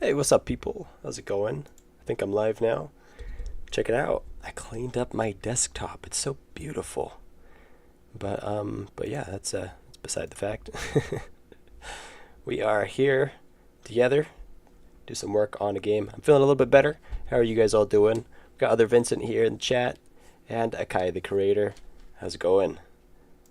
Hey, what's up, people? How's it going? I think I'm live now. Check it out. I cleaned up my desktop. It's so beautiful. But yeah, that's beside the fact. We are here together. Do some work on a game. I'm feeling a little bit better. How are you guys all doing? We've got other Vincent here in the chat, and Akai the creator. How's it going?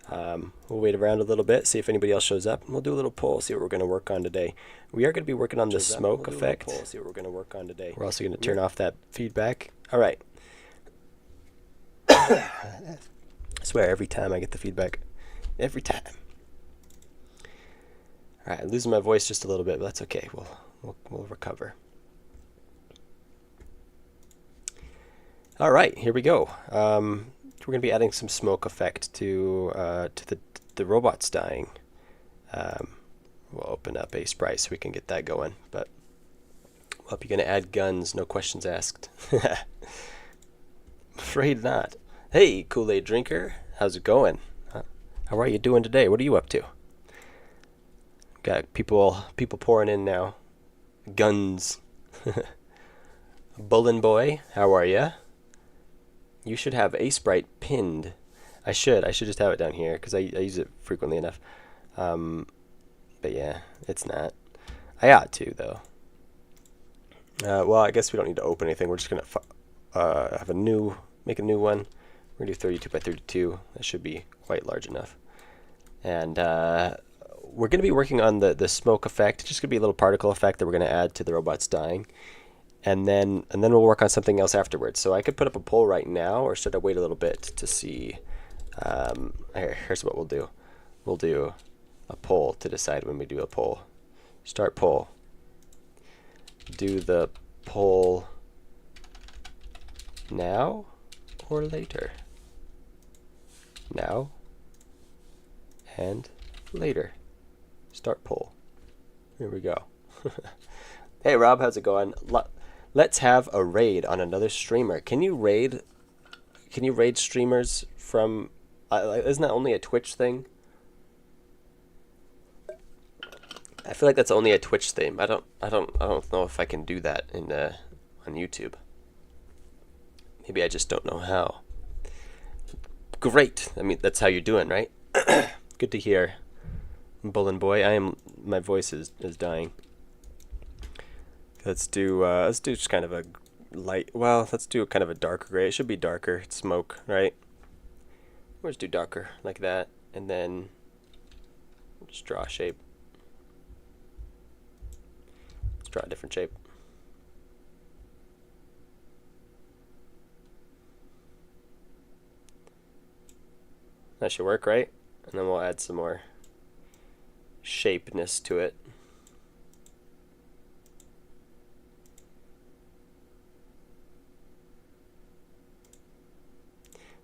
We'll wait around a little bit, see if anybody else shows up, and we'll do a little poll, see what we're going to work on today. We are going to be working on the smoke effect. See what we're going to work on today. We're also going to turn off that feedback. All right. I swear, every time I get the feedback. Every time. All right, losing my voice just a little bit, but that's okay. We'll recover. All right, here we go. We're going to be adding some smoke effect to the robots dying. We'll open up a sprite so we can get that going. But well, you're going to add guns, no questions asked. Afraid not. Hey, Kool-Aid drinker, how's it going? How are you doing today? What are you up to? Got people pouring in now. Guns. Bullin boy, how are ya? You should have a sprite pinned. I should just have it down here because I use it frequently enough. But yeah, it's not. I ought to though. Well, I guess we don't need to open anything. We're just gonna make a new one. We're gonna do 32 by 32. That should be quite large enough. And we're gonna be working on the smoke effect. It's just gonna be a little particle effect that we're gonna add to the robots dying. And then we'll work on something else afterwards. So I could put up a poll right now, or should I wait a little bit to see? Here's what we'll do. We'll do a poll to decide when we do a poll. Start poll. Do the poll now or later? Now and later. Start poll. Here we go. Hey Rob, how's it going? Let's have a raid on another streamer. Can you raid streamers from? Isn't that only a Twitch thing? I feel like that's only a Twitch thing. I don't know if I can do that on YouTube. Maybe I just don't know how. Great. I mean, that's how you're doing, right? Good to hear, Bullin boy. My voice is dying. Let's do just kind of a light. Well, let's do kind of a darker gray. It should be darker. It's smoke, right? We'll just do darker like that, and then just draw a shape. Let's draw a different shape. That should work, right? And then we'll add some more shapeness to it.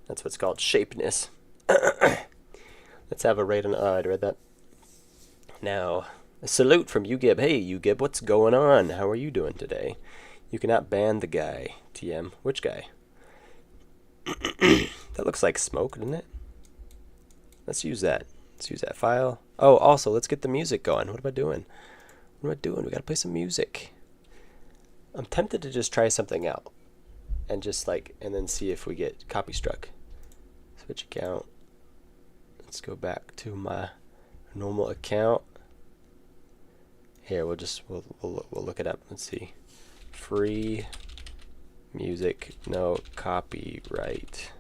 That's what's called shapeness. Let's have a raid on. Oh, I read that. Now, a salute from UGib. Hey, UGib, what's going on? How are you doing today? You cannot ban the guy. TM. Which guy? That looks like smoke, doesn't it? Let's use that. Let's use that file. Oh, also, let's get the music going. What am I doing? What am I doing? We gotta play some music. I'm tempted to just try something out. And then see if we get copy struck. Switch account. Let's go back to my normal account. Here, we'll look it up. Let's see. Free music, no copyright.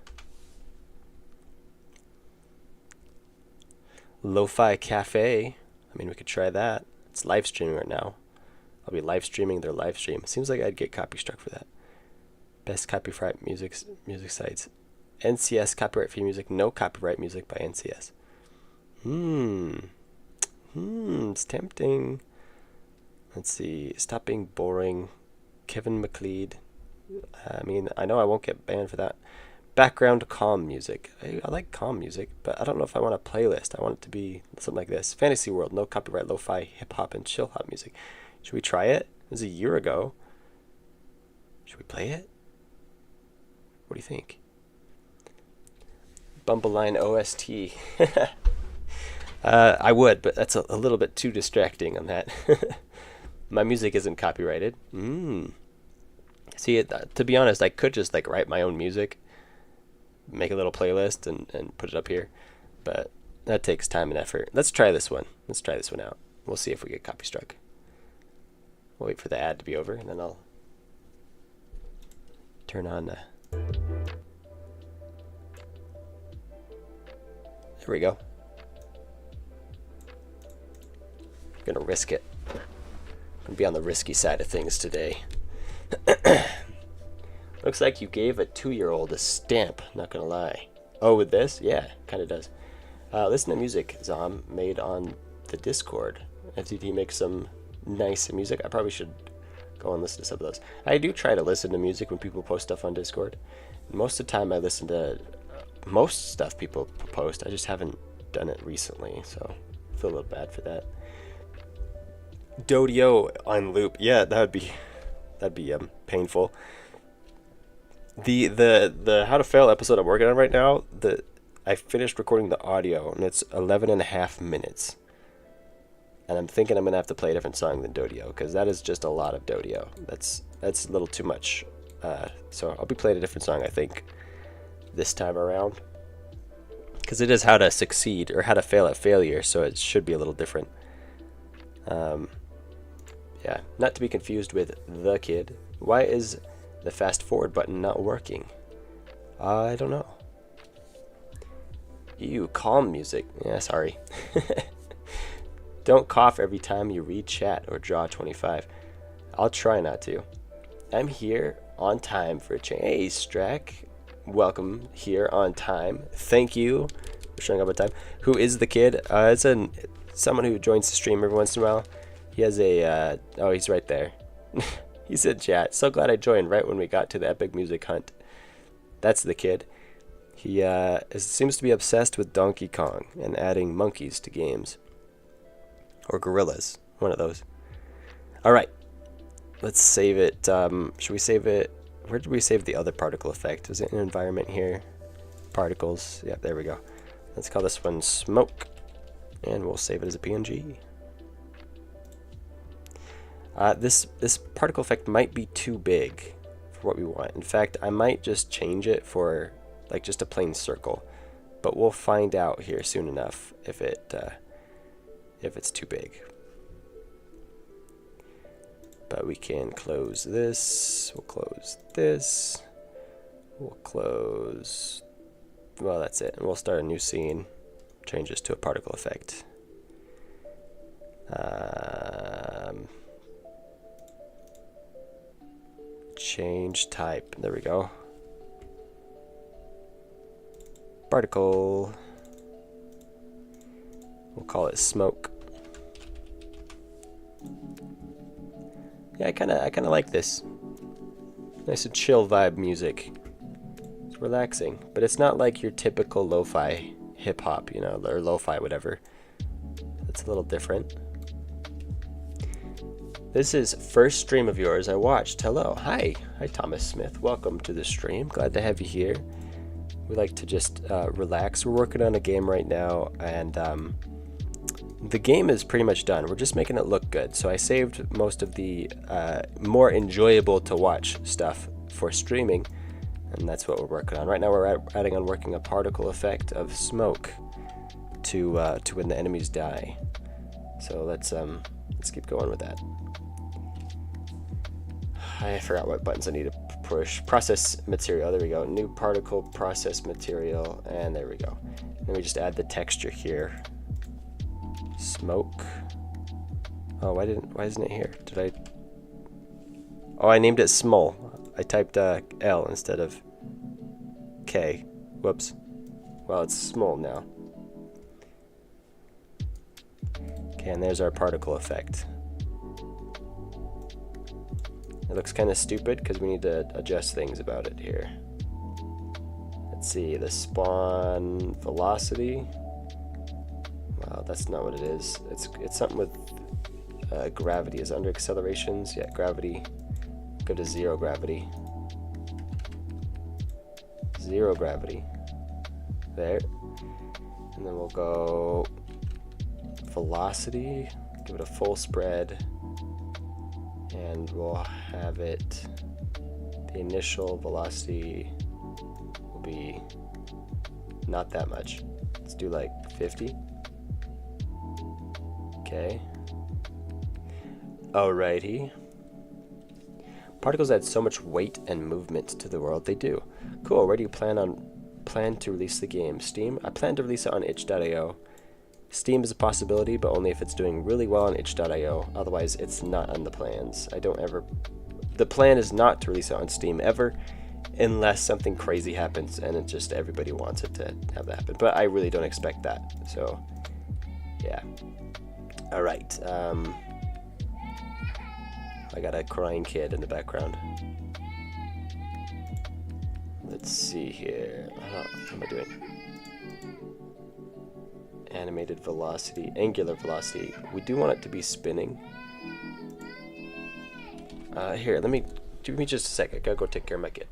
Lo-fi cafe. I mean, we could try that. It's live streaming right now. I'll be live streaming their live stream. Seems like I'd get copy struck for that. Best copyright music sites. NCS copyright free music. No copyright music by NCS. It's tempting. Let's see. Stop being boring. Kevin McLeod. I mean, I know I won't get banned for that. Background calm music. I like calm music, but I don't know if I want a playlist. I want it to be something like this. Fantasy World. No copyright. Lo-fi, hip-hop, and chill-hop music. Should we try it? It was a year ago. Should we play it? What do you think? Bumbleline OST. I would, but that's a little bit too distracting on that. My music isn't copyrighted. See, to be honest, I could just like write my own music, make a little playlist, and put it up here, but that takes time and effort. Let's try this one. Let's try this one out. We'll see if we get copy struck. We'll wait for the ad to be over, and then I'll turn on. There we go. I'm gonna risk it. I'm gonna be on the risky side of things today. Looks like you gave a 2-year-old a stamp, not gonna lie. Oh, with this? Yeah, kinda does. Listen to music, Zom, made on the Discord. FTT makes some nice music. I probably should go and listen to some of those. I do try to listen to music when people post stuff on Discord. Most of the time I listen to most stuff people post. I just haven't done it recently, so I feel a little bad for that. Dodio on loop. Yeah, that'd be painful. The How to Fail episode I'm working on right now, I finished recording the audio and it's 11.5 minutes. And I'm thinking I'm gonna have to play a different song than Dodio, because that is just a lot of Dodio. That's a little too much. So I'll be playing a different song, I think, this time around, because it is how to succeed or how to fail at failure, so it should be a little different. Yeah, not to be confused with The Kid. Why is the fast forward button not working? I don't know. Ew, calm music. Yeah, sorry. Don't cough every time you read chat or draw 25. I'll try not to. I'm here on time for a change. Hey, Strack. Welcome here on time. Thank you for showing up on time. Who is The Kid? It's someone who joins the stream every once in a while. He has a... oh, he's right there. He said chat. So glad I joined right when we got to the epic music hunt. That's The Kid. He seems to be obsessed with Donkey Kong and adding monkeys to games. Or gorillas. One of those. Alright. Let's save it. Should we save it? Where did we save the other particle effect? Was it in environment here? Particles. Yeah, there we go. Let's call this one smoke. And we'll save it as a PNG. This particle effect might be too big for what we want. In fact, I might just change it for like just a plain circle, but we'll find out here soon enough if it's too big. But we can close this. We'll close this. We'll close. Well, that's it. And we'll start a new scene. Change this to a particle effect. Change type. There we go. Particle. We'll call it smoke. Yeah, I kind of like this. Nice and chill vibe music. It's relaxing, but it's not like your typical lo-fi hip hop, you know, or lo-fi whatever. It's a little different. This is first stream of yours I watched. Hello. Hi Thomas Smith. Welcome to the stream. Glad to have you here. We like to just relax. We're working on a game right now, and the game is pretty much done. We're just making it look good. So I saved most of the more enjoyable to watch stuff for streaming, and that's what we're working on. Right now we're adding on working a particle effect of smoke to when the enemies die. So let's keep going with that. I forgot what buttons I need to push. Process material, there we go. New particle, process material, and there we go. Then we just add the texture here. Smoke. Oh, why isn't it here? Did I? Oh, I named it small. I typed L instead of K. Whoops. Well, it's small now. Okay, and there's our particle effect. It looks kind of stupid because we need to adjust things about it here. Let's see, the spawn velocity. Wow, that's not what it is. It's something with gravity. Is it under accelerations? Yeah, gravity. Go to zero gravity. Zero gravity. There. And then we'll go velocity. Give it a full spread. and we'll have it, the initial velocity will be not that much. Let's do like 50. Okay. Alrighty. Particles add so much weight and movement to the world. They do. Cool. Where do you plan to release the game? Steam? I plan to release it on itch.io. Steam is a possibility, but only if it's doing really well on itch.io. Otherwise, it's not on the plans. The plan is not to release it on Steam ever, unless something crazy happens and it just everybody wants it to have that happen. But I really don't expect that. So, yeah. All right. I got a crying kid in the background. Let's see here. What am I doing? Animated velocity, angular velocity. We do want it to be spinning. Here, give me just a sec. I gotta go take care of my kid.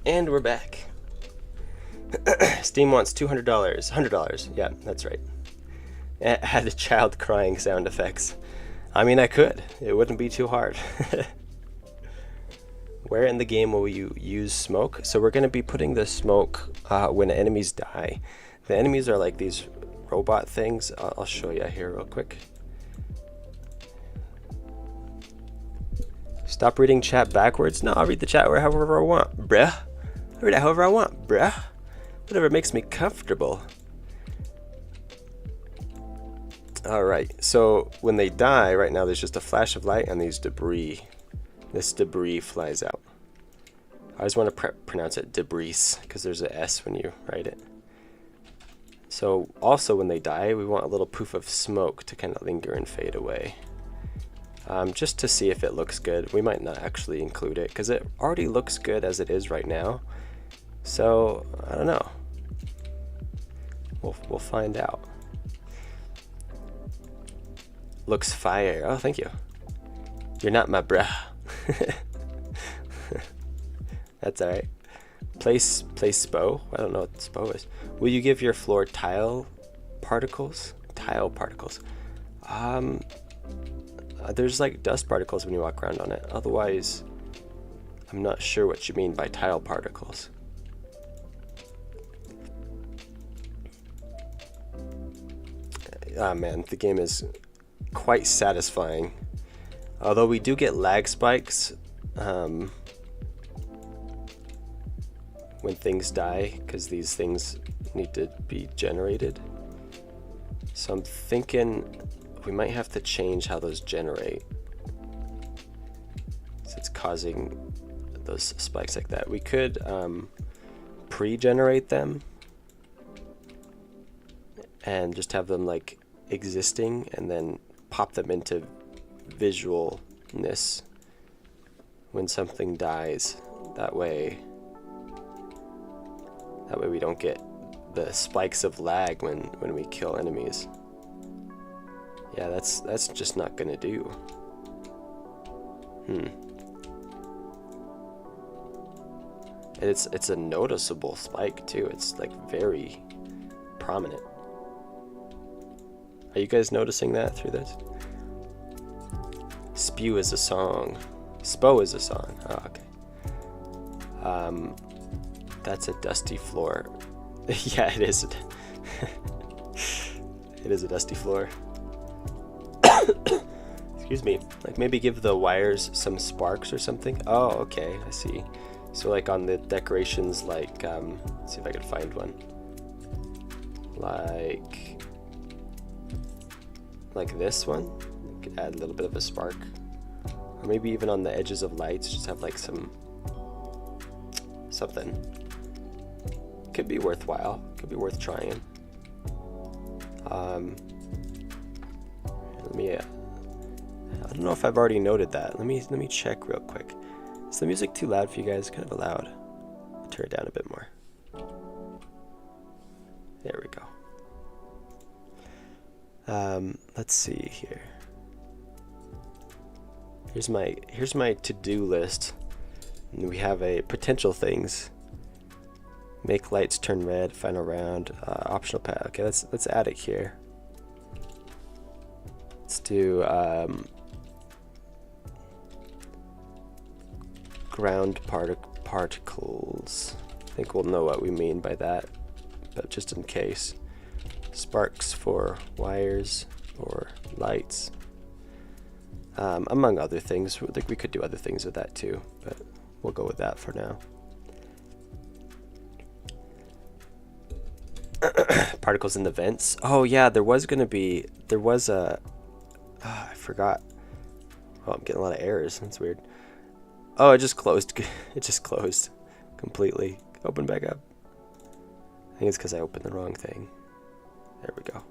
And we're back. Steam wants $200. $100. Yeah, that's right. Add a child crying sound effects. I mean, I could. It wouldn't be too hard. Where in the game will you use smoke? So we're going to be putting the smoke when enemies die. The enemies are like these robot things. I'll show you here real quick. Stop reading chat backwards? No, I'll read the chat however I want, bruh. I'll read it however I want, bruh. Whatever makes me comfortable. Alright, so when they die, right now there's just a flash of light and these debris. This debris flies out. I always want to pronounce it debris, because there's an S when you write it. So also when they die, we want a little poof of smoke to kind of linger and fade away. Just to see if it looks good. We might not actually include it, because it already looks good as it is right now. So, I don't know. We'll find out. Looks fire. Oh, thank you. You're not my bruh. That's alright. Place SPO. I don't know what SPO is. Will you give your floor tile particles? Tile particles. There's like dust particles when you walk around on it. Otherwise, I'm not sure what you mean by tile particles. Ah man, the game is quite satisfying. Although we do get lag spikes when things die, because these things need to be generated. So I'm thinking we might have to change how those generate. So it's causing those spikes like that. We could pre-generate them and just have them like existing and then pop them into visualness when something dies. That way we don't get the spikes of lag when we kill enemies. Yeah, that's just not gonna do. And it's a noticeable spike too. It's like very prominent. Are you guys noticing that through this? Spew is a song. SPO is a song. Oh, okay. That's a dusty floor. Yeah, it is. It is a dusty floor. Excuse me. Like maybe give the wires some sparks or something. Oh, okay. I see. So like on the decorations, like let's see if I can find one. Like like this one. You could add a little bit of a spark. Or maybe even on the edges of lights, just have like something. Could be worthwhile. Could be worth trying. Let me. I don't know if I've already noted that. Let me check real quick. Is the music too loud for you guys? Kind of loud. I'll turn it down a bit more. There we go. Let's see here. Here's my to-do list. And we have a potential things. Make lights turn red. Final round. Optional pad. Okay, let's add it here. Let's do ground particles. I think we'll know what we mean by that, but just in case. Sparks for wires or lights. Among other things. Like we could do other things with that too, but we'll go with that for now. Particles in the vents. Oh yeah, there was a I forgot. Oh, I'm getting a lot of errors. That's weird. Oh, it just closed. It just closed completely. Open back up. I think it's because I opened the wrong thing. There we go.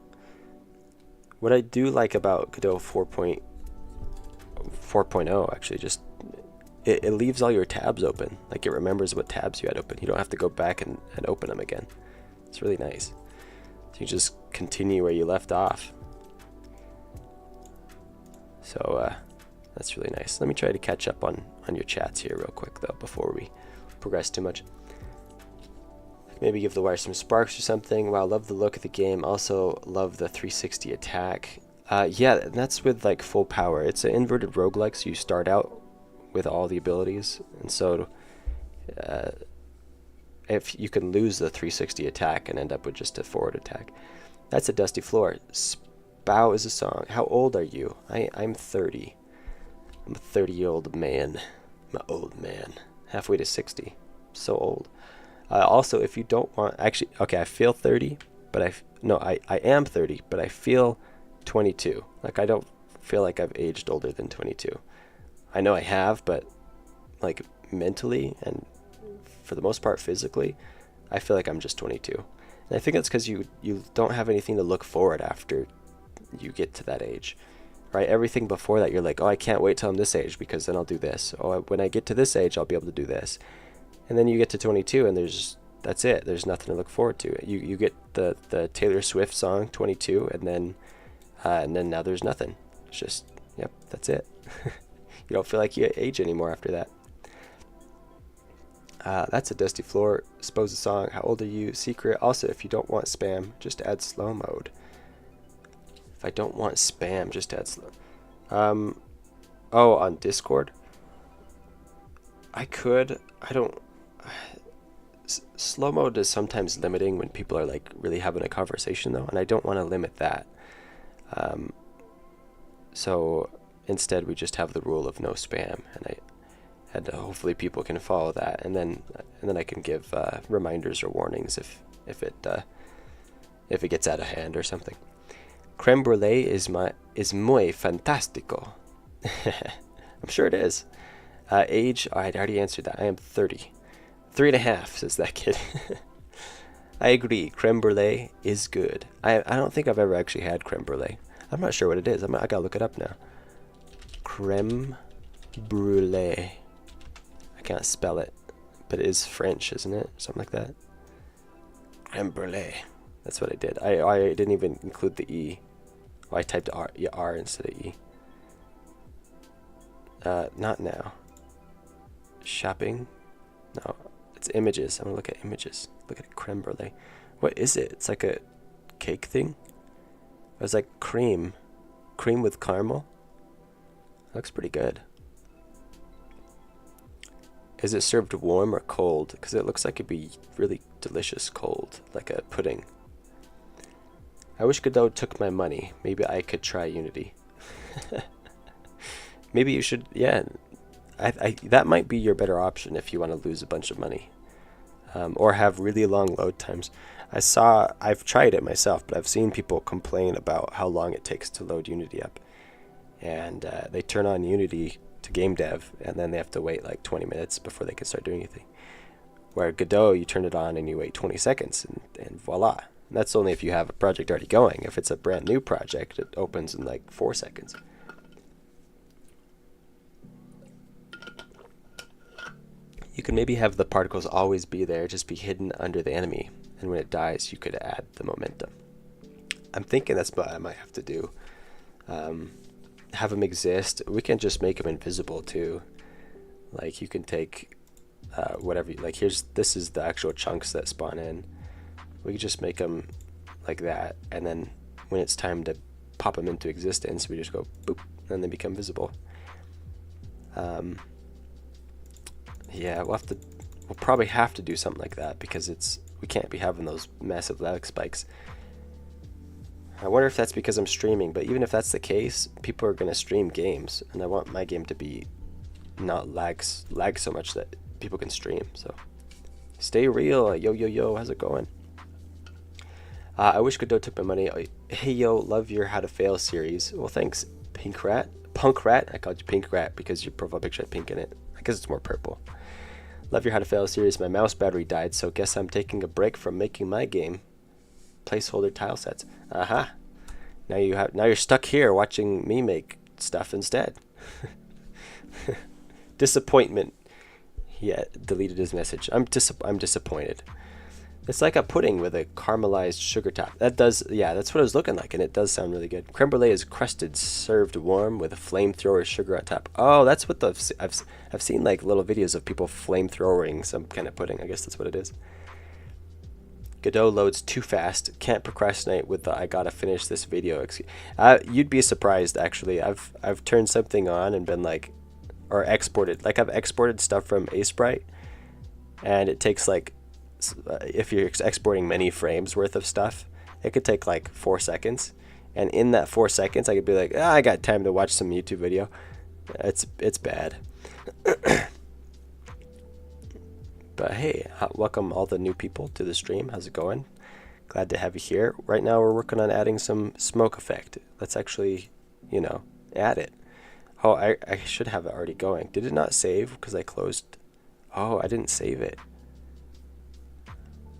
What I do like about Godot 4.0 actually, just it leaves all your tabs open. Like it remembers what tabs you had open. You don't have to go back and open them again. It's really nice. So you just continue where you left off. So that's really nice. Let me try to catch up on your chats here real quick though before we progress too much. Maybe give the wire some sparks or something. Wow, love the look of the game. Also love the 360 attack. Yeah, that's with like full power. It's an inverted roguelike, so you start out with all the abilities, and so if you can lose the 360 attack and end up with just a forward attack. That's a dusty floor. Spow is a song. How old are you? I'm 30. I'm a 30-year-old man. I'm an old man. Halfway to 60. So old. Also, if you don't want... Actually, okay, I feel 30, but I am 30, but I feel 22. Like, I don't feel like I've aged older than 22. I know I have, but, like, mentally and for the most part physically, I feel like I'm just 22. And I think that's because you don't have anything to look forward after you get to that age, right? Everything before that, you're like, oh, I can't wait till I'm this age because then I'll do this. Oh, when I get to this age, I'll be able to do this. And then you get to 22 and that's it. There's nothing to look forward to. You get the Taylor Swift song 22 and then now there's nothing. It's just, yep, that's it. You don't feel like you age anymore after that. That's a dusty floor. Suppose a song. How old are you? Secret. Also, if you don't want spam, just add slow mode. If I don't want spam, just add slow. Oh, on Discord. I could. I don't. Slow mode is sometimes limiting when people are like really having a conversation though, and I don't want to limit that. So instead, we just have the rule of no spam, and hopefully people can follow that, and then I can give reminders or warnings if it gets out of hand or something. Creme brulee is muy fantástico. I'm sure it is. Age, I already answered that. I am 30. 3.5, says that kid. I agree. Creme brulee is good. I don't think I've ever actually had creme brulee. I'm not sure what it is. I gotta look it up now. Creme brulee. I can't spell it, but it is French, isn't it? Something like that. Creme brulee. That's what I did. I didn't even include the E. Oh, I typed R instead of E. Not now. Shopping? No, it's images. I'm gonna look at images. Look at creme brulee. What is it? It's like a cake thing? It was like cream with caramel. Looks pretty good. Is it served warm or cold? Because it looks like it'd be really delicious cold, like a pudding. I wish Godot took my money. Maybe I could try Unity. Maybe you should, yeah. That might be your better option if you want to lose a bunch of money. or have really long load times. I've tried it myself, but I've seen people complain about how long it takes to load Unity up. And they turn on Unity to game dev, and then they have to wait like 20 minutes before they can start doing anything. Where Godot, you turn it on and you wait 20 seconds, and voila. And that's only if you have a project already going. If it's a brand new project, it opens in like 4 seconds. You can maybe have the particles always be there, just be hidden under the enemy, and when it dies, you could add the momentum. I'm thinking that's what I might have to do. Have them exist. We can just make them invisible too. Like you can take whatever. Like this is the actual chunks that spawn in. We could just make them like that, and then when it's time to pop them into existence, we just go boop, and they become visible. Yeah, we'll probably have to do something like that because we can't be having those massive lag spikes. I wonder if that's because I'm streaming, but even if that's the case, people are going to stream games, and I want my game to be not lag so much that people can stream. So stay real. Yo, how's it going? I wish Godot took my money. Hey yo, love your How to Fail series. Well, thanks, Punk Rat. I called you Pink Rat because your profile picture had pink in it. I guess it's more purple. Love your How to Fail series. My mouse battery died, so guess I'm taking a break from making my game. Placeholder tile sets. Aha. Now you're stuck here watching me make stuff instead. Disappointment. He deleted his message. I'm disappointed. It's like a pudding with a caramelized sugar top. That's what it was looking like, and it does sound really good. Creme brulee is crusted, served warm with a flamethrower sugar on top. Oh, that's what I've seen like little videos of people flamethrowering some kind of pudding. I guess that's what it is. Godot loads too fast. Can't procrastinate with the I gotta finish this video. You'd be surprised actually. I've turned something on and been like, or exported. Like I've exported stuff from Sprite, and it takes like, if you're exporting many frames worth of stuff, it could take like 4 seconds. And in that 4 seconds, I could be like, I got time to watch some YouTube video. It's bad. But hey, welcome all the new people to the stream. How's it going? Glad to have you here. Right now we're working on adding some smoke effect. Let's actually, add it. Oh, I should have it already going. Did it not save because I closed? Oh, I didn't save it.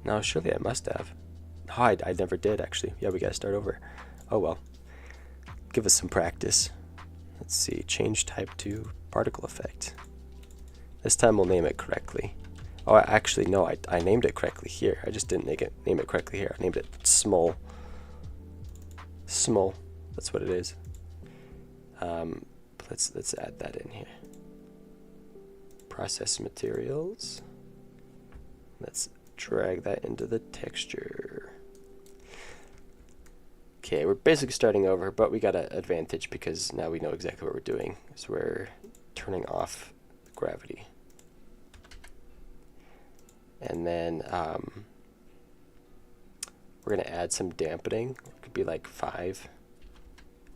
No, surely I must have. Oh, I never did actually. Yeah, we gotta start over. Oh well. Give us some practice. Let's see. Change type to particle effect. This time we'll name it correctly. Oh, actually, no, I named it correctly here. I just didn't name it correctly here. I named it small. Small. That's what it is. Let's add that in here. Process materials. Let's drag that into the texture. Okay, we're basically starting over, but we got an advantage because now we know exactly what we're doing. So we're turning off gravity. And then we're going to add some dampening. It could be like 5.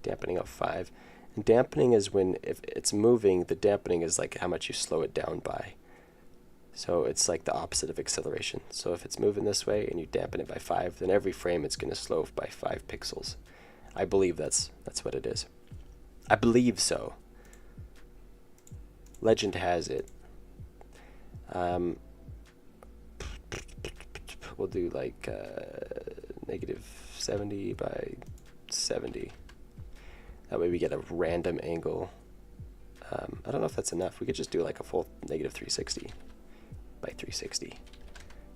Dampening of 5. And dampening is when, if it's moving, the dampening is like how much you slow it down by. So it's like the opposite of acceleration. So if it's moving this way and you dampen it by 5, then every frame it's going to slow by 5 pixels. I believe that's what it is. I believe so. Legend has it. We'll do like -70 by 70. That way we get a random angle. I don't know if that's enough. We could just do like a full -360 by 360.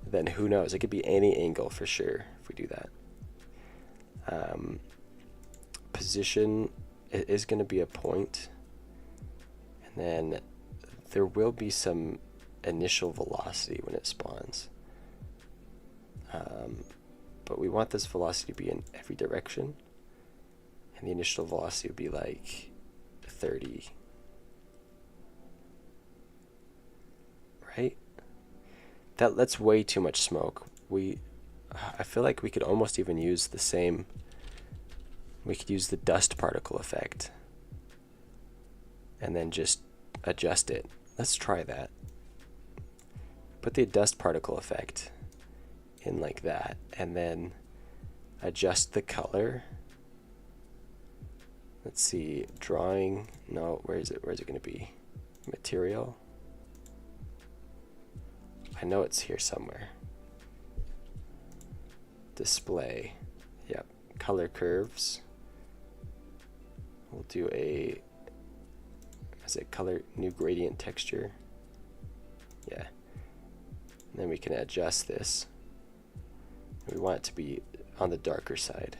Then who knows? It could be any angle for sure if we do that. Position is going to be a point. And then there will be some initial velocity when it spawns. But we want this velocity to be in every direction. And the initial velocity would be like 30. Right? That's way too much smoke. I feel like we could almost even use the same. We could use the dust particle effect. And then just adjust it. Let's try that. put the dust particle effect in like that, and then adjust the color. Let's see, drawing, no, where is it going to be? Material. I know it's here somewhere. Display, yep, color curves. We'll do a, is it color, new gradient texture? Yeah. And then we can adjust this. We want it to be on the darker side,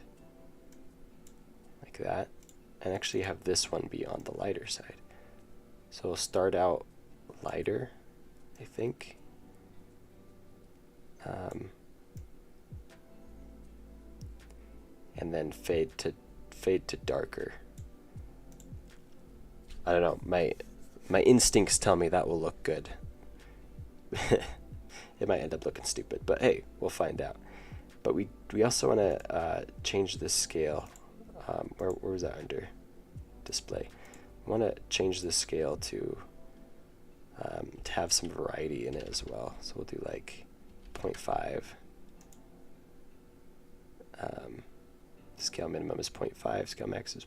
like that, and actually have this one be on the lighter side. So we'll start out lighter, I think. And then fade to darker. I don't know, my instincts tell me that will look good. It might end up looking stupid, but hey, we'll find out. But we also want to change the scale. Where was that under? Display. We want to change the scale to have some variety in it as well. So we'll do like 0.5. Scale minimum is 0.5. Scale max is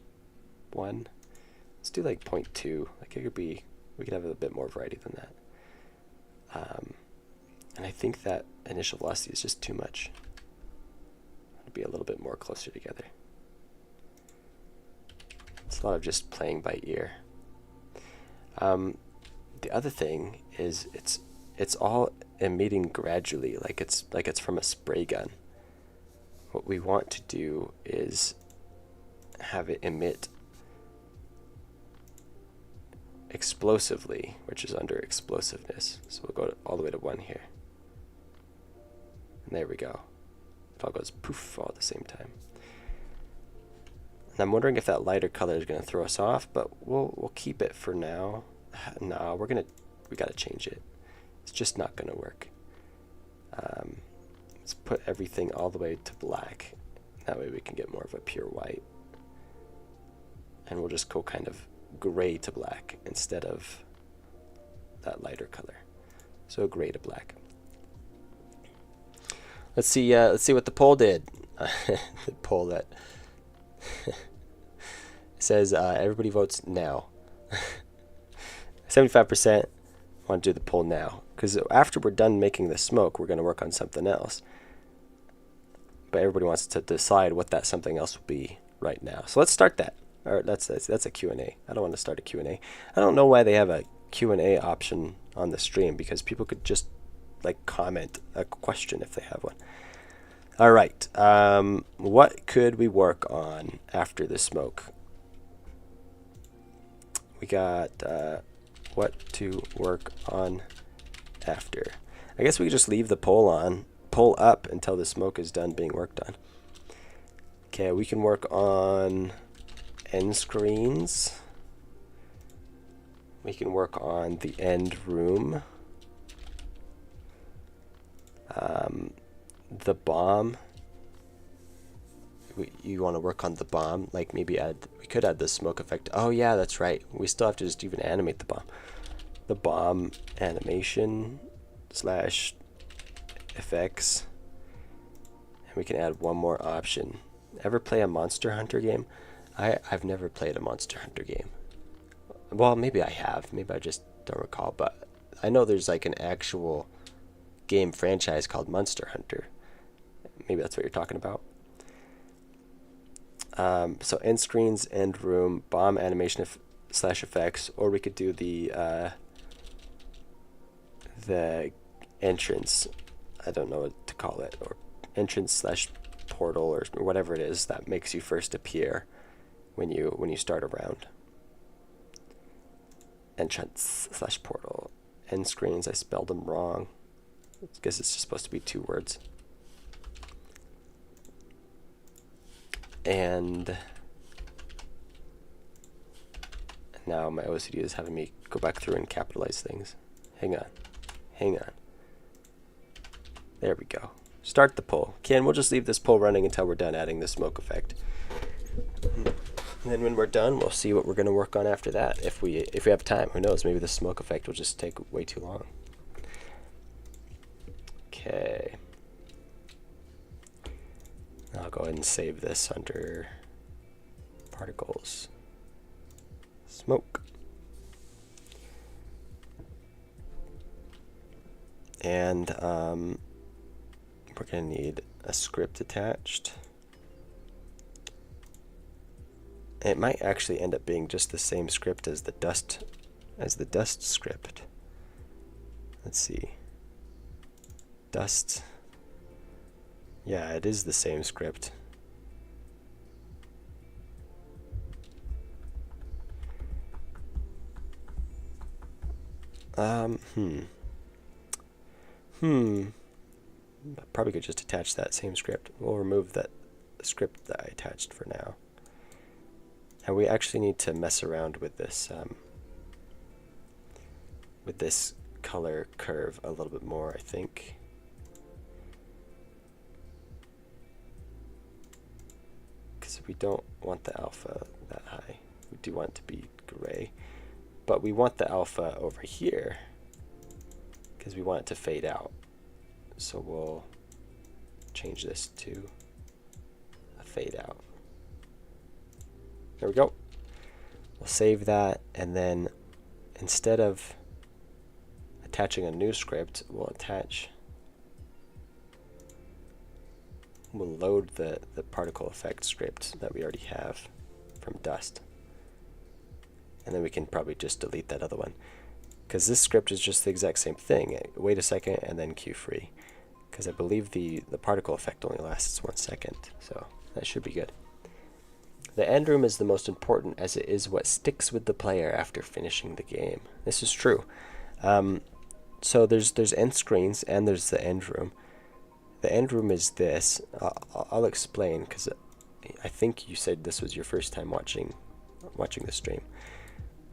1. Let's do like 0.2. Like it could be, we could have a bit more variety than that. And I think that initial velocity is just too much. It'll be a little bit more closer together. It's a lot of just playing by ear. The other thing is it's all emitting gradually, like it's from a spray gun. What we want to do is have it emit explosively, which is under explosiveness. So we'll go all the way to 1 here. And there we go. It all goes poof all at the same time. And I'm wondering if that lighter color is going to throw us off, but we'll keep it for now. No, we got to change it. It's just not going to work. Let's put everything all the way to black. That way we can get more of a pure white. And we'll just go kind of gray to black instead of that lighter color. So gray to black. Let's see what the poll did. The poll that says everybody votes now. 75% want to do the poll now, because after we're done making the smoke, we're going to work on something else. But everybody wants to decide what that something else will be right now. So let's start that. Or that's a Q&A. I don't want to start a Q&A. I don't know why they have a Q&A option on the stream, because people could just like comment a question if they have one. All right. What could we work on after the smoke? We got what to work on after. I guess we could just leave the poll up until the smoke is done being worked on. Okay, we can work on end screens. We can work on the end room. The bomb. You want to work on the bomb, like maybe we could add the smoke effect. Oh yeah, that's right. We still have to just even animate the bomb. The bomb animation / effects. And we can add one more option. Ever play a Monster Hunter game? I've never played a Monster Hunter game. Well, maybe I have. Maybe I just don't recall. But I know there's like an actual game franchise called Monster Hunter. Maybe that's what you're talking about. So end screens, end room, bomb animation / effects, or we could do the entrance. I don't know what to call it, or entrance / portal, or whatever it is that makes you first appear when you start a round. Entrance / portal. End screens, I spelled them wrong. I guess it's just supposed to be 2 words. And now my OCD is having me go back through and capitalize things. Hang on. There we go. Start the poll. Okay, we'll just leave this poll running until we're done adding the smoke effect. And then when we're done, we'll see what we're going to work on after that. If we have time, who knows? Maybe the smoke effect will just take way too long. Okay. I'll go ahead and save this under particles. Smoke. And we're going to need a script attached. It might actually end up being just the same script as the dust script. Let's see. Dust. Yeah, it is the same script. Probably could just attach that same script. We'll remove that script that I attached for now. And we actually need to mess around with this color curve a little bit more, I think. Because we don't want the alpha that high. We do want it to be gray. But we want the alpha over here because we want it to fade out. So we'll change this to a fade out. There we go. We'll save that, and then instead of attaching a new script, we'll load the particle effect script that we already have from dust. And then we can probably just delete that other one, because this script is just the exact same thing. Wait a second and then queue free, because I believe the particle effect only lasts 1 second, so that should be good. The end room is the most important, as it is what sticks with the player after finishing the game. This is true. So there's end screens and there's the end room. The end room is this. I'll explain, because I think you said this was your first time watching the stream.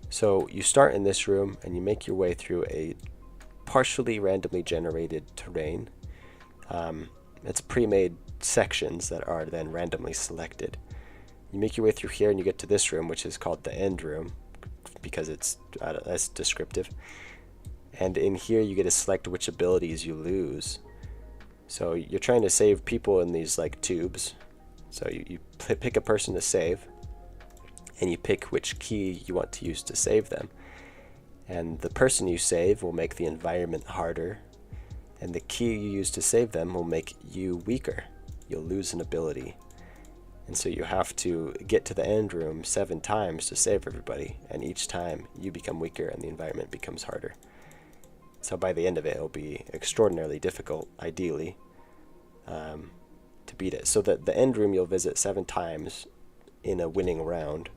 So you start in this room and you make your way through a partially randomly generated terrain. It's pre-made sections that are then randomly selected. You make your way through here and you get to this room, which is called the end room because it's that's descriptive. And in here you get to select which abilities you lose. So you're trying to save people in these like tubes. So you pick a person to save, and you pick which key you want to use to save them. And the person you save will make the environment harder, and the key you use to save them will make you weaker. You'll lose an ability. And so you have to get to the end room 7 times to save everybody, and each time you become weaker and the environment becomes harder. So by the end of it, it'll be extraordinarily difficult, ideally, to beat it. So that the end room you'll visit 7 times in a winning round.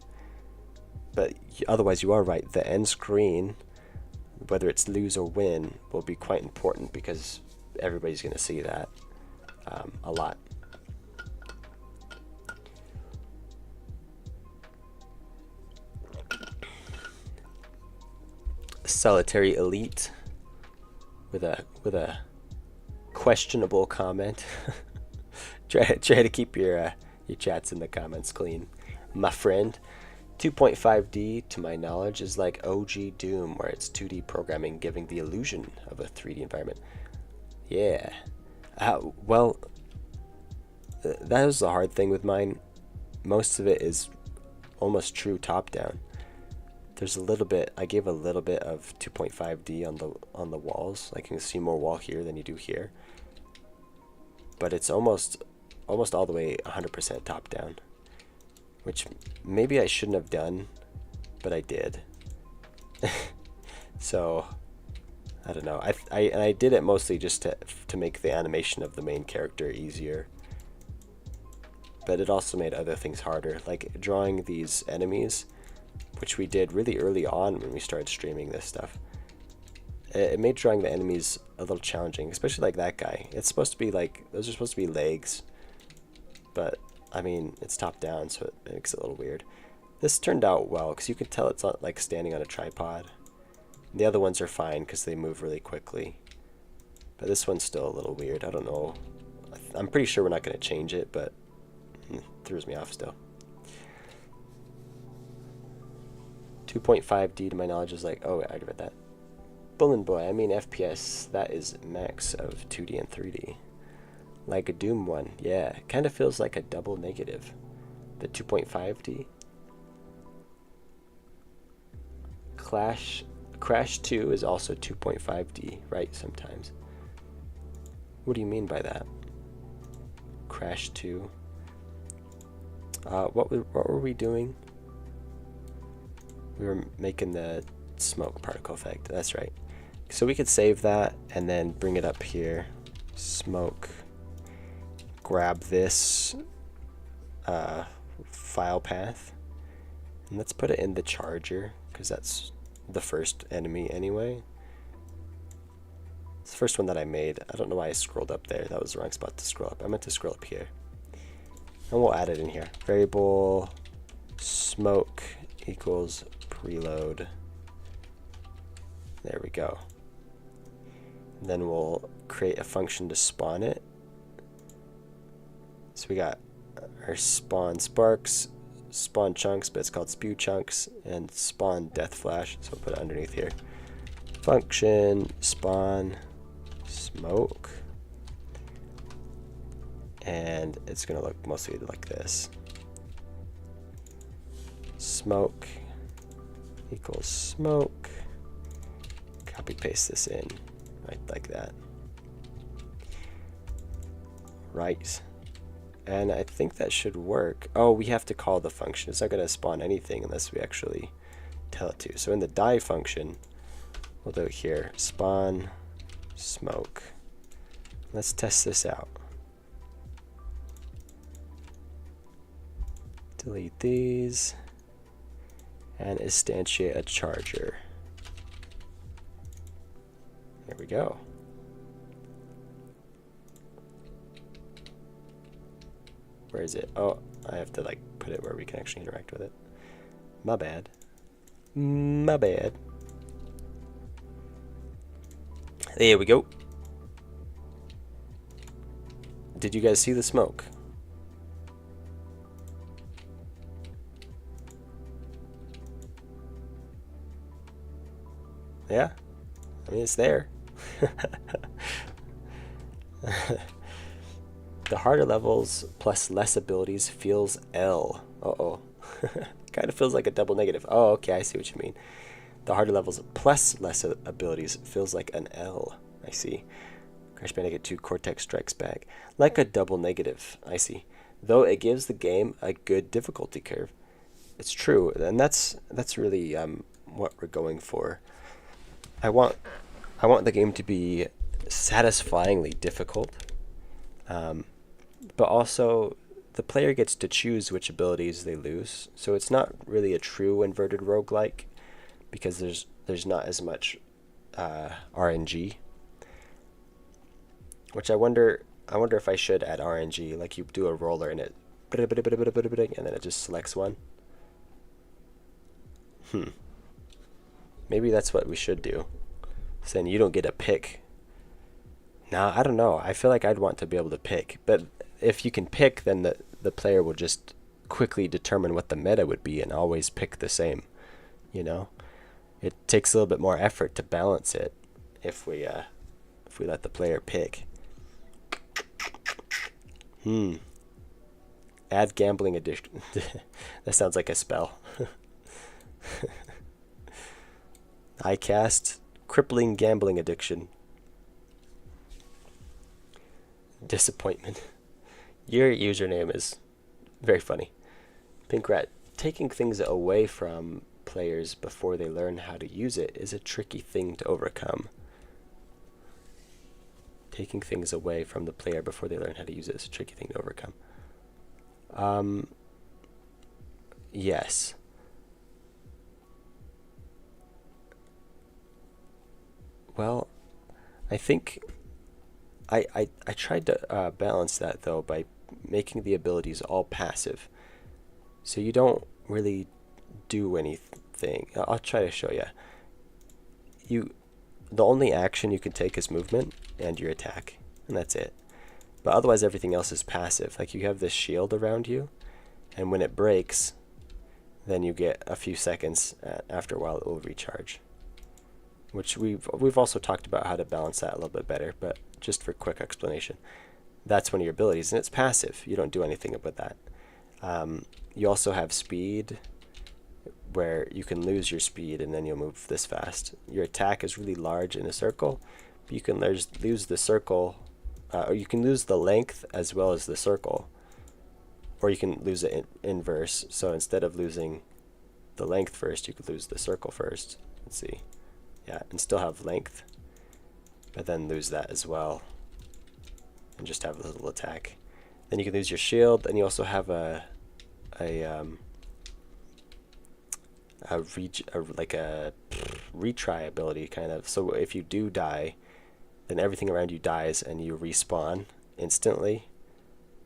But otherwise, you are right. The end screen, whether it's lose or win, will be quite important because everybody's going to see that a lot. Solitary Elite with a questionable comment. try to keep your chats in the comments clean, my friend. 2.5D, to my knowledge, is like OG Doom, where it's 2D programming giving the illusion of a 3D environment. Yeah. Well, that was the hard thing with mine. Most of it is almost true top-down. There's a little bit, I gave a little bit of 2.5D on the walls. Like you can see more wall here than you do here. But it's almost all the way 100% top-down. Which maybe I shouldn't have done, but I did. So, I don't know. I did it mostly just to make the animation of the main character easier. But it also made other things harder, like drawing these enemies, which we did really early on when we started streaming this stuff. It made drawing the enemies a little challenging, especially like that guy. It's supposed to be like, those are supposed to be legs, but I mean, it's top down, so it makes it a little weird. This turned out well, because you can tell it's not like standing on a tripod. The other ones are fine, because they move really quickly. But this one's still a little weird. I don't know. I'm pretty sure we're not going to change it, but it throws me off still. 2.5D, to my knowledge, is like, oh, I read that. Bullen Boy, I mean FPS. That is max of 2D and 3D. Like a Doom one, yeah. Kind of feels like a double negative. The 2.5D. Crash 2 is also 2.5D, right? Sometimes. What do you mean by that? Crash 2. What were we doing? We were making the smoke particle effect. That's right. So we could save that and then bring it up here. Smoke. Grab this file path. And let's put it in the charger, because that's the first enemy anyway. It's the first one that I made. I don't know why I scrolled up there. That was the wrong spot to scroll up. I meant to scroll up here. And we'll add it in here. Variable smoke equals preload. There we go. And then we'll create a function to spawn it. So we got our spawn sparks, spawn chunks, but it's called spew chunks, and spawn death flash. So we'll put it underneath here. Function spawn smoke. And it's going to look mostly like this. Smoke equals smoke. Copy paste this in right like that. Right. And I think that should work. Oh, we have to call the function. It's not going to spawn anything unless we actually tell it to. So in the die function, we'll do it here. Spawn smoke. Let's test this out. Delete these. And instantiate a charger. There we go. Where is it? Oh, I have to like put it where we can actually interact with it. My bad. My bad. There we go. Did you guys see the smoke? Yeah? I mean, it's there. The harder levels plus less abilities feels L. Uh-oh. Kind of feels like a double negative. Oh, okay, I see what you mean. The harder levels plus less abilities feels like an L. I see. Crash Bandicoot 2 Cortex Strikes Back. Like a double negative. I see. Though it gives the game a good difficulty curve. It's true, and that's really what we're going for. I want the game to be satisfyingly difficult. But also, the player gets to choose which abilities they lose. So it's not really a true inverted roguelike, because there's not as much RNG. Which I wonder if I should add RNG, like you do a roller and it and then it just selects one. Maybe that's what we should do. So then you don't get a pick. Nah, I don't know. I feel like I'd want to be able to pick. But if you can pick, then the player will just quickly determine what the meta would be and always pick the same. You know? It takes a little bit more effort to balance it if we let the player pick. Add gambling addiction. That sounds like a spell. I cast crippling gambling addiction. Disappointment. Your username is very funny. Pink Rat. Taking things away from players before they learn how to use it is a tricky thing to overcome. Taking things away from the player before they learn how to use it is a tricky thing to overcome. Yes. Well, I think I tried to balance that though by making the abilities all passive, so you don't really do anything. I'll try to show you. The only action you can take is movement and your attack, and that's it. But otherwise everything else is passive. Like you have this shield around you, and when it breaks, then you get a few seconds. After a while it will recharge. which we've also talked about how to balance that a little bit better, but just for quick explanation, that's one of your abilities, and it's passive. You don't do anything about that. You also have speed, where you can lose your speed and then you'll move this fast. Your attack is really large in a circle, but you can lose the circle, or you can lose the length as well as the circle, or you can lose it inverse. So instead of losing the length first, you could lose the circle first. Let's see. Yeah, and still have length, but then lose that as well, and just have a little attack. Then you can lose your shield, and you also have a retry ability, kind of. So if you do die, then everything around you dies, and you respawn instantly,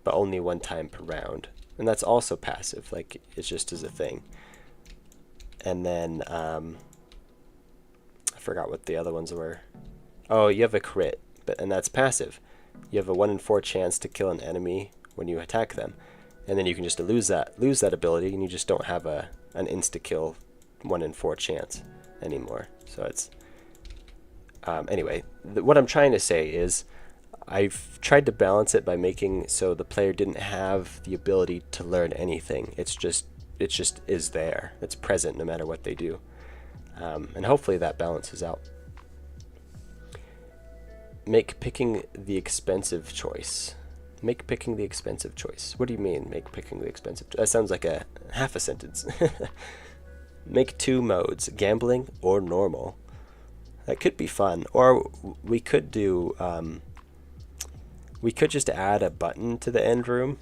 but only one time per round. And that's also passive, like it just is a thing. And then I forgot what the other ones were. Oh, you have a crit, and that's passive. You have a 1 in 4 chance to kill an enemy when you attack them, and then you can just lose that ability, and you just don't have an insta kill 1 in 4 chance anymore. So it's anyway. What I'm trying to say is, I've tried to balance it by making so the player didn't have the ability to learn anything. It just is there. It's present no matter what they do, and hopefully that balances out. Make picking the expensive choice. Make picking the expensive choice. What do you mean, make picking the expensive choice? That sounds like a half a sentence. Make 2 modes, gambling or normal. That could be fun. Or we could do, we could just add a button to the end room,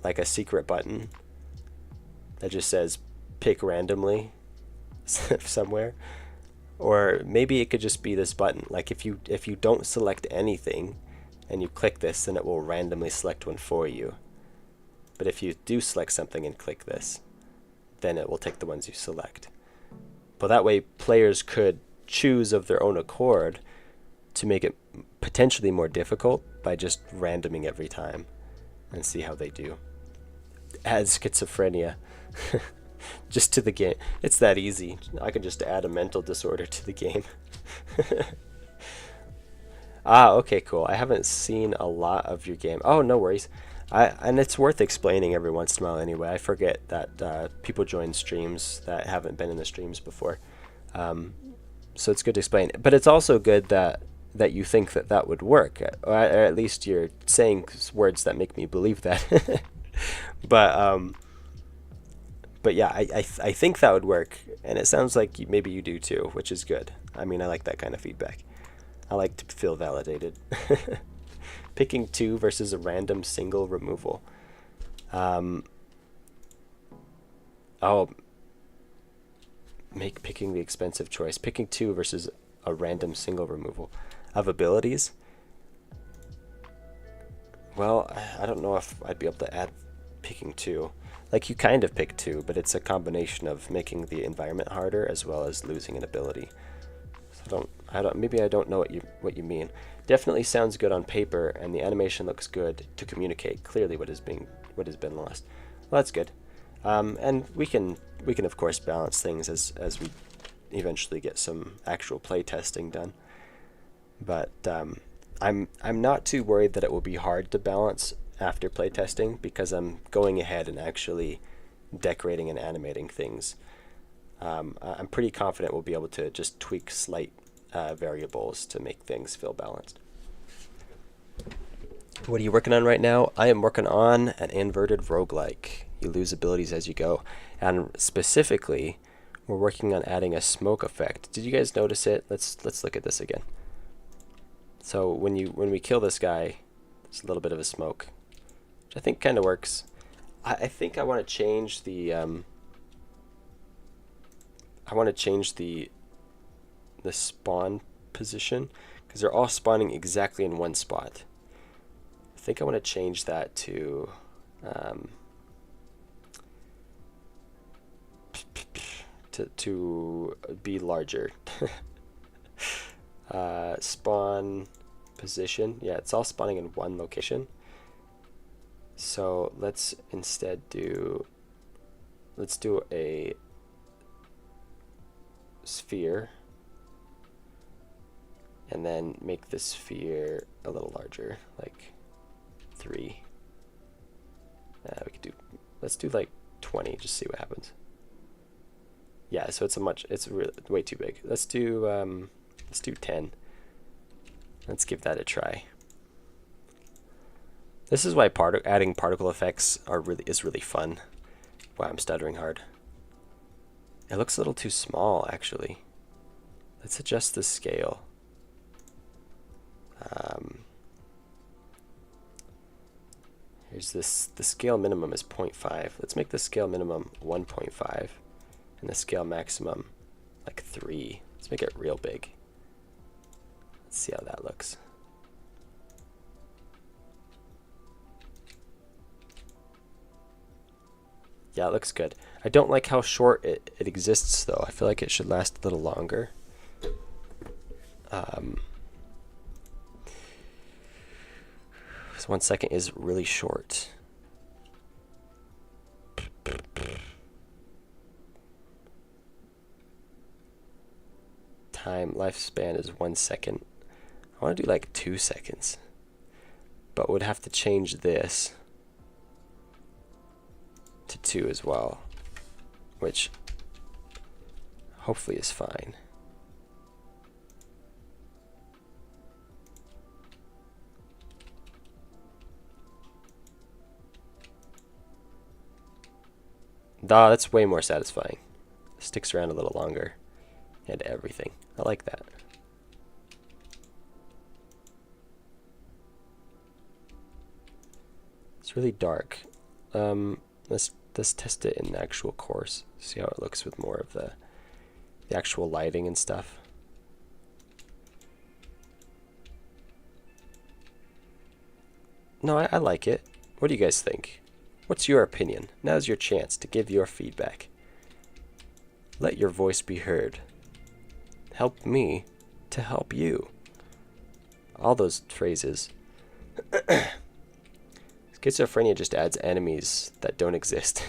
like a secret button that just says pick randomly somewhere. Or maybe it could just be this button. Like if you don't select anything and you click this, then it will randomly select one for you. But if you do select something and click this, then it will take the ones you select. But that way players could choose of their own accord to make it potentially more difficult by just randoming every time and see how they do. Add schizophrenia. Just to the game. It's that easy. I can just add a mental disorder to the game. Okay, cool. I haven't seen a lot of your game. Oh, no worries. And it's worth explaining every once in a while anyway. I forget that people join streams that haven't been in the streams before. So it's good to explain. But it's also good that you think that would work. Or at least you're saying words that make me believe that. But yeah, I think that would work, and it sounds like maybe you do too, which is good. I mean, I like that kind of feedback. I like to feel validated. Picking 2 versus a random single removal. Make picking the expensive choice. Picking 2 versus a random single removal of abilities. Well, I don't know if I'd be able to add picking 2. Like, you kind of pick 2, but it's a combination of making the environment harder as well as losing an ability. So maybe I don't know what you mean. Definitely sounds good on paper, and the animation looks good to communicate clearly what has been lost. Well, that's good. And we can of course balance things as we eventually get some actual play testing done. But I'm not too worried that it will be hard to balance after playtesting, because I'm going ahead and actually decorating and animating things. I'm pretty confident we'll be able to just tweak slight variables to make things feel balanced. What are you working on right now? I am working on an inverted roguelike. You lose abilities as you go. And specifically, we're working on adding a smoke effect. Did you guys notice it? Let's look at this again. So when we kill this guy, there's a little bit of a smoke, which I think kind of works. I think I want to change the the spawn position, because they're all spawning exactly in one spot. I think I want to change that to to be larger. Spawn position. Yeah, it's all spawning in one location. So let's instead do a sphere. And then make the sphere a little larger, like 3. We could do, let's do like 20, just see what happens. Yeah, so it's really way too big. Let's do 10. Let's give that a try. This is why adding particle effects is really fun. Wow, I'm stuttering hard. It looks a little too small, actually. Let's adjust the scale. Here's this. The scale minimum is 0.5. Let's make the scale minimum 1.5, and the scale maximum like 3. Let's make it real big. Let's see how that looks. Yeah, it looks good. I don't like how short it exists, though. I feel like it should last a little longer. So 1 second is really short. Time lifespan is 1 second. I want to do like 2 seconds, but would have to change this to 2 as well, which hopefully is fine. Nah, that's way more satisfying. Sticks around a little longer and everything. I like that. It's really dark. Let's test it in the actual course. See how it looks with more of the actual lighting and stuff. No, I like it. What do you guys think? What's your opinion? Now's your chance to give your feedback. Let your voice be heard. Help me to help you. All those phrases. Schizophrenia just adds enemies that don't exist.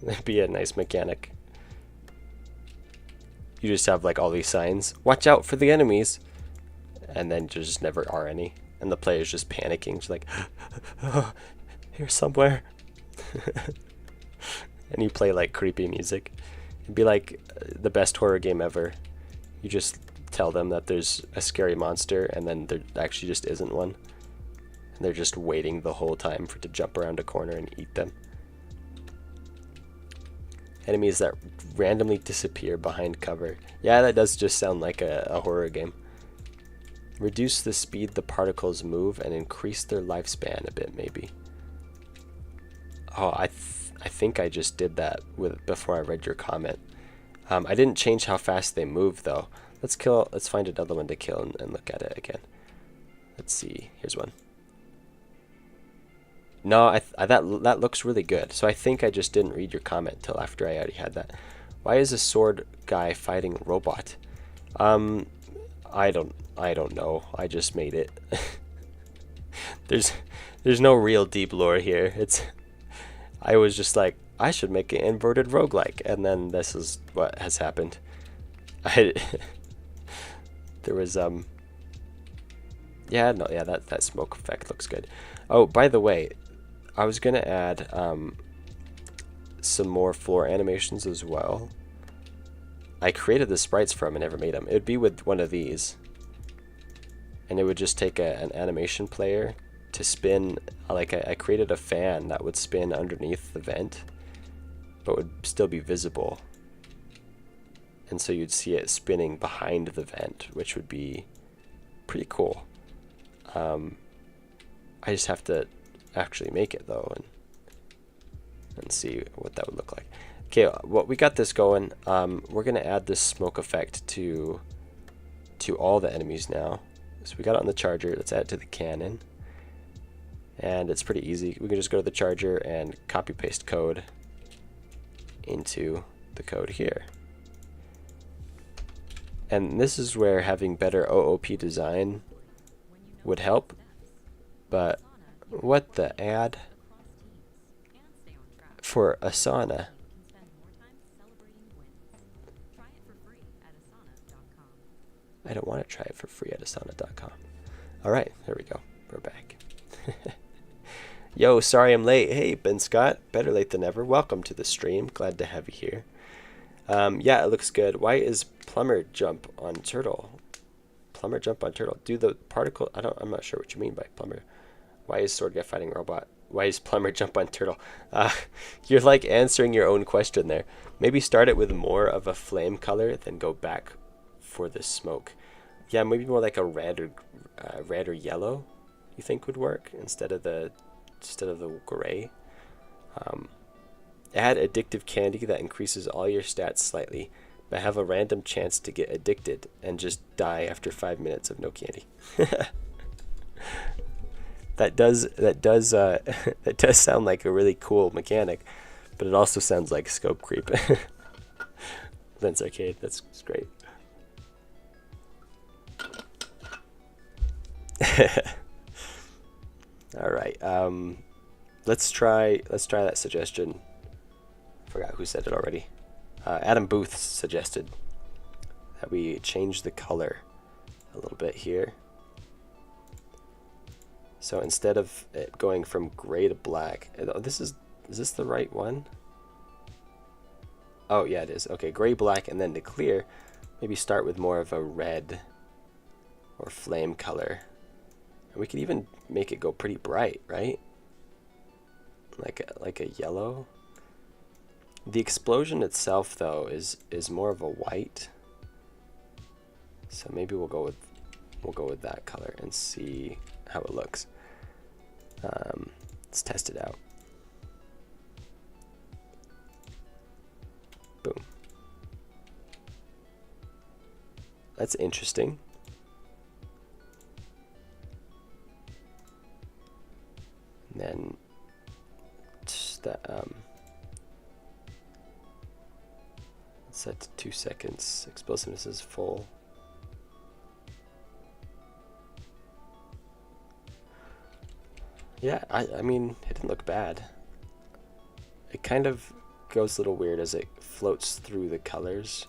That'd be a nice mechanic. You just have like all these signs. Watch out for the enemies. And then there just never are any. And the player's just panicking. Just like, oh, here somewhere. And you play like creepy music. It'd be like the best horror game ever. You just tell them that there's a scary monster and then there actually just isn't one. And they're just waiting the whole time for it to jump around a corner and eat them. Enemies that randomly disappear behind cover. Yeah, that does just sound like a horror game. Reduce the speed the particles move and increase their lifespan a bit, maybe. Oh, I think I just did that before I read your comment. I didn't change how fast they move though. Let's find another one to kill and look at it again. Let's see. Here's one. No, that looks really good. So I think I just didn't read your comment till after I already had that. Why is a sword guy fighting a robot? I don't know. I just made it. There's no real deep lore here. I was just like, I should make an inverted roguelike, and then this is what has happened. There was that smoke effect looks good. Oh, by the way, I was gonna add some more floor animations as well. I created the sprites for them and never made them. It would be with one of these, and it would just take an animation player to spin. Like I created a fan that would spin underneath the vent, but would still be visible. And so you'd see it spinning behind the vent, which would be pretty cool. I just have to actually make it though, and see what that would look like. Okay, well, we got this going. We're gonna add this smoke effect to all the enemies now. So we got it on the charger. Let's add it to the cannon, and it's pretty easy. We can just go to the charger and copy paste code into the code here. And this is where having better OOP design would help. But what the ad for Asana? I don't want to try it for free at asana.com. Alright, there we go. We're back. Yo, sorry I'm late. Hey, Ben Scott. Better late than never. Welcome to the stream. Glad to have you here. Yeah, it looks good. Why is plumber jump on turtle? Plumber jump on turtle. Do the particle... I'm not sure what you mean by plumber. Why is sword guy fighting robot? Why is plumber jump on turtle? You're like answering your own question there. Maybe start it with more of a flame color, then go back for the smoke. Yeah, maybe more like a red or yellow. You think would work instead of the gray. Add addictive candy that increases all your stats slightly, but have a random chance to get addicted and just die after 5 minutes of no candy. That does that does sound like a really cool mechanic, but it also sounds like scope creep. Vince Arcade, that's great. All right, let's try that suggestion. Forgot who said it already. Adam Booth suggested that we change the color a little bit here. So instead of it going from gray to black, is this the right one? Oh yeah, it is. Okay, gray, black, and then to clear, maybe start with more of a red or flame color. And we could even make it go pretty bright, right? Like a yellow. The explosion itself, though, is more of a white. So maybe we'll go with that color and see how it looks. Let's test it out. Boom. That's interesting. And then just that set to 2 seconds. Explosiveness is full. Yeah, I mean, it didn't look bad. It kind of goes a little weird as it floats through the colors.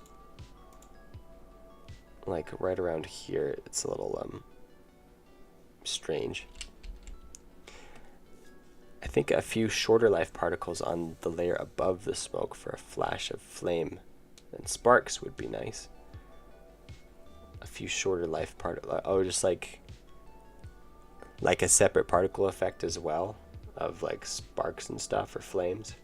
Like right around here, it's a little strange. I think a few shorter life particles on the layer above the smoke for a flash of flame and sparks would be nice. A few shorter life particles. Oh, just like a separate particle effect as well of like sparks and stuff or flames.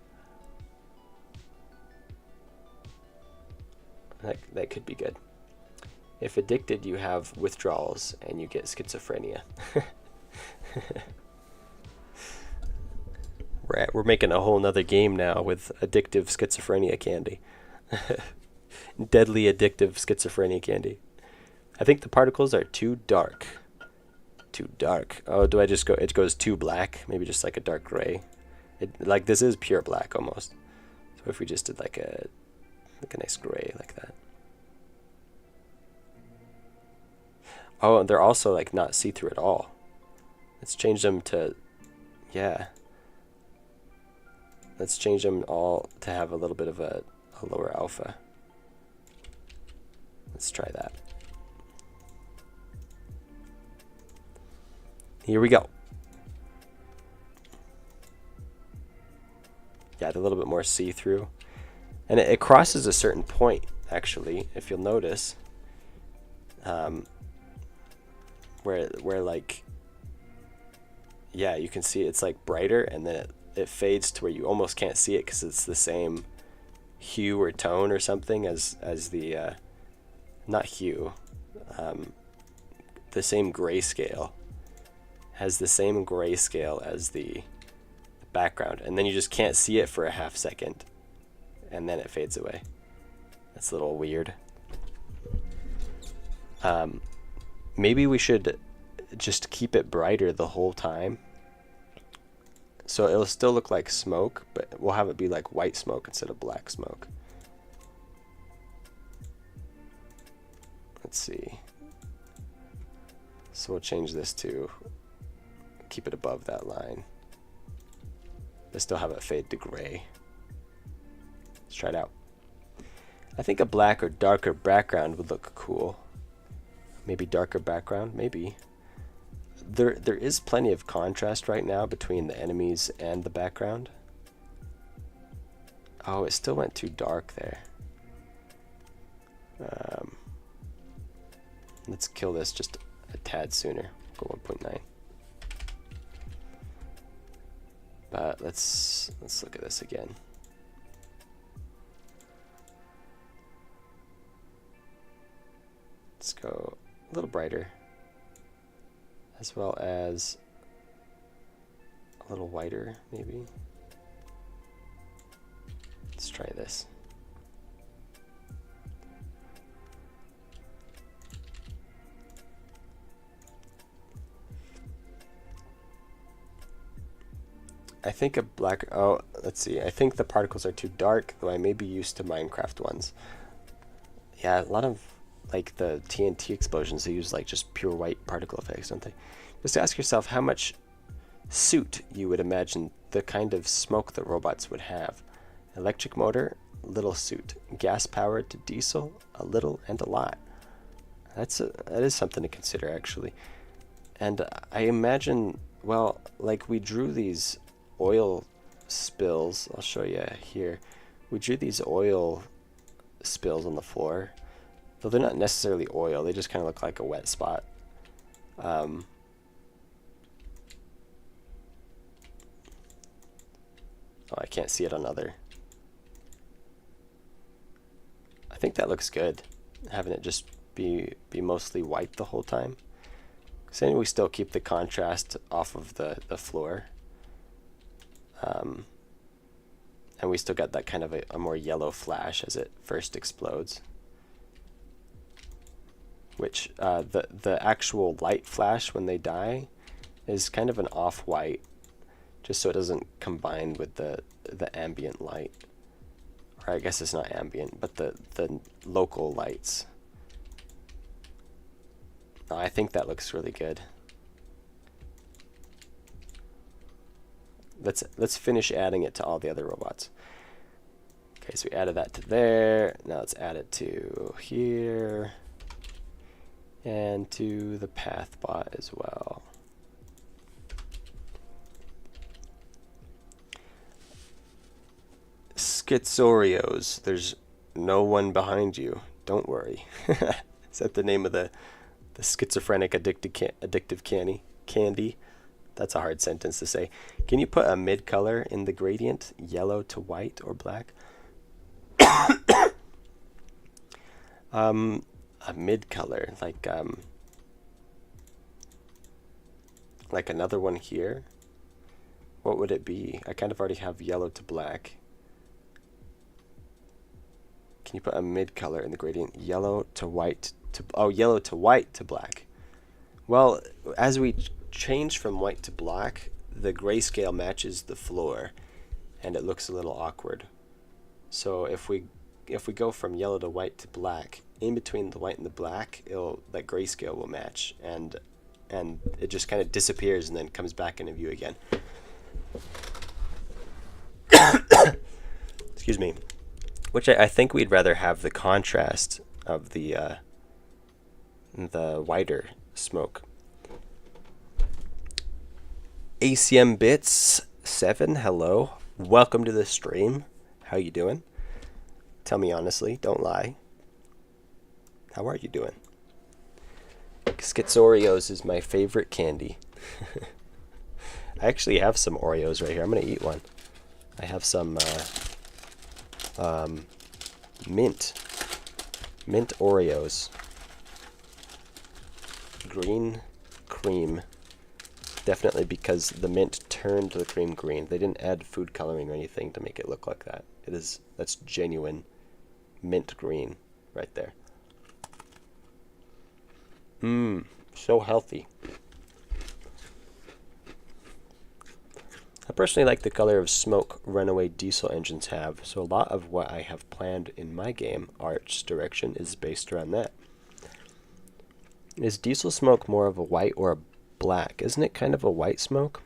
That could be good. If addicted, you have withdrawals and you get schizophrenia. We're making a whole nother game now with addictive schizophrenia candy. Deadly addictive schizophrenia candy. I think the particles are too dark. Too dark. Oh, do I just go? It goes too black. Maybe just like a dark gray. Like this is pure black almost. So if we just did like a nice gray like that. Oh, and they're also like not see-through at all. Let's change them to, yeah. Let's change them all to have a little bit of a lower alpha. Let's try that. Here we go. Yeah, a little bit more see-through. And it crosses a certain point, actually, if you'll notice. Where like, yeah, you can see it's like brighter, and then it fades to where you almost can't see it because it's the same hue or tone or something as the, not hue, the same grayscale. Has the same grayscale as the background, and then you just can't see it for a half second, and then it fades away. That's a little weird. Maybe we should just keep it brighter the whole time, so it'll still look like smoke, but we'll have it be like white smoke instead of black smoke. Let's see. So we'll change this to keep it above that line, but still have it fade to gray. Let's try it out. I think a black or darker background would look cool. Maybe darker background, maybe. There is plenty of contrast right now between the enemies and the background. Oh, it still went too dark there. Let's kill this just a tad sooner. Go 1.9. But let's look at this again. Let's go a little brighter, as well as a little whiter, maybe. Let's try this. I think a black, oh, let's see. I think the particles are too dark, though I may be used to Minecraft ones. Yeah, a lot of like the TNT explosions, they use like just pure white particle effects, don't they? Just ask yourself how much soot you would imagine the kind of smoke that robots would have. Electric motor, little soot. Gas powered to diesel, a little and a lot. That is something to consider, actually. And I imagine, well, like we drew these oil spills. I'll show you here. We drew these oil spills on the floor, though they're not necessarily oil. They just kind of look like a wet spot. Oh, I can't see it on other. I think that looks good, having it just be mostly white the whole time. So anyway, we still keep the contrast off of the floor. And we still got that kind of a more yellow flash as it first explodes. Which, the actual light flash when they die is kind of an off-white, just so it doesn't combine with the ambient light. Or I guess it's not ambient, but the local lights. I think that looks really good. Let's finish adding it to all the other robots. Okay, so we added that to there. Now let's add it to here and to the path bot as well. Schizorios. There's no one behind you. Don't worry. Is that the name of the schizophrenic addictive candy? That's a hard sentence to say. Can you put a mid color in the gradient, yellow to white or black? A mid color, like another one here. What would it be? I kind of already have yellow to black. Can you put a mid color in the gradient, yellow to white to, oh, yellow to white to black? Well, as we change from white to black, the grayscale matches the floor, and it looks a little awkward. So if we go from yellow to white to black, in between the white and the black, that grayscale will match, and it just kind of disappears and then comes back into view again. Excuse me. Which I think we'd rather have the contrast of the whiter smoke. ACM Bits 7, hello. Welcome to the stream. How you doing? Tell me honestly, don't lie. How are you doing? Schizorios is my favorite candy. I actually have some Oreos right here. I'm gonna eat one. I have some mint Oreos. Green cream. Definitely because the mint turned the cream green. They didn't add food coloring or anything to make it look like that. That's genuine mint green right there. So healthy. I personally like the color of smoke runaway diesel engines have, so a lot of what I have planned in my game, Art's direction, is based around that. Is diesel smoke more of a white or a black? Isn't it kind of a white smoke?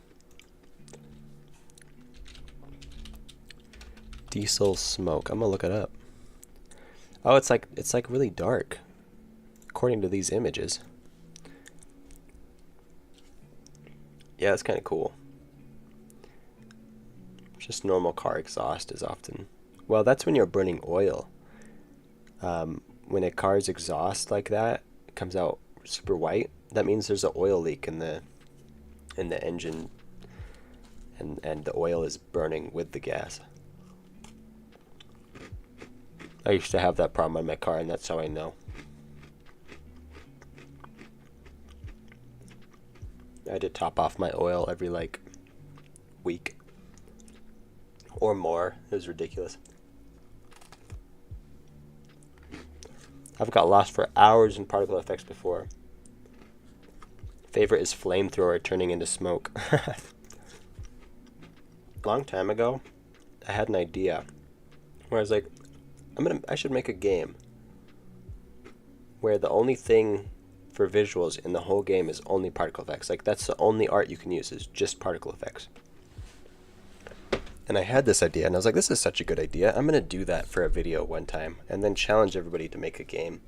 Diesel smoke. I'm gonna look it up. Oh, it's like really dark, according to these images. Yeah, that's kind of cool. Just normal car exhaust is often... Well, that's when you're burning oil. When a car's exhaust like that, it comes out super white. That means there's an oil leak in the engine, and the oil is burning with the gas. I used to have that problem on my car, and that's how I know. I had to top off my oil every like week or more. It was ridiculous. I've got lost for hours in particle effects before. Favorite is flamethrower turning into smoke. A long time ago, I had an idea where I was like, I should make a game where the only thing for visuals in the whole game is only particle effects. Like, that's the only art you can use, is just particle effects. And I had this idea, and I was like, this is such a good idea. I'm going to do that for a video one time, and then challenge everybody to make a game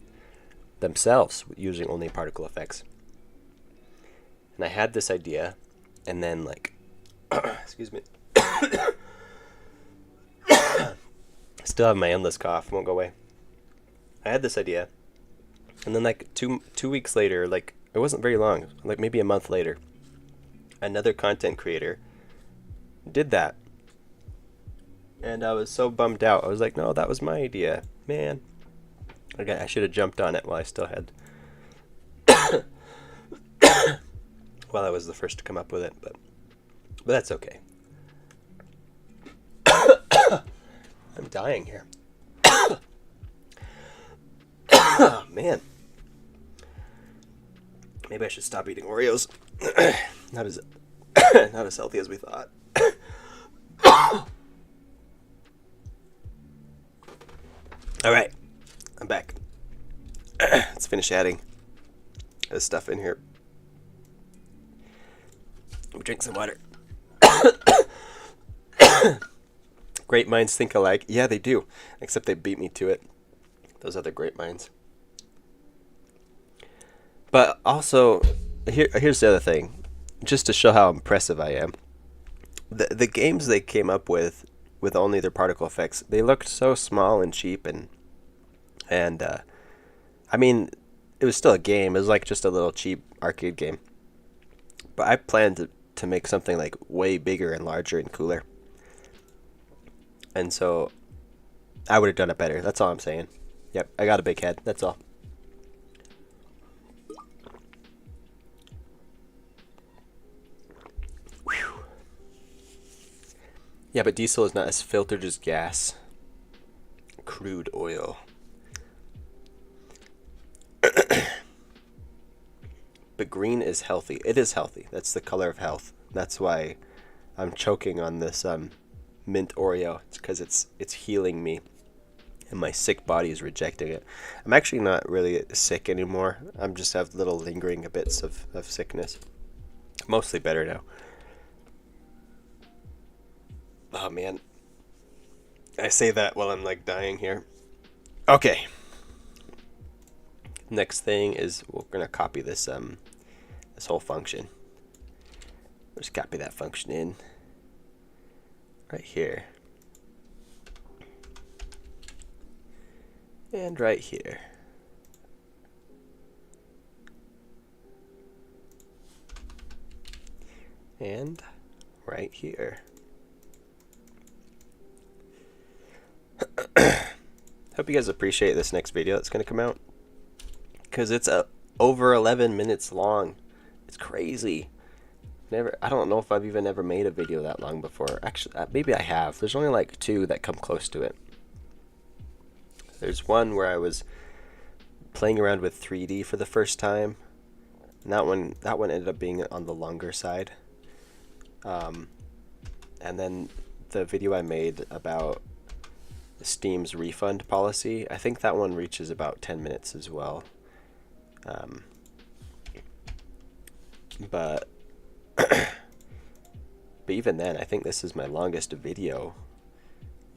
themselves using only particle effects. And I had this idea, and then, like, excuse me. Still have my endless cough, won't go away. I had this idea, and then like two weeks later, like, it wasn't very long, like maybe a month later, another content creator did that. And I was so bummed out. I was like, no, that was my idea. Man. Okay, I should have jumped on it while I still had... while I was the first to come up with it, but that's okay. I'm dying here. Oh, man. Maybe I should stop eating Oreos. Not as healthy as we thought. All right, I'm back. Let's finish adding this stuff in here. Drink some water. Great minds think alike. Yeah, they do. Except they beat me to it. Those other great minds. But also, here's the other thing. Just to show how impressive I am. The games they came up with only their particle effects, they looked so small and cheap, and I mean, it was still a game. It was like just a little cheap arcade game. But I planned to make something like way bigger and larger and cooler. And so I would have done it better. That's all I'm saying. Yep, I got a big head. That's all. Whew. Yeah, but diesel is not as filtered as gas. Crude oil. But green is healthy. It is healthy. That's the color of health. That's why I'm choking on this mint Oreo. It's because it's healing me, and my sick body is rejecting it. I'm actually not really sick anymore. I'm just have little lingering bits of sickness. Mostly better now. Oh man, I say that while I'm like dying here. Okay. Next thing is we're gonna copy this this whole function. Just copy that function in right here and right here. And right here. Hope you guys appreciate this next video that's going to come out, because it's over 11 minutes long. It's crazy. I don't know if I've even ever made a video that long before. Actually, maybe I have. There's only like 2 that come close to it. There's one where I was playing around with 3D for the first time, and that one ended up being on the longer side. And then the video I made about Steam's refund policy, I think that one reaches about 10 minutes as well. But even then, I think this is my longest video,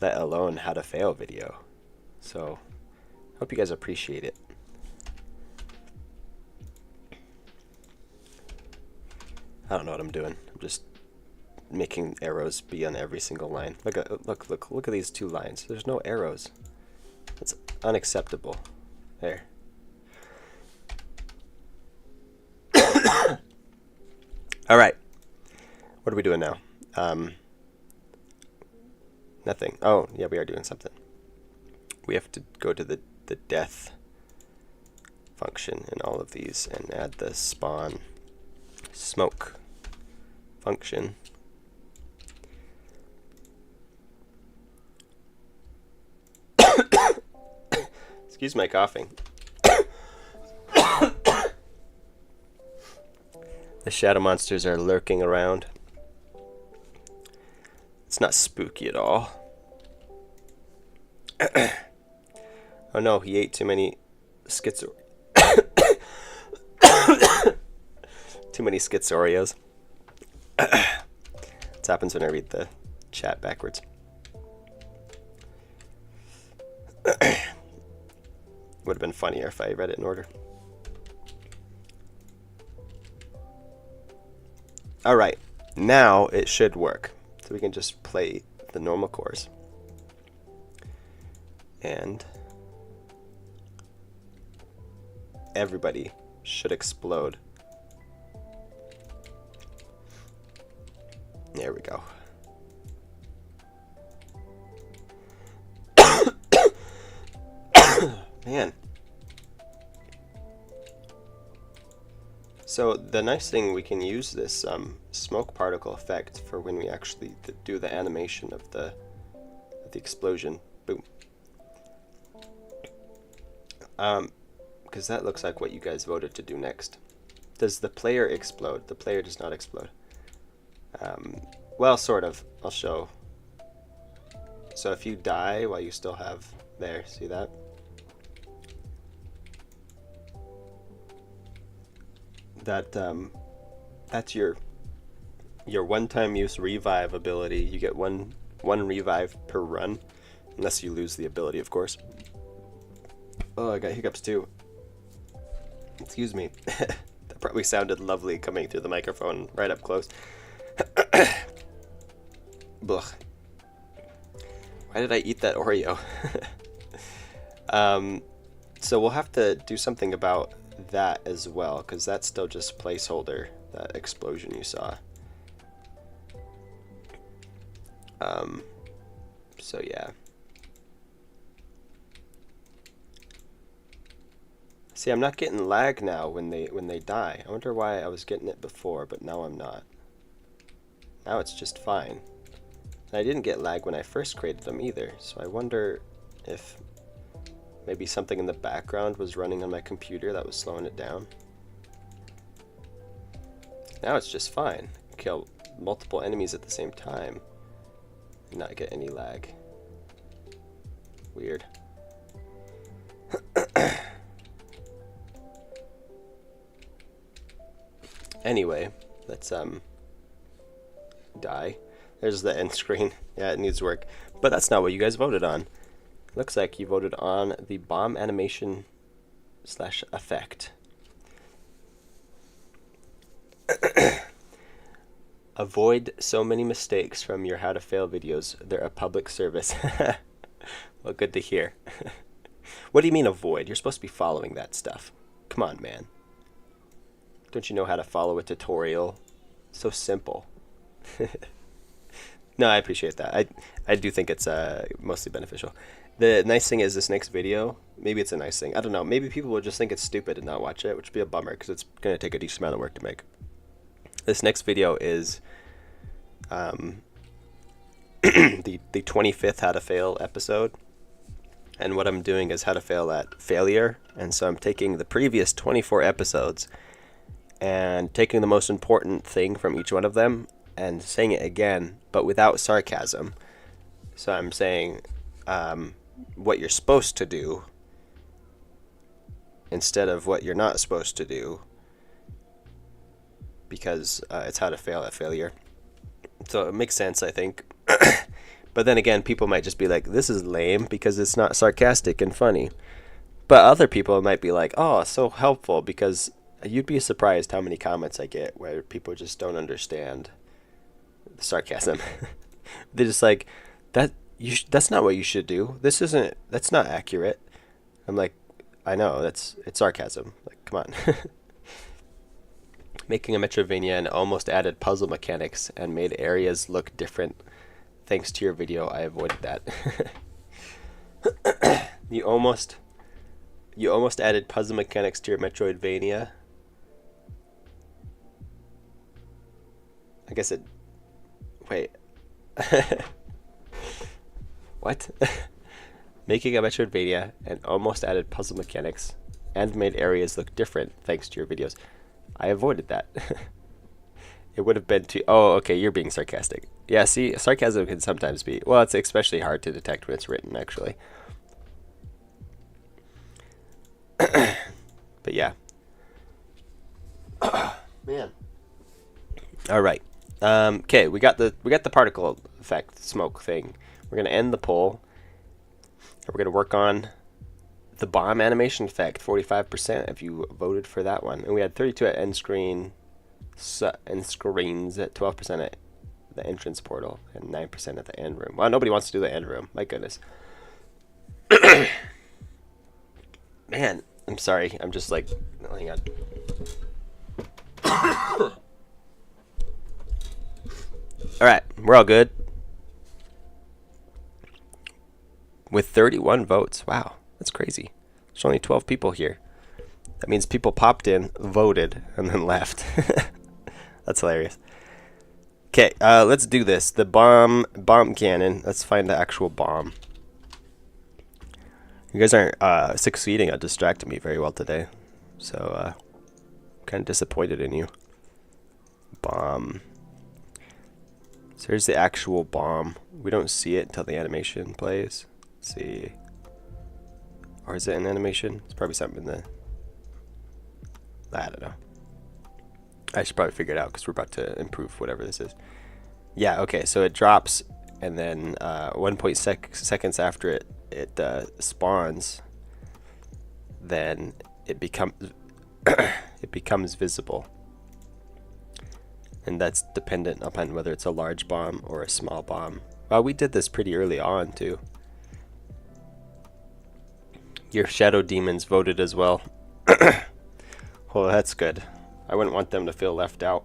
let alone how to fail video. So hope you guys appreciate it. I don't know what I'm doing. just making arrows be on every single line. Look at these 2 lines. There's no arrows. That's unacceptable. There. All right. What are we doing now? Nothing. Oh, yeah, we are doing something. We have to go to the death function in all of these and add the spawn smoke function. Excuse my coughing. The shadow monsters are lurking around. It's not spooky at all. Oh no, he ate too many Too many Oreos. This happens when I read the chat backwards. Would have been funnier if I read it in order. Alright, now it should work. So we can just play the normal course. And everybody should explode. There we go. Man. So the nice thing, we can use this smoke particle effect for when we actually do the animation of the explosion. Boom. Because that looks like what you guys voted to do next. Does the player explode? The player does not explode. Well, sort of. I'll show. So if you die while you still have... There, see that? That's your one-time use revive ability. You get one revive per run, unless you lose the ability, of course. Oh, I got hiccups too. Excuse me. That probably sounded lovely coming through the microphone right up close. Blech. Why did I eat that Oreo? So we'll have to do something about that as well, because that's still just placeholder, that explosion you saw. So yeah. See, I'm not getting lag now when they die. I wonder why I was getting it before, but now I'm not. Now it's just fine. And I didn't get lag when I first created them either, so I wonder if maybe something in the background was running on my computer that was slowing it down. Now it's just fine. Kill multiple enemies at the same time and not get any lag. Weird. Anyway, let's die. There's the end screen. Yeah, it needs work. But that's not what you guys voted on. Looks like you voted on the bomb animation / effect. Avoid so many mistakes from your how to fail videos. They're a public service. Well, good to hear. What do you mean avoid? You're supposed to be following that stuff. Come on, man. Don't you know how to follow a tutorial? So simple. No, I appreciate that. I do think it's mostly beneficial. The nice thing is this next video, maybe it's a nice thing. I don't know. Maybe people will just think it's stupid and not watch it, which would be a bummer because it's going to take a decent amount of work to make. This next video is the 25th How to Fail episode. And what I'm doing is how to fail at failure. And so I'm taking the previous 24 episodes and taking the most important thing from each one of them and saying it again, but without sarcasm. So I'm saying what you're supposed to do instead of what you're not supposed to do, because it's how to fail at failure. So it makes sense, I think. But then again, people might just be like, this is lame because it's not sarcastic and funny. But other people might be like, oh, so helpful, because you'd be surprised how many comments I get where people just don't understand sarcasm. They're just like, that that's not what you should do. That's not accurate. I'm like, I know, it's sarcasm. Like, come on. Making a Metroidvania and almost added puzzle mechanics and made areas look different. Thanks to your video, I avoided that. You almost added puzzle mechanics to your Metroidvania. I guess it. Wait. What? Making a Metroidvania and almost added puzzle mechanics and made areas look different thanks to your videos. I avoided that. It would have been too. Oh, okay, you're being sarcastic. Yeah, see, sarcasm can sometimes be. Well, it's especially hard to detect when it's written, actually. But yeah. Man. All right. Okay, we got the particle effect smoke thing. We're gonna end the poll. We're gonna work on the bomb animation effect. 45% if you voted for that one, and we had 32 at end screen, end screens at 12% at the entrance portal, and 9% at the end room. Well, nobody wants to do the end room. My goodness. Man, I'm sorry. I'm just like, hang on. All right, we're all good. With 31 votes. Wow, that's crazy. There's only 12 people here. That means people popped in, voted, and then left. That's hilarious. Okay, let's do this. The bomb cannon. Let's find the actual bomb. You guys aren't succeeding at distracting me very well today, so kind of disappointed in you. Bomb. So here's the actual bomb. We don't see it until the animation plays. Let's see. Or is it an animation? It's probably something in the... I don't know. I should probably figure it out because we're about to improve whatever this is. Yeah, okay, so it drops, and then 1.6 seconds after it spawns, then it becomes it becomes visible. And that's dependent upon whether it's a large bomb or a small bomb. Well, we did this pretty early on, too. Your shadow demons voted as well. Well, that's good. I wouldn't want them to feel left out.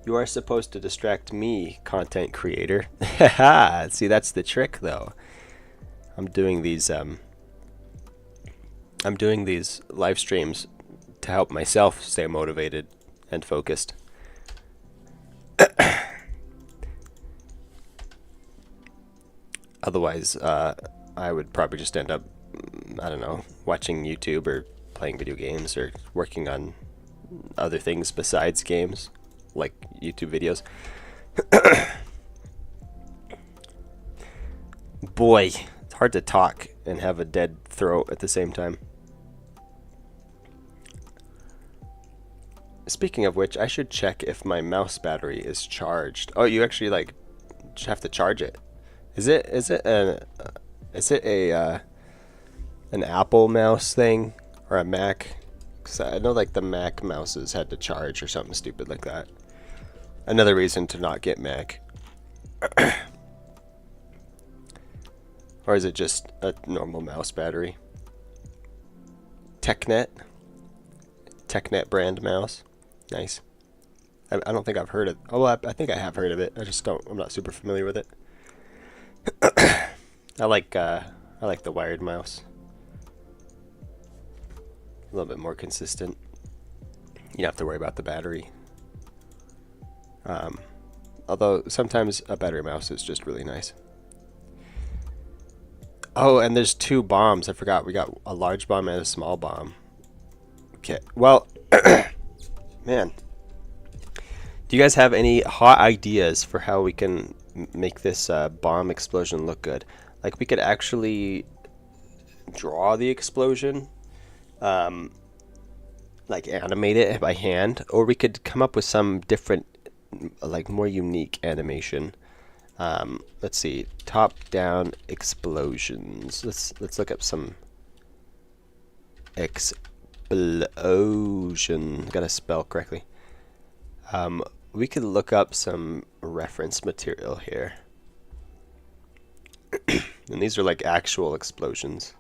You are supposed to distract me, content creator. See, that's the trick, though. I'm doing these live streams to help myself stay motivated and focused. Otherwise, I would probably just end up, I don't know, watching YouTube or playing video games or working on other things besides games, like YouTube videos. Boy, it's hard to talk and have a dead throat at the same time. Speaking of which, I should check if my mouse battery is charged. Oh, you actually like have to charge it. Is it an Apple mouse thing or a Mac? Because I know like the Mac mouses had to charge or something stupid like that. Another reason to not get Mac. Or is it just a normal mouse battery? TechNet brand mouse. Nice. I don't think I've heard of it. Oh, I think I have heard of it. I'm not super familiar with it. I like the wired mouse. A little bit more consistent. You don't have to worry about the battery. Although sometimes a battery mouse is just really nice. Oh, and there's two bombs. I forgot. We got a large bomb and a small bomb. Okay. Well, man. Do you guys have any hot ideas for how we can make this bomb explosion look good? Like, we could actually draw the explosion, like animate it by hand, or we could come up with some different, like more unique animation. Let's see, top-down explosions. Let's look up some explosion. Gotta spell correctly. we could look up some reference material here. And these are like actual explosions.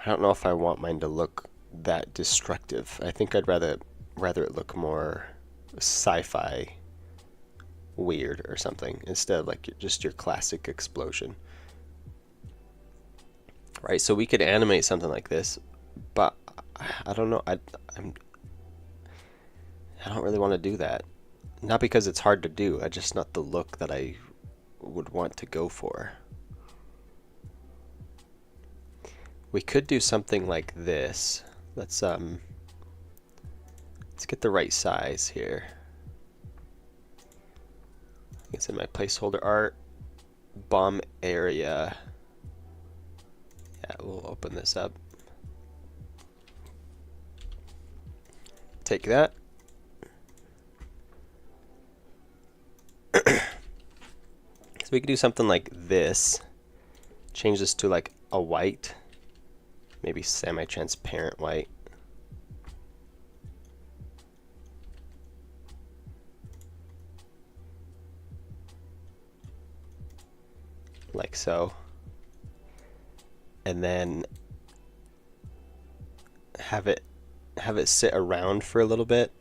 I don't know if I want mine to look that destructive. I think I'd rather it look more sci-fi weird or something instead of like just your classic explosion. Right, so we could animate something like this, but I don't know. I don't really want to do that. Not because it's hard to do. I just not the look that I would want to go for. We could do something like this. Let's get the right size here. It's in my placeholder art. Bomb area. Yeah, we'll open this up. Take that. So we could do something like this. Change this to like a white. Maybe semi-transparent white. Like so. And then have it sit around for a little bit.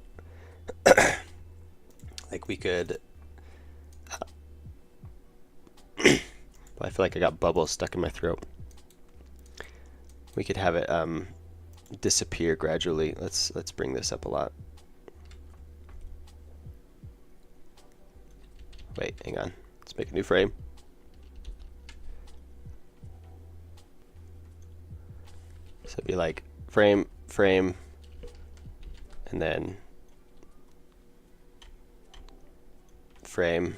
Like we could I feel like I got bubbles stuck in my throat. We could have it disappear gradually. Let's bring this up a lot. Wait, hang on. Let's make a new frame. So it'd be like frame, frame, and then frame.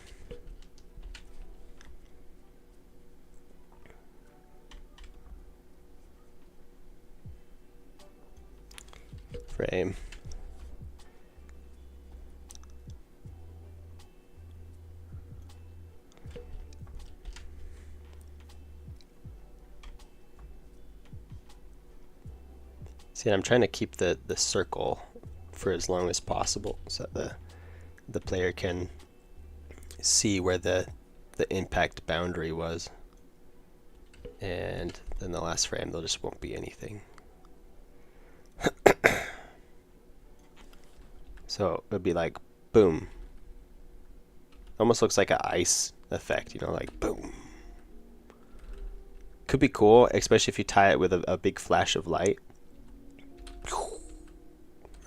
Frame. See, I'm trying to keep the circle for as long as possible so that the player can see where the impact boundary was. And then the last frame, there just won't be anything. So it'd be like boom. Almost looks like an ice effect, you know, like boom. Could be cool, especially if you tie it with a big flash of light.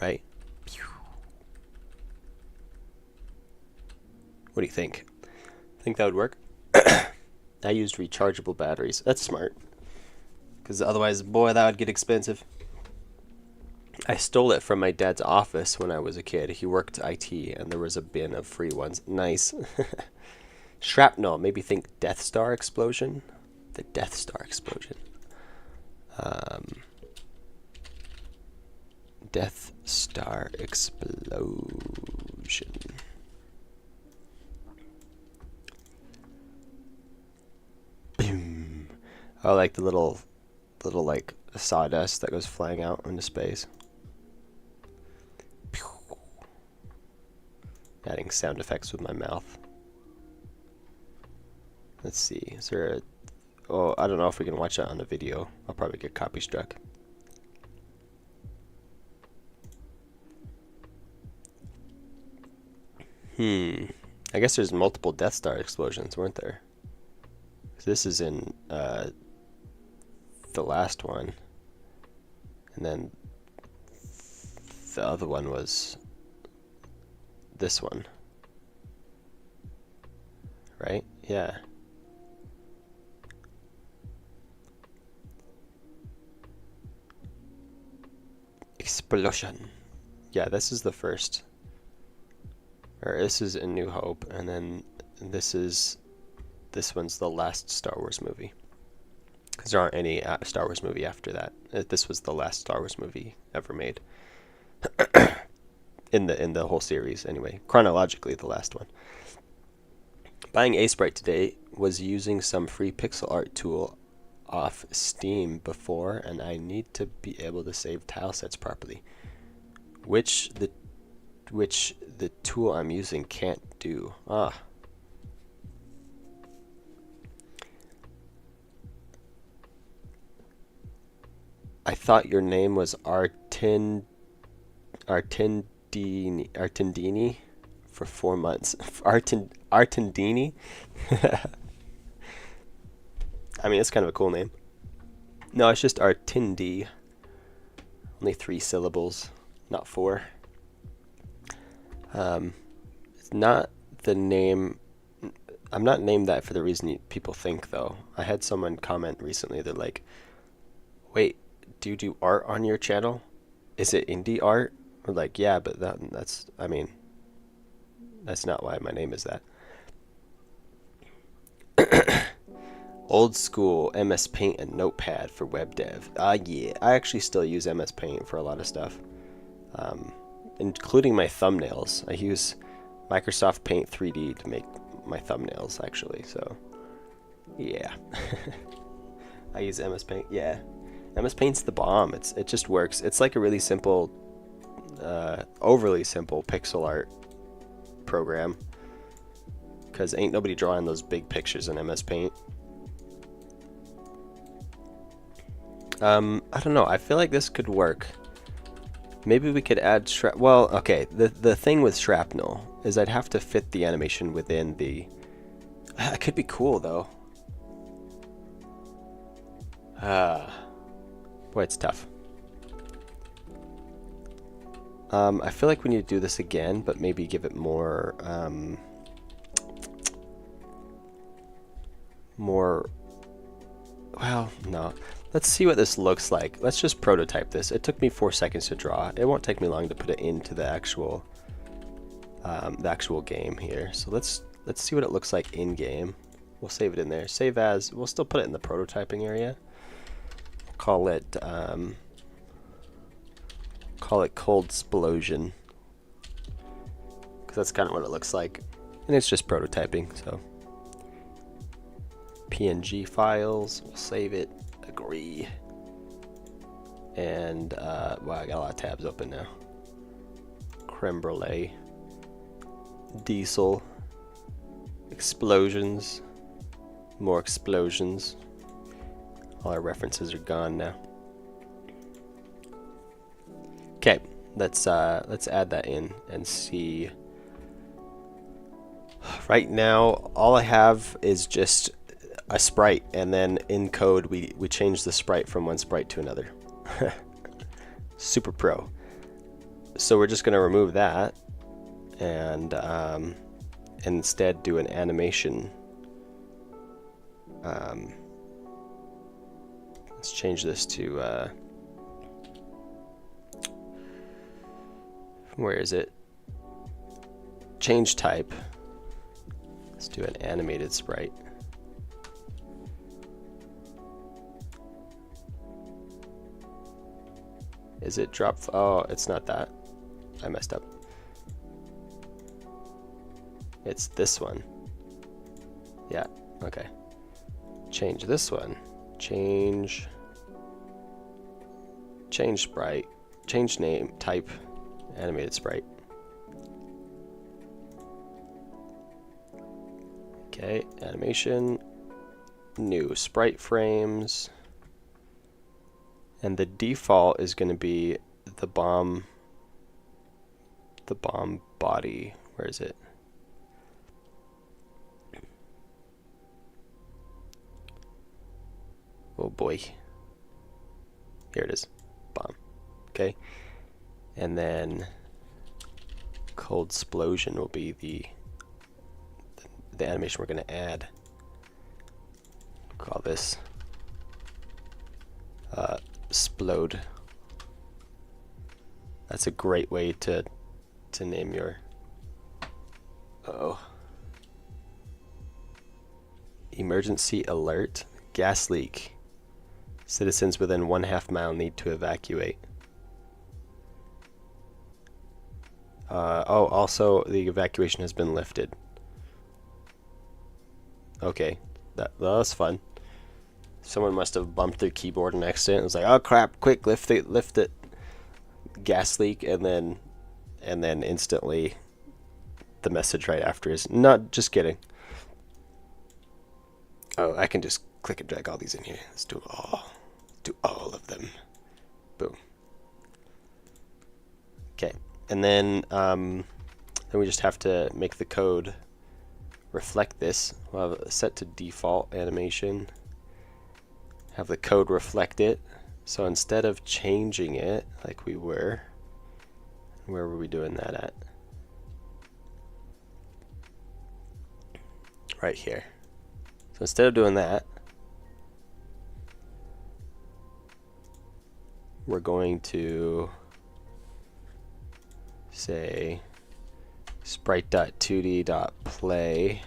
Right? What do you think? Think that would work? I used rechargeable batteries. That's smart. Because otherwise, boy, that would get expensive. I stole it from my dad's office when I was a kid. He worked IT, and there was a bin of free ones. Nice. Shrapnel. Maybe think Death Star explosion. The Death Star explosion. Death Star explosion. Boom. I like the little like sawdust that goes flying out into space. Adding sound effects with my mouth. Let's see. Is there a... Oh, I don't know if we can watch that on the video. I'll probably get copy struck. I guess there's multiple Death Star explosions, weren't there? This is in the last one. And then the other one was this one. Right? Yeah. Explosion. Yeah, this is the first. Or this is A New Hope, and then this one's the last Star Wars movie. Because there aren't any Star Wars movie after that. This was the last Star Wars movie ever made. in the whole series, anyway. Chronologically, the last one. Buying Aseprite today was using some free pixel art tool off Steam before, and I need to be able to save tile sets properly. Which the tool I'm using can't do. Ah. I thought your name was Artindini for 4 months. Artindini? I mean, it's kind of a cool name. No, it's just Artindi. Only 3 syllables, not 4. It's not the name. I'm not named that for the reason people think, though. I had someone comment recently. They're like, "Wait, do you do art on your channel? Is it indie art?" We're like, "Yeah, but that's. I mean, that's not why my name is that." Old school MS Paint and Notepad for web dev. Yeah, I actually still use MS Paint for a lot of stuff, including my thumbnails. I use Microsoft Paint 3D to make my thumbnails, actually. So, yeah, I use MS Paint. Yeah, MS Paint's the bomb. It just works. It's like a really simple, overly simple pixel art program. Because ain't nobody drawing those big pictures in MS Paint. I don't know. I feel like this could work. Maybe we could add well, okay. The thing with shrapnel is I'd have to fit the animation within the. It could be cool though. Boy, it's tough. I feel like we need to do this again, but maybe give it more. Well, no. Let's see what this looks like. Let's just prototype this. It took me 4 seconds to draw. It won't take me long to put it into the actual game here. So let's see what it looks like in game. We'll save it in there. Save as. We'll still put it in the prototyping area. Call it Cold Explosion, because that's kind of what it looks like, and it's just prototyping. So PNG files. We'll save it. Agree. And wow, I got a lot of tabs open now. Creme brulee, diesel, explosions, more explosions. All our references are gone now. Okay, let's add that in and see. Right now, all I have is just a sprite, and then in code we change the sprite from one sprite to another. Super pro. So we're just gonna remove that and instead do an animation. Let's change this to where is it? Change type. Let's do an animated sprite. Is it drop? Oh, it's not that. I messed up. It's this one. Yeah, okay. Change this one. Change sprite. Change name, type, animated sprite. Okay, animation, new sprite frames. And the default is going to be the bomb body. Where is it? Oh boy. Here it is. Bomb. Okay. And then Cold Explosion will be the animation we're going to add. Call this Explode. That's a great way to name your. Uh-oh. Emergency alert. Gas leak. Citizens within 1/2 mile need to evacuate. Oh, also the evacuation has been lifted. Okay, that's fun. Someone must have bumped their keyboard in accident. It was like, oh crap! Quick, lift it. Gas leak, and then instantly the message right after is not just kidding. Oh, I can just click and drag all these in here. Let's do all of them. Boom. Okay, and then we just have to make the code reflect this. We'll have it set to default animation. Have the code reflect it. So instead of changing it like we were, where were we doing that at? Right here. So instead of doing that, we're going to say sprite.2d.play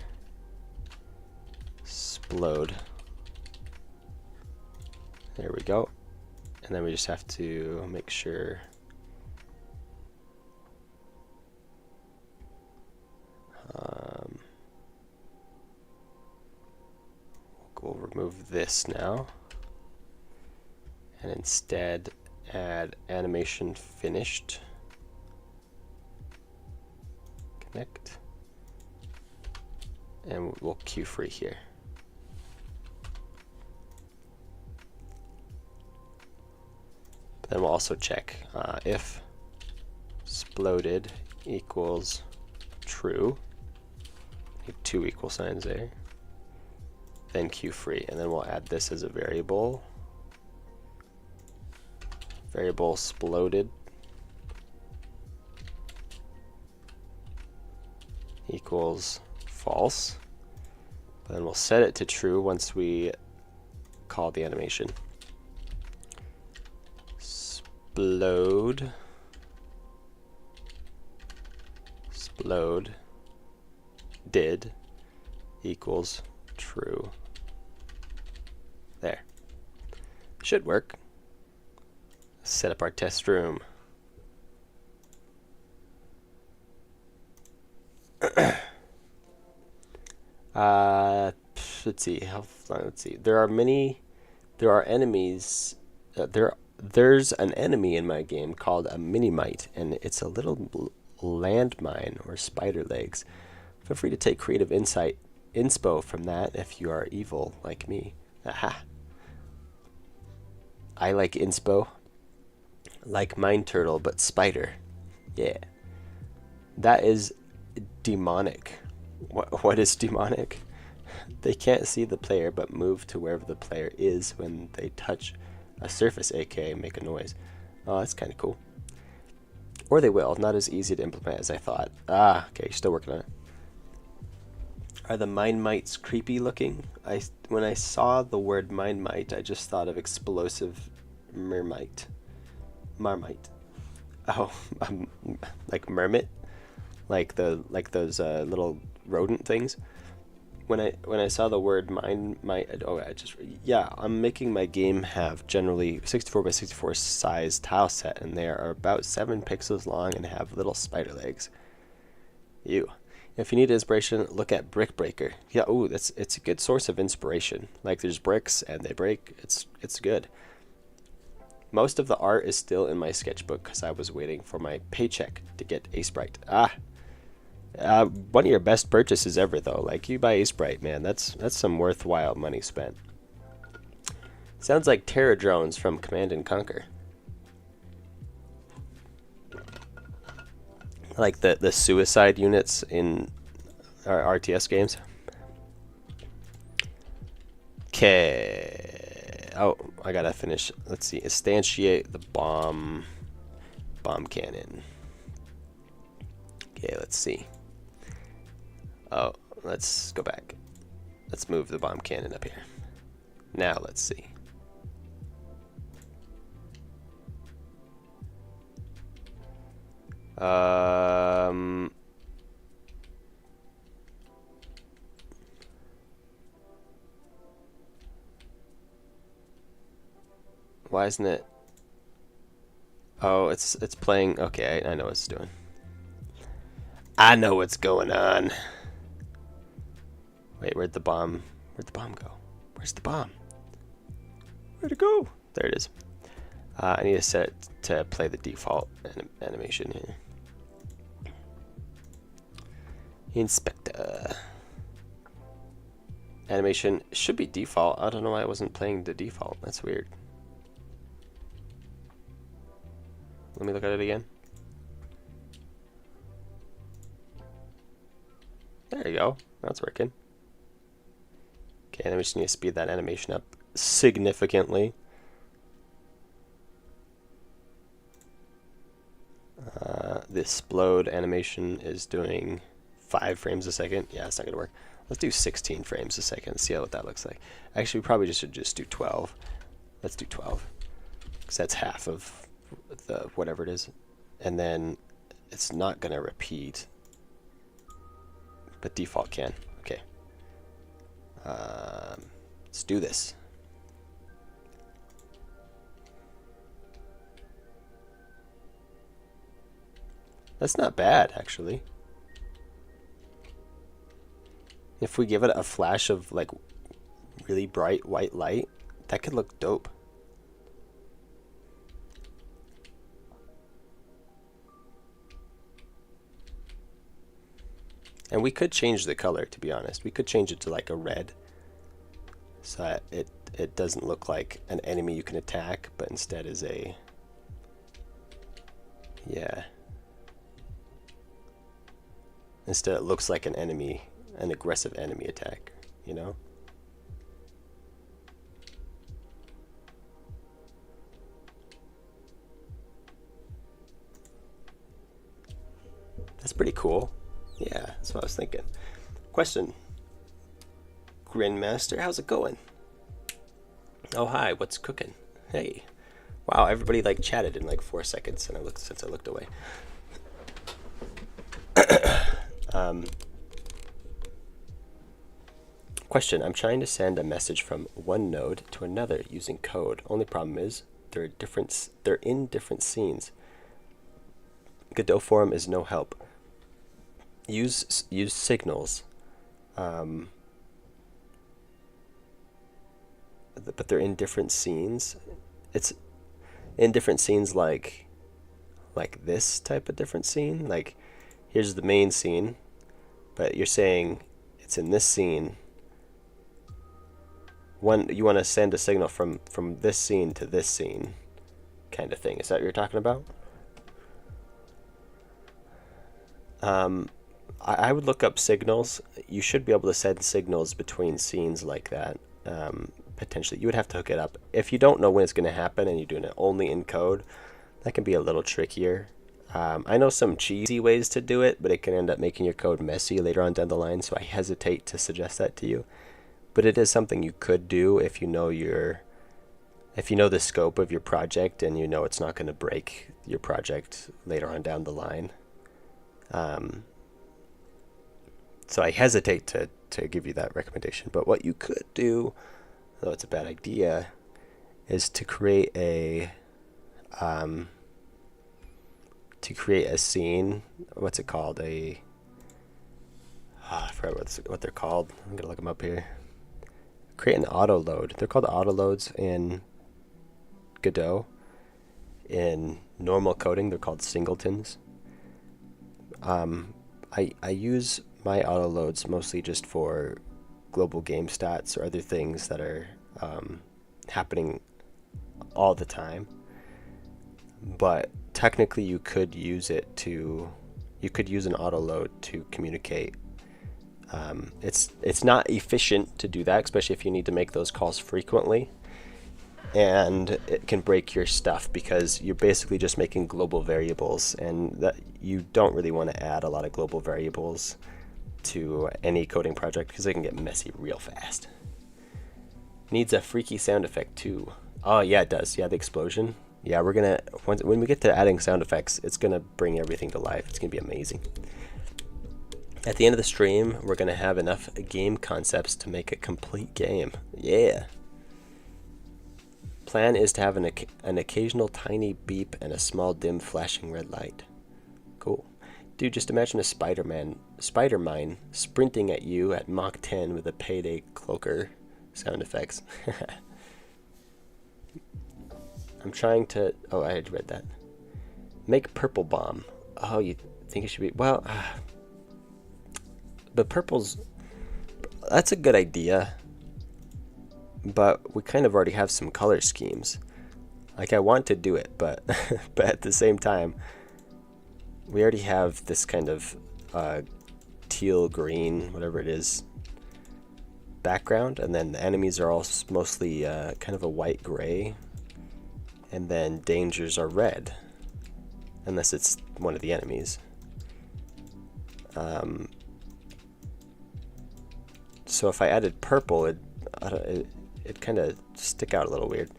explode. There we go. And then we just have to make sure we'll remove this now and instead add animation finished. Connect. And we'll queue free here. Then we'll also check if exploded equals true. Need 2 equal signs there. Then queue free, and then we'll add this as a variable. Variable exploded equals false. Then we'll set it to true once we call the animation. Explode did equals true. There. Should work. Set up our test room. Let's see. Let's see. There are enemies. There's an enemy in my game called a mini-mite, and it's a little landmine or spider legs. Feel free to take creative inspo from that if you are evil like me. Aha. I like inspo. Like mine turtle, but spider. Yeah. That is demonic. What is demonic? They can't see the player but move to wherever the player is when they touch a surface, aka make a noise. Oh, that's kind of cool. Or they will. Not as easy to implement as I thought. Ah, okay, still working on it. Are the mine mites creepy looking? When I saw the word mine mite, I just thought of explosive marmite. Oh, like mermit, like those little rodent things. When I saw the word I'm making my game have generally 64 by 64 size tile set, and they are about 7 pixels long and have little spider legs. Ew. If you need inspiration, look at Brick Breaker. Yeah, ooh, it's a good source of inspiration. Like, there's bricks and they break. It's good. Most of the art is still in my sketchbook because I was waiting for my paycheck to get a sprite. One of your best purchases ever, though. Like, you buy a sprite, man. That's some worthwhile money spent. Sounds like Terror Drones from Command and Conquer. Like the suicide units in our RTS games. Okay. Oh, I gotta finish. Let's see. Instantiate the bomb cannon. Okay, let's see. Oh, let's go back. Let's move the bomb cannon up here. Now let's see. Why isn't it? Oh, it's playing. Okay, I know what it's doing. I know what's going on. Wait, where'd the bomb go? Where's the bomb? Where'd it go? There it is. I need to set it to play the default animation here. Inspector. Animation should be default. I don't know why I wasn't playing the default. That's weird. Let me look at it again. There you go. That's working. Okay, then we just need to speed that animation up significantly. The explode animation is doing 5 frames a second. Yeah, it's not gonna work. Let's do 16 frames a second. See what that looks like. Actually, we probably should just do 12. Let's do 12, because that's half of the whatever it is, and then it's not gonna repeat, but default can. Okay. Let's do this. That's not bad, actually. If we give it a flash of like really bright white light, that could look dope. And we could change the color, to be honest. We could change it to like a red, so that it doesn't look like an enemy you can attack, but instead is a, yeah. Instead it looks like an enemy, an aggressive enemy attack, you know? That's pretty cool. Yeah, that's what I was thinking. Question. Grandmaster, how's it going? Oh, hi, what's cooking? Hey. Wow, everybody like chatted in like 4 seconds and since I looked away. Question, I'm trying to send a message from one node to another using code. Only problem is they're in different scenes. Godot forum is no help. Use signals. But they're in different scenes. It's in different scenes like this type of different scene. Like here's the main scene, but you're saying it's in this scene. You want to send a signal from this scene to this scene, kind of thing. Is that what you're talking about? I would look up signals. You should be able to send signals between scenes like that. Potentially, you would have to hook it up. If you don't know when it's going to happen and you're doing it only in code, that can be a little trickier. I know some cheesy ways to do it, but it can end up making your code messy later on down the line, so I hesitate to suggest that to you. But it is something you could do if you know the scope of your project and you know it's not going to break your project later on down the line. So I hesitate to give you that recommendation. But what you could do, though it's a bad idea, is to create a scene. What's it called? I forgot what they're called. I'm gonna look them up here. Create an auto load. They're called auto loads in Godot. In normal coding, they're called singletons. I use my auto loads mostly just for global game stats or other things that are happening all the time. But technically, you could use an auto load to communicate. It's not efficient to do that, especially if you need to make those calls frequently, and it can break your stuff because you're basically just making global variables, and that you don't really want to add a lot of global variables to any coding project because they can get messy real fast. Needs a freaky sound effect too. Oh yeah, it does. Yeah, the explosion. Yeah, we're gonna when we get to adding sound effects, it's gonna bring everything to life. It's gonna be amazing. At the end of the stream, we're going to have enough game concepts to make a complete game. Yeah. Plan is to have an occasional tiny beep and a small dim flashing red light. Cool. Dude, just imagine a spider mine sprinting at you at Mach 10 with a payday cloaker sound effects. I'm trying to... Oh, I had read that. Make purple bomb. Oh, you think it should be... Well... But purple's, that's a good idea. But we kind of already have some color schemes. Like, I want to do it, but but at the same time, we already have this kind of teal green, whatever it is, background, and then the enemies are all mostly kind of a white gray, and then dangers are red, unless it's one of the enemies. So if I added purple, it kind of stick out a little weird.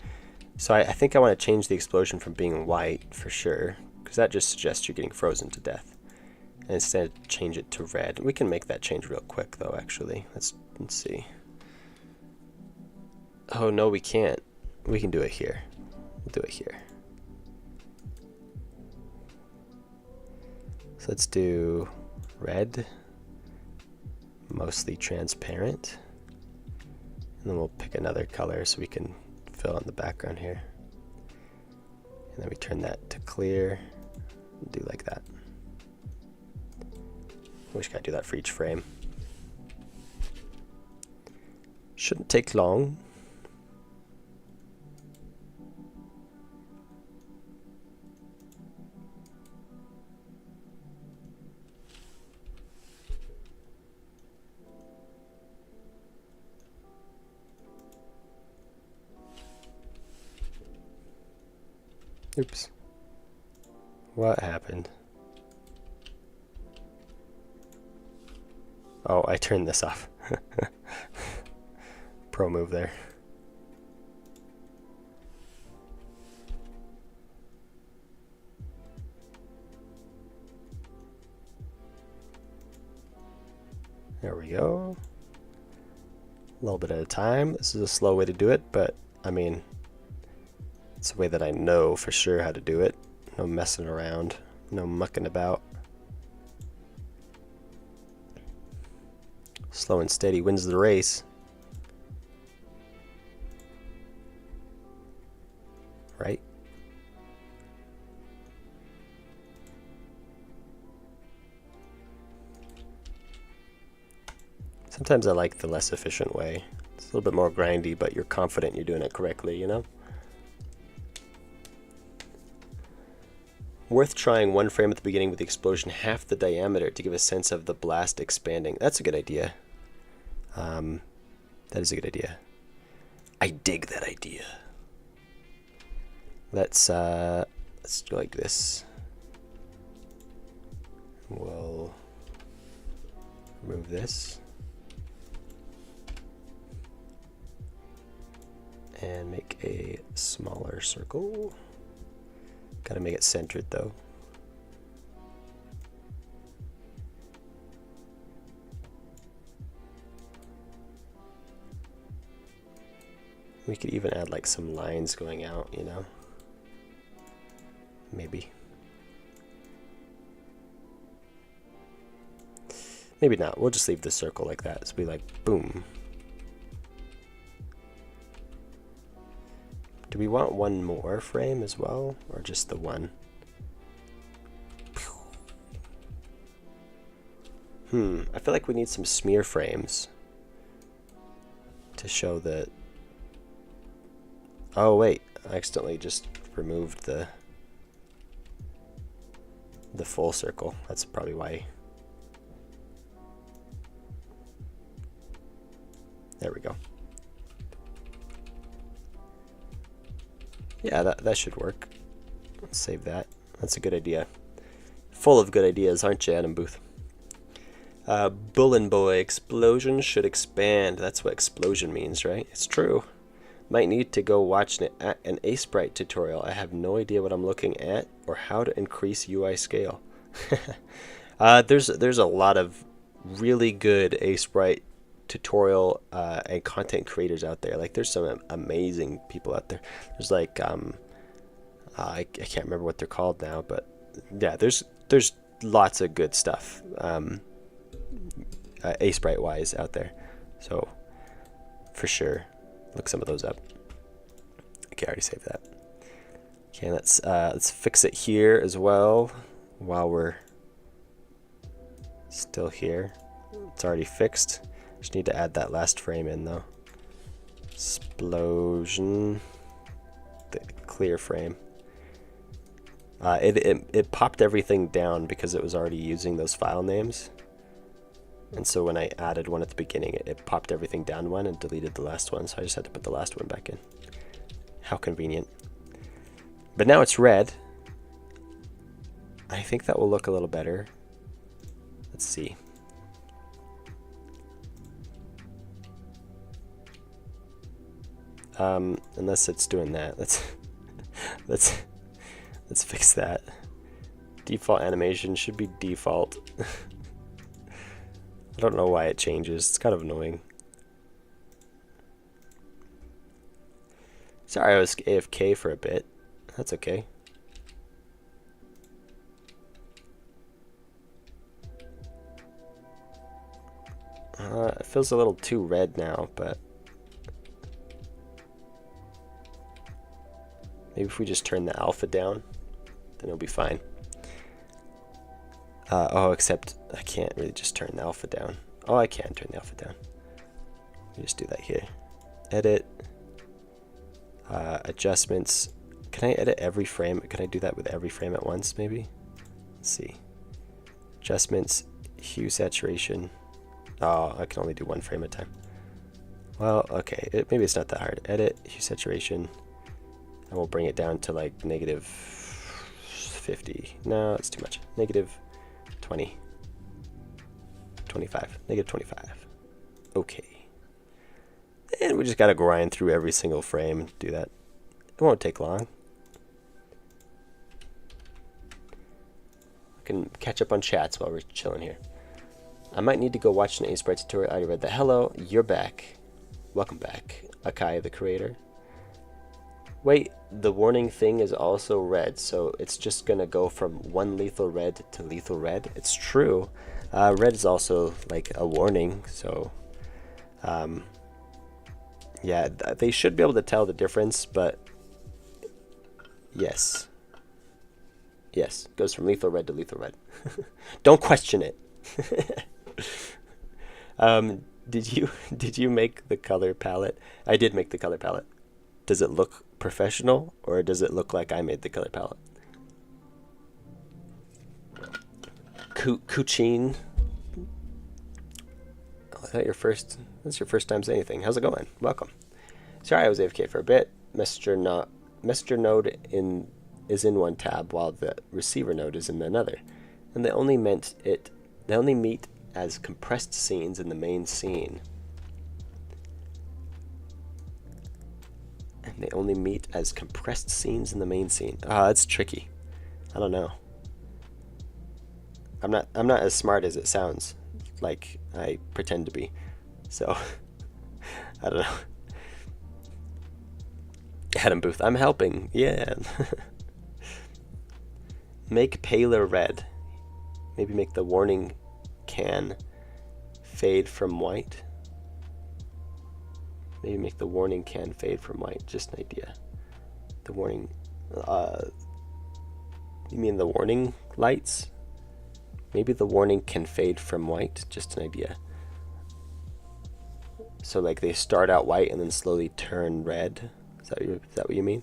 So I think I want to change the explosion from being white for sure, because that just suggests you're getting frozen to death. And instead change it to red. We can make that change real quick though, actually. Let's see. Oh no, we can't. We can do it here. We'll do it here. So let's do red, mostly transparent. And then we'll pick another color so we can fill in the background here. And then we turn that to clear. Do like that. We just gotta do that for each frame. Shouldn't take long. Oops. What happened? Oh, I turned this off. Pro move there. There we go. A little bit at a time. This is a slow way to do it, but I mean, it's a way that I know for sure how to do it. No messing around, no mucking about. Slow and steady wins the race. Right? Sometimes I like the less efficient way. It's a little bit more grindy, but you're confident you're doing it correctly, you know? Worth trying one frame at the beginning with the explosion half the diameter to give a sense of the blast expanding. That's a good idea. That is a good idea. I dig that idea. Let's go like this. We'll remove this. And make a smaller circle. Gotta make it centered though. We could even add like some lines going out, you know? Maybe. Maybe not. We'll just leave the circle like that. It's be like, boom. Do we want one more frame as well, or just the one? I feel like we need some smear frames to show that. Oh wait, I accidentally just removed the full circle. That's probably why. There we go. Yeah, that should work. Let's save that. That's a good idea. Full of good ideas, aren't you, Adam Booth? Bullen Boy, explosion should expand. That's what explosion means, right? It's true. Might need to go watch an Aseprite tutorial. I have no idea what I'm looking at or how to increase UI scale. There's a lot of really good Aseprite tutorial and content creators out there. Like, there's some amazing people out there. There's like I can't remember what they're called now, but yeah, there's lots of good stuff Aseprite wise out there. So for sure, look some of those up. Okay, I already saved that. Okay, let's fix it here as well while we're still here. It's already fixed. Just need to add that last frame in though. Explosion. The clear frame. It popped everything down because it was already using those file names. And so when I added one at the beginning, it popped everything down one and deleted the last one. So I just had to put the last one back in. How convenient. But now it's red. I think that will look a little better. Let's see. Unless it's doing that. Let's fix that. Default animation should be default. I don't know why it changes. It's kind of annoying. Sorry I was AFK for a bit. That's okay. It feels a little too red now, but maybe if we just turn the alpha down, then it'll be fine. Oh, except I can't really just turn the alpha down. Oh, I can turn the alpha down. Let me just do that here. Edit. Adjustments. Can I edit every frame? Can I do that with every frame at once, maybe? Let's see. Adjustments. Hue saturation. Oh, I can only do one frame at a time. Well, okay. Maybe it's not that hard. Edit. Hue saturation. And we'll bring it down to like negative 50. No, it's too much. Negative 20. 25. Negative 25. Okay. And we just gotta grind through every single frame and do that. It won't take long. I can catch up on chats while we're chilling here. I might need to go watch an A-Sprite tutorial. I already read that. Hello, you're back. Welcome back. Akai, the creator. Wait, the warning thing is also red, so it's just gonna go from one lethal red to lethal red. It's true. Red is also like a warning, so yeah, they should be able to tell the difference, but yes. Yes, goes from lethal red to lethal red. Don't question it. Did you make the color palette? I did make the color palette. Does it look professional, or does it look like I made the color palette? Kuchin. Oh, that's your first time saying anything. How's it going? Welcome. Sorry I was AFK for a bit. Messenger node is in one tab while the receiver node is in another. And they only meet as compressed scenes in the main scene. And they only meet as compressed scenes in the main scene. Ah, that's tricky. I don't know. I'm not as smart as it sounds like I pretend to be. So I don't know. Adam Booth, I'm helping. Yeah. Make paler red. Maybe make the warning can fade from white. Maybe make the warning can fade from white. Just an idea. The warning. You mean the warning lights? Maybe the warning can fade from white. Just an idea. So like they start out white and then slowly turn red. Is that what you mean?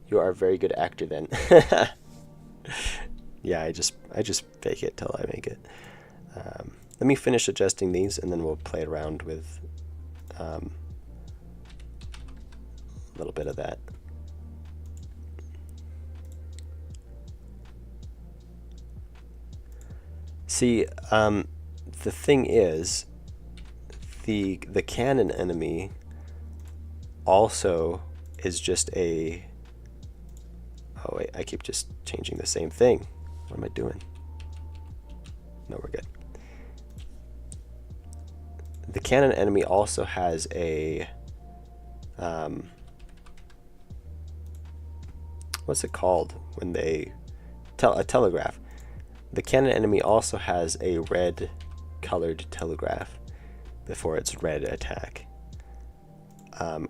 You are a very good actor then. Yeah, I just fake it till I make it. Let me finish adjusting these and then we'll play around with a little bit of that. See, the thing is, the cannon enemy also is just a... Oh wait, I keep just changing the same thing. What am I doing? No, we're good. The cannon enemy also has a... what's it called when they... a telegraph. The cannon enemy also has a red colored telegraph before its red attack.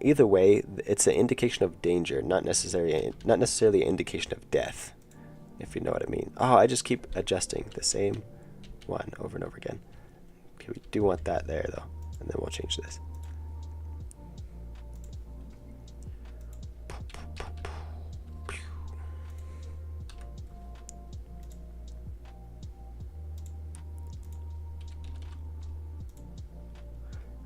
Either way, it's an indication of danger, not necessarily an indication of death, if you know what I mean. Oh, I just keep adjusting the same one over and over again. Okay, we do want that there though, and then we'll change this.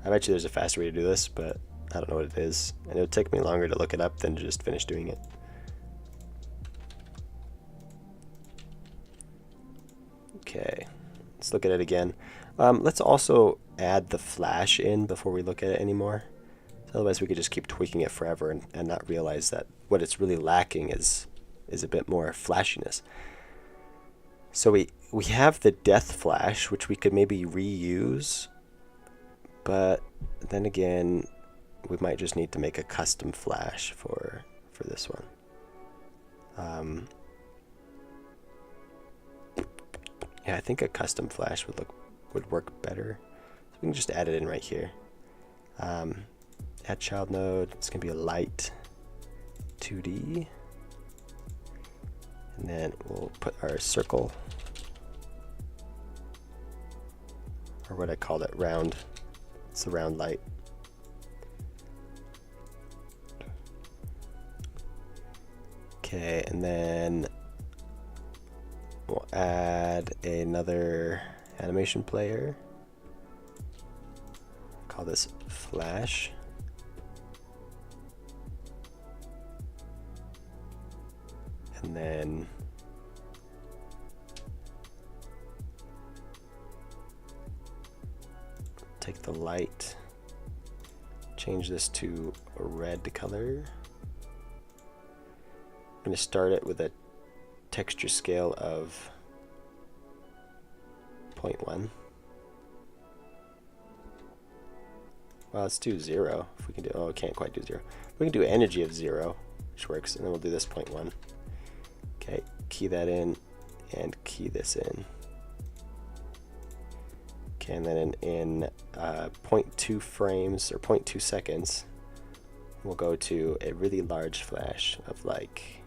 I bet you there's a faster way to do this, but I don't know what it is. And it would take me longer to look it up than to just finish doing it. Okay, let's look at it again. Let's also add the flash in before we look at it anymore. Otherwise we could just keep tweaking it forever and not realize that what it's really lacking is a bit more flashiness. So we have the death flash, which we could maybe reuse. But then again, we might just need to make a custom flash for this one. Yeah, I think a custom flash would work better. So we can just add it in right here. Add child node. It's gonna be a light 2D, and then we'll put our circle, or what I called it, round. It's the round light. Okay, and then we'll add another animation player. Call this flash. And then take the light, change this to a red color. I'm going to start it with a texture scale of 0.1. Well, let's do 0 if we can do. Oh, we can't quite do 0. We can do energy of 0, which works, and then we'll do this 0.1. Okay, key that in and key this in. Okay, and then in 0.2 frames or 0.2 seconds, we'll go to a really large flash of like,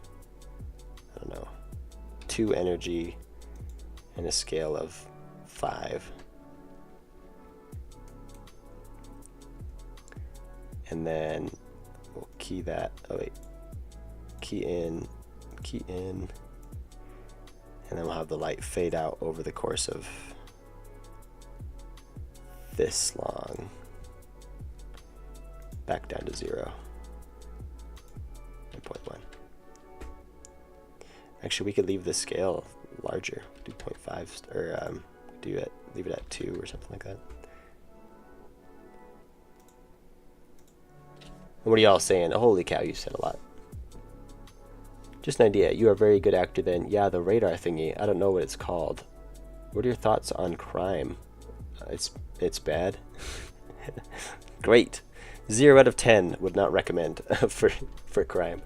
I don't know, 2 energy and a scale of 5. And then we'll key that, oh wait, key in, and then we'll have the light fade out over the course of this long, back down to 0 and 0.1. Actually, we could leave the scale larger, do 0.5 or leave it at 2 or something like that. And what are y'all saying? Holy cow, you said a lot. Just an idea. You are a very good actor then. Yeah, the radar thingy. I don't know what it's called. What are your thoughts on crime? It's bad. Great. 0 out of 10 would not recommend for crime.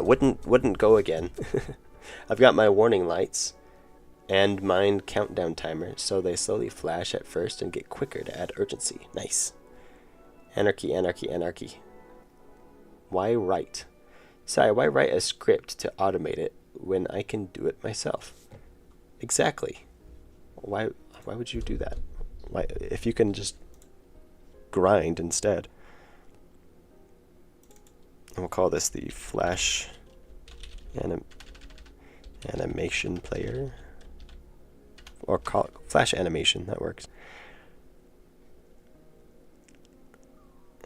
Wouldn't go again. I've got my warning lights and mind countdown timer, so they slowly flash at first and get quicker to add urgency. Nice. Anarchy, anarchy, anarchy. Why write? Sai, why write a script to automate it when I can do it myself? Exactly. Why would you do that? Why, if you can just grind instead? And we'll call this the Flash animation player, or call it Flash animation. That works.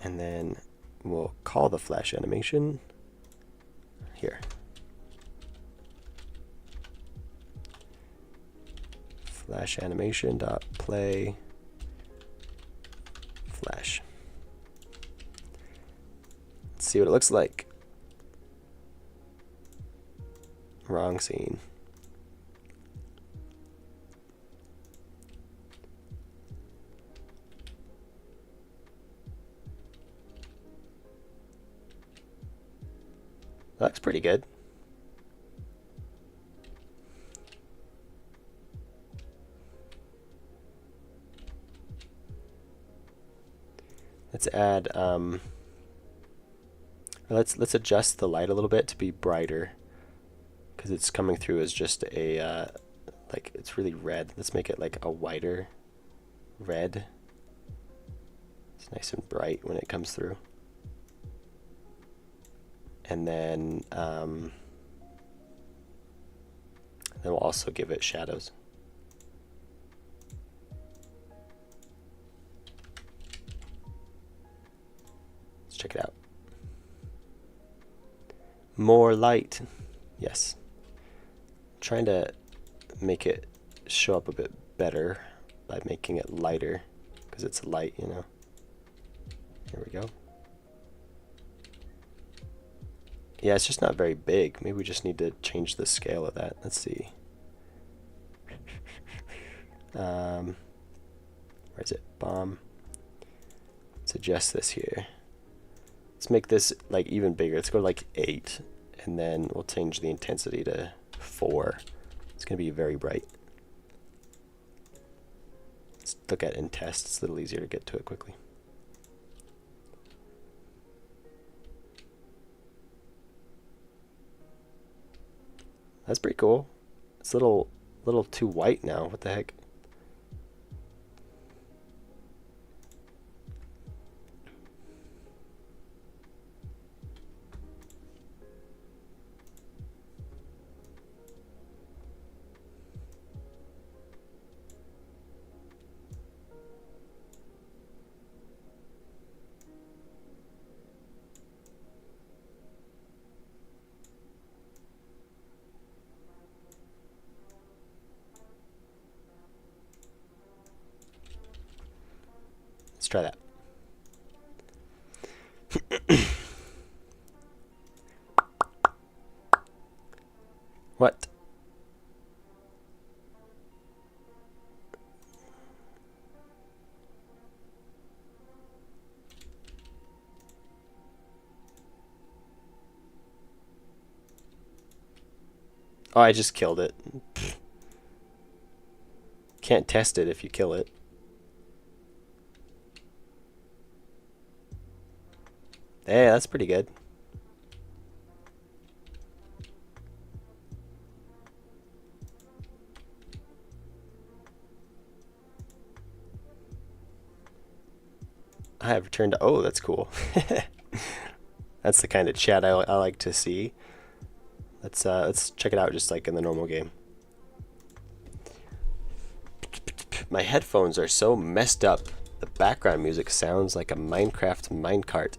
And then we'll call the Flash animation here. Flash animation dot play flash. Let's see what it looks like. Wrong scene. That looks pretty good. Let's add let's adjust the light a little bit to be brighter, because it's coming through as just a like it's really red. Let's make it like a whiter red. It's nice and bright when it comes through. And then we'll also give it shadows. Let's check it out. More light. Yes. Trying to make it show up a bit better by making it lighter because it's light, you know. Here we go. Yeah, it's just not very big. Maybe we just need to change the scale of that. Let's see. Where is it? Bomb. Let's adjust this here. Let's make this like even bigger. Let's go to like 8, and then we'll change the intensity to 4. It's gonna be very bright. Let's look at it and test. It's a little easier to get to it quickly. That's pretty cool. It's a little too white now. What the heck? Let's try that. What? Oh, I just killed it. Can't test it if you kill it. Hey, that's pretty good. I have returned to, oh, that's cool. That's the kind of chat I like to see. Let's check it out just like in the normal game. My headphones are so messed up. The background music sounds like a Minecraft minecart.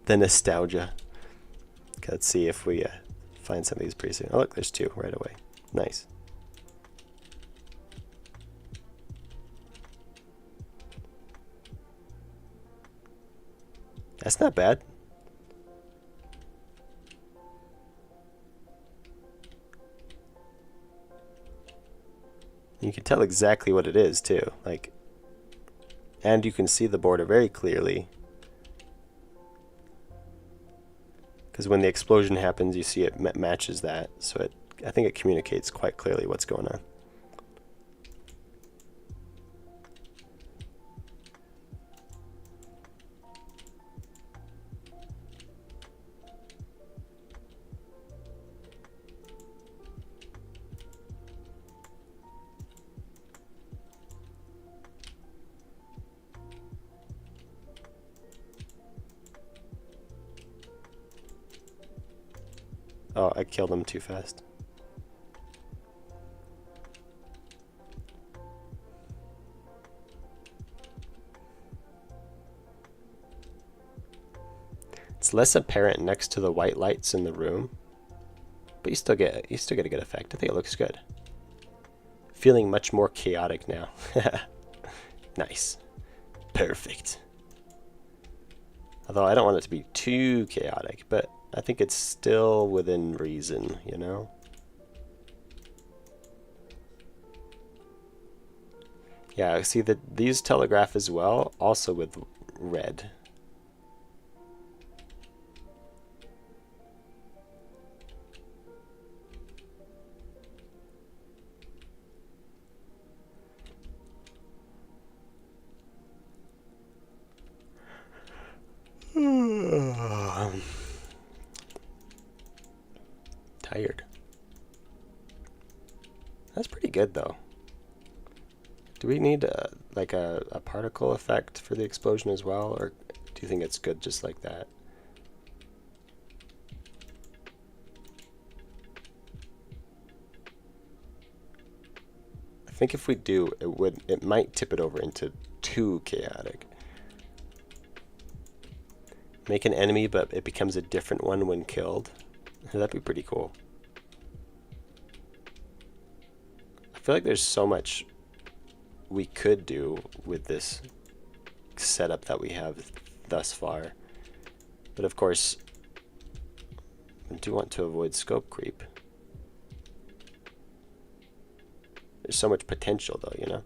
The nostalgia. Okay, let's see if we find some of these pretty soon. Oh look, there's 2 right away. Nice. That's not bad. You can tell exactly what it is too, like, and you can see the border very clearly. Because when the explosion happens, you see it matches that, so I think it communicates quite clearly what's going on. Oh, I killed him too fast. It's less apparent next to the white lights in the room, but you still get a good effect. I think it looks good. Feeling much more chaotic now. Nice. Perfect. Although I don't want it to be too chaotic, but I think it's still within reason, you know? Yeah, see that these telegraph as well, also with red. Tired. good though. Do we need like a particle effect for the explosion as well, or do you think it's good just like that? I think if we do, it might tip it over into too chaotic. Make an enemy, but it becomes a different one when killed. That'd be pretty cool. I feel like there's so much we could do with this setup that we have thus far. But of course, I do want to avoid scope creep. There's so much potential though, you know?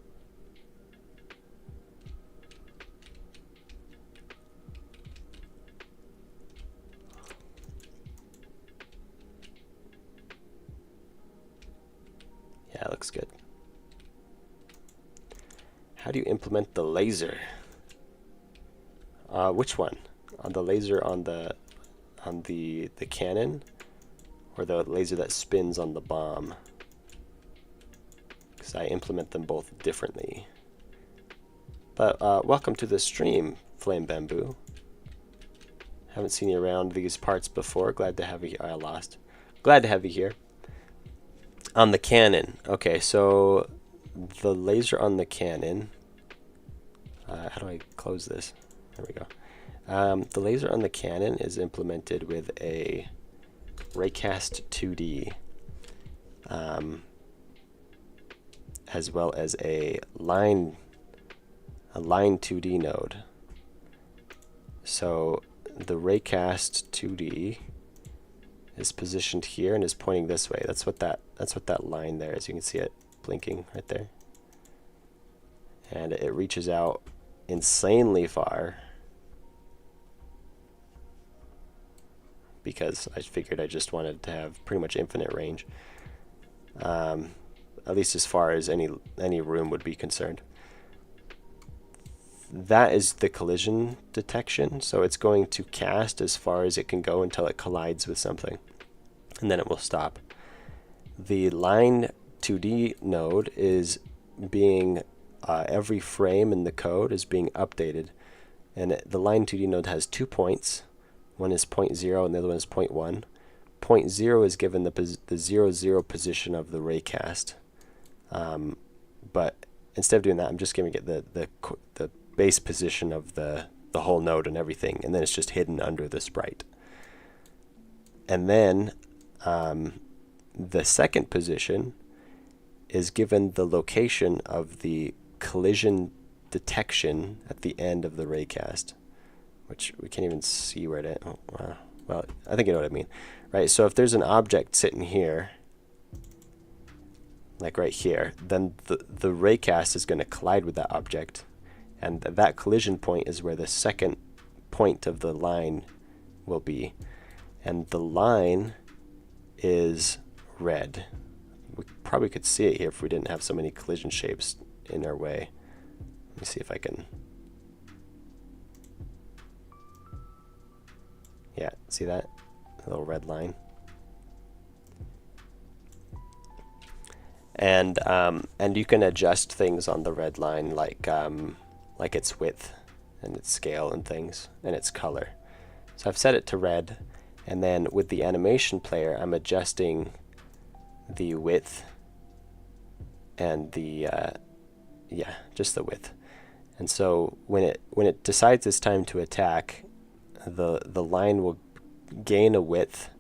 Yeah, it looks good. How do you implement the laser? Which one? On the laser on the cannon, or the laser that spins on the bomb? Because I implement them both differently. But welcome to the stream, Flame Bamboo. Haven't seen you around these parts before. Glad to have you here. I lost. Glad to have you here. On the cannon. Okay, so the laser on the cannon. How do I close this? There we go. The laser on the cannon is implemented with a raycast 2D, as well as a line 2D node. So the raycast 2D is positioned here and is pointing this way. That's what that line there is. You can see it blinking right there. And it reaches out insanely far because I figured I just wanted to have pretty much infinite range, at least as far as any room would be concerned. That is the collision detection, so it's going to cast as far as it can go until it collides with something, and then it will stop. The line 2D node is being every frame in the code is being updated, and the line 2D node has 2 points. One is 0.0 and the other one is 0.1. 0.0 is given the 0, position of the raycast, but instead of doing that, I'm just giving it the base position of the whole node and everything, and then it's just hidden under the sprite. And then the second position is given the location of the collision detection at the end of the raycast, which we can't even see where it is. Oh, wow. Well, I think you know what I mean, right? So if there's an object sitting here, like right here, then the raycast is going to collide with that object, and that collision point is where the second point of the line will be, and the line is red. We probably could see it here if we didn't have so many collision shapes in our way. Let me see if I can. Yeah, see that little red line? And you can adjust things on the red line, like its width and its scale and things, and its color. So I've set it to red, and then with the animation player, I'm adjusting the width and the yeah, just the width. And so when it decides it's time to attack, the line will gain a width.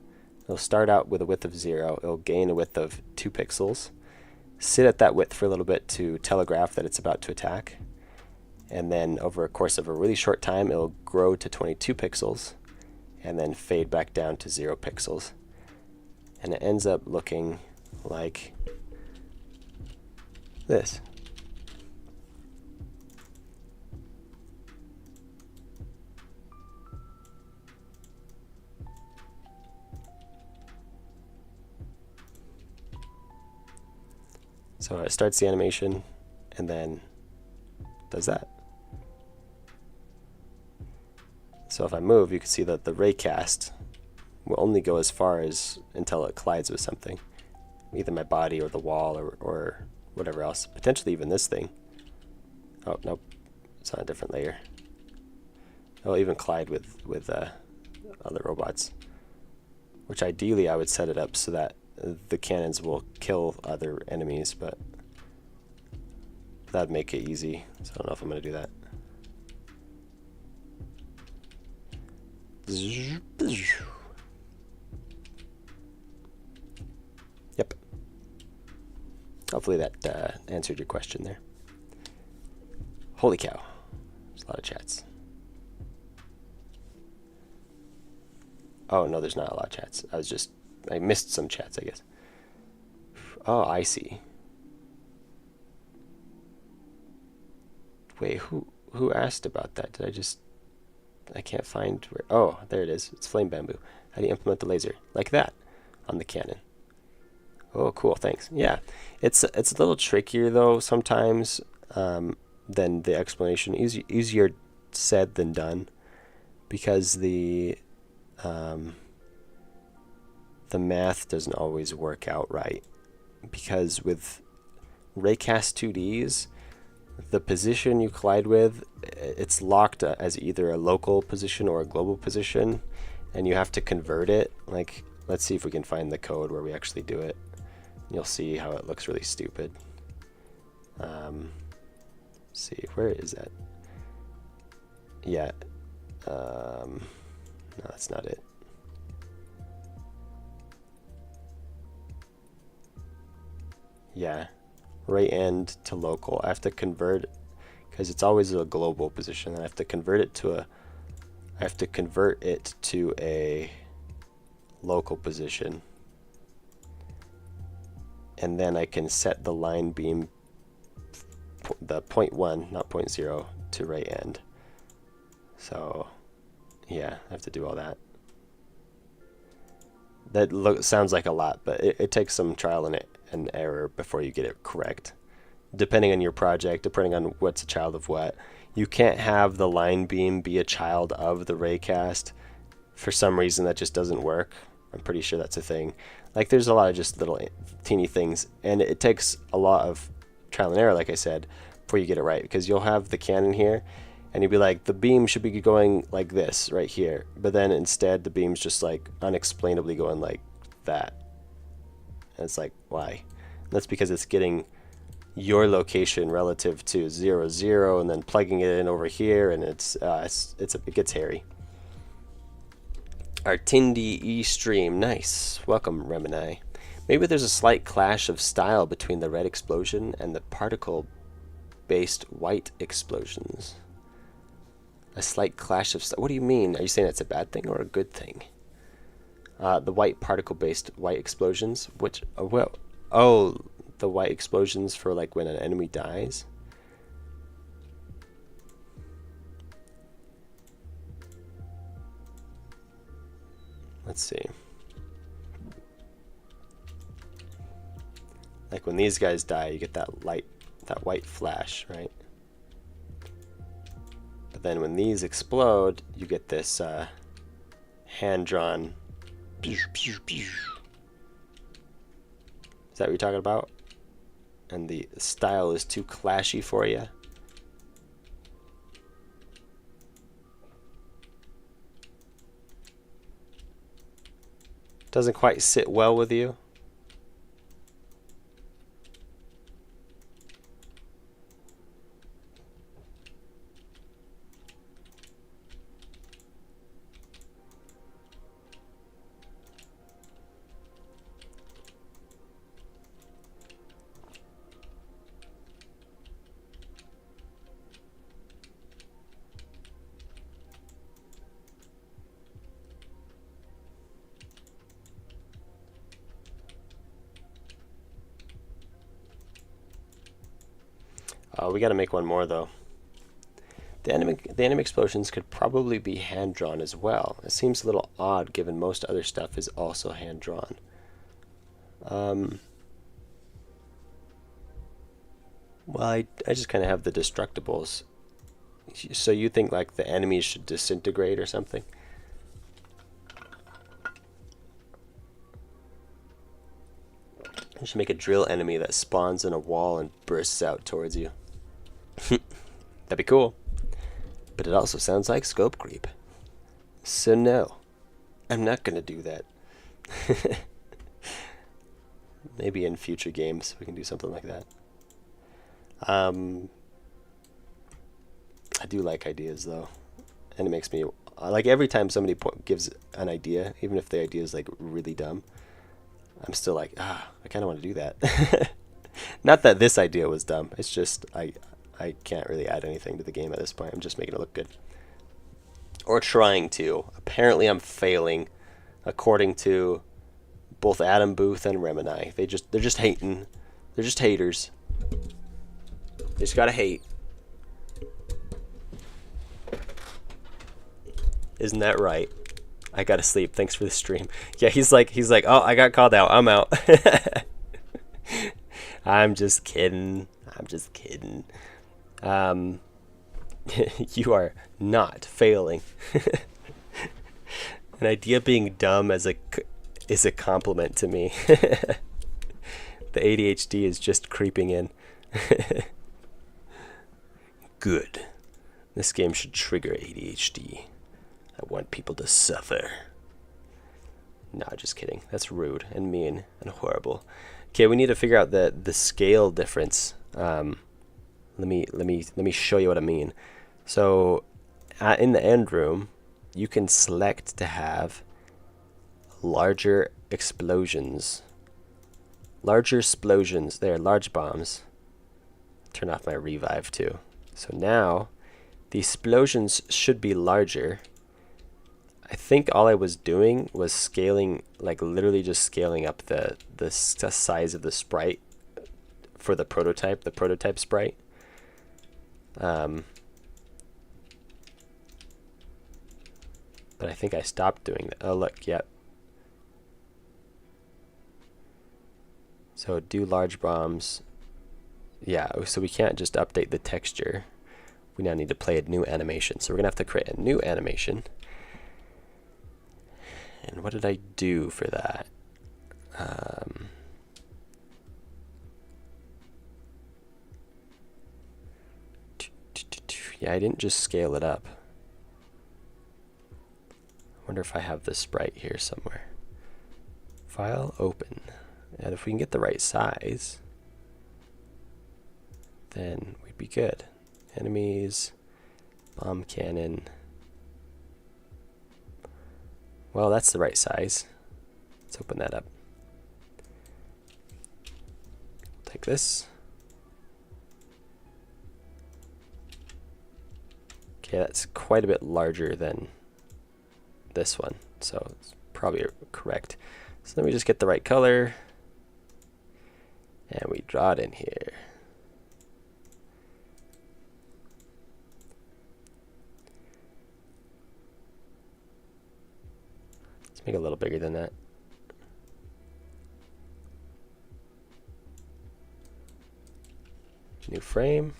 It'll start out with a width of 0. It'll gain a width of 2 pixels. Sit at that width for a little bit to telegraph that it's about to attack. And then over a course of a really short time, it'll grow to 22 pixels and then fade back down to 0 pixels. And it ends up looking like this. So it starts the animation and then does that. So if I move, you can see that the raycast will only go as far as until it collides with something, either my body or the wall or whatever else. Potentially even this thing. Oh, nope. It's on a different layer. It'll even collide with other robots. Which ideally I would set it up so that the cannons will kill other enemies, but that'd make it easy. So I don't know if I'm going to do that. Yep. Hopefully that answered your question there. Holy cow. There's a lot of chats. Oh, no, there's not a lot of chats. I missed some chats, I guess. Oh, I see. Wait, who asked about that? I can't find where. Oh, there it is. It's flame bamboo. How do you implement the laser? Like that on the cannon. Oh, cool. Thanks. Yeah, it's a little trickier though sometimes than the explanation. Easier said than done, because the math doesn't always work out right. Because with raycast 2Ds, the position you collide with, it's locked as either a local position or a global position, and you have to convert it. Like, let's see if we can find the code where we actually do it. You'll see how it looks really stupid. See, where is that? Yeah. No, that's not it. Yeah. Right end to local. I have to convert, because it's always a global position. I have to convert it to a local position, and then I can set the line beam, the 0.1, not 0.0, to right end. So yeah, I have to do all that. That sounds like a lot, but it takes some trial and error before you get it correct. Depending on your project, depending on what's a child of what. You can't have the line beam be a child of the raycast. For some reason, that just doesn't work. I'm pretty sure that's a thing. Like, there's a lot of just little teeny things, and it takes a lot of trial and error, like I said, before you get it right. Because you'll have the cannon here, and you'll be like, the beam should be going like this right here, but then instead the beam's just like unexplainably going like that. And it's like, why? And that's because it's getting your location relative to 0, 0, and then plugging it in over here, and it gets hairy. Artindi E-Stream, nice. Welcome, Remini. Maybe there's a slight clash of style between the red explosion and the particle-based white explosions. A slight clash of style. What do you mean? Are you saying it's a bad thing or a good thing? The white particle-based white explosions, which the white explosions for like when an enemy dies. Let's see. Like when these guys die, you get that white flash, right? But then when these explode, you get this hand-drawn. Is that what you're talking about? And the style is too clashy for you? Doesn't quite sit well with you? We gotta make one more though. The enemy explosions could probably be hand-drawn as well. It seems a little odd given most other stuff is also hand-drawn. Well, I just kind of have the destructibles. So you think like the enemies should disintegrate or something? You should make a drill enemy that spawns in a wall and bursts out towards you. That'd be cool. But it also sounds like scope creep. So no, I'm not gonna do that. Maybe in future games we can do something like that. I do like ideas though, and it makes me like every time somebody gives an idea, even if the idea is like really dumb, I'm still like, I kind of want to do that. Not that this idea was dumb. It's just I can't really add anything to the game at this point. I'm just making it look good, or trying to. Apparently, I'm failing, according to both Adam Booth and Remini. They're just hating. They're just haters. They just gotta hate. Isn't that right? I gotta sleep. Thanks for the stream. Yeah, he's like, oh, I got called out. I'm out. I'm just kidding. I'm just kidding. You are not failing. An idea being dumb is a compliment to me. The ADHD is just creeping in. Good. This game should trigger ADHD. I want people to suffer. No, just kidding. That's rude and mean and horrible. Okay, we need to figure out the scale difference. Let me show you what I mean. So, in the end room, you can select to have larger explosions. Larger explosions. There, large bombs. Turn off my revive too. So now, the explosions should be larger. I think all I was doing was scaling, like literally just scaling up the size of the sprite for the prototype sprite. But I think I stopped doing that. Oh look, yep. So do large bombs. Yeah, so we can't just update the texture. We now need to play a new animation. So we're gonna have to create a new animation. And what did I do for that? Yeah, I didn't just scale it up. I wonder if I have the sprite here somewhere. File, open. And if we can get the right size, then we'd be good. Enemies, bomb cannon. Well, that's the right size. Let's open that up. Take this. Okay, that's quite a bit larger than this one, so it's probably correct. So then we just get the right color, and we draw it in here. Let's make it a little bigger than that. New frame.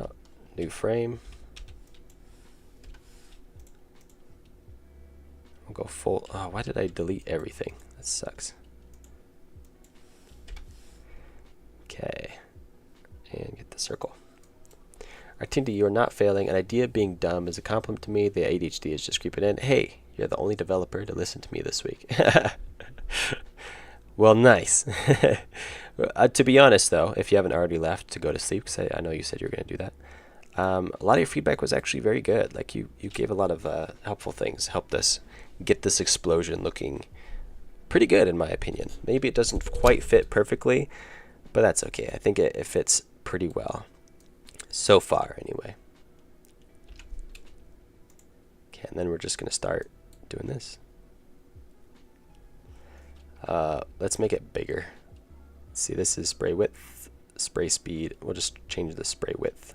Oh, new frame. We'll go full. Oh, why did I delete everything? That sucks. Okay. And get the circle. Artindi, you are not failing. An idea being dumb is a compliment to me. The ADHD is just creeping in. Hey, you're the only developer to listen to me this week. Well, nice. To be honest, though, if you haven't already left to go to sleep, because I know you said you were going to do that, a lot of your feedback was actually very good. Like you gave a lot of helpful things, helped us get this explosion looking pretty good, in my opinion. Maybe it doesn't quite fit perfectly, but that's okay. I think it fits pretty well. So far, anyway. Okay, and then we're just going to start doing this. Let's make it bigger. Let's see, this is spray width, spray speed. We'll just change the spray width.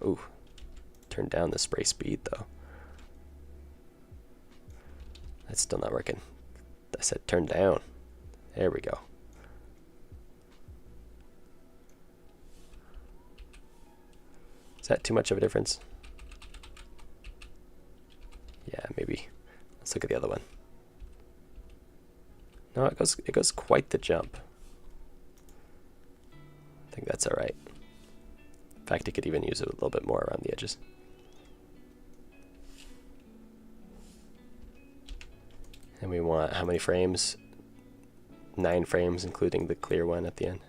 Ooh, turn down the spray speed, though. That's still not working. I said turn down. There we go. Is that too much of a difference? Yeah, maybe. Let's look at the other one. No, it goes quite the jump. I think that's all right. In fact, it could even use it a little bit more around the edges. And we want how many frames? 9 frames, including the clear one at the end.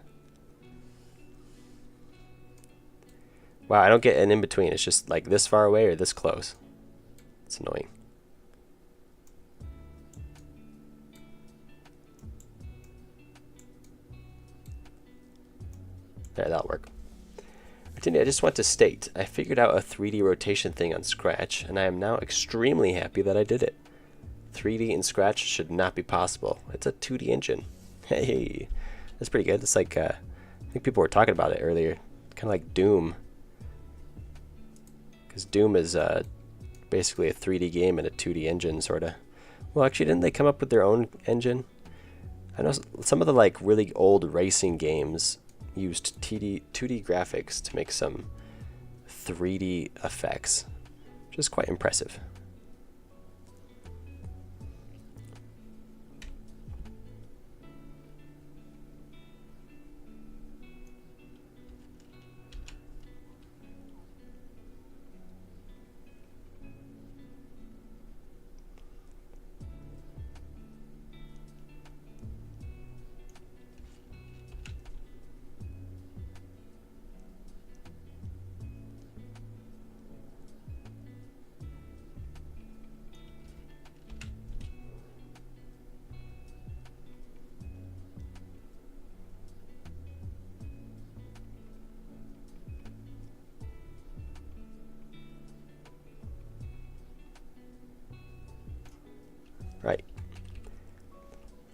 Wow, I don't get an in-between. It's just like this far away or this close. It's annoying. There, that'll work. Artindi, I just want to state, I figured out a 3D rotation thing on Scratch, and I am now extremely happy that I did it. 3D in Scratch should not be possible. It's a 2D engine. Hey, that's pretty good. It's like, I think people were talking about it earlier. Kind of like Doom. Because Doom is basically a 3D game and a 2D engine, sort of. Well, actually, didn't they come up with their own engine? I know some of the like really old racing games used 2D graphics to make some 3D effects, which is quite impressive. Right.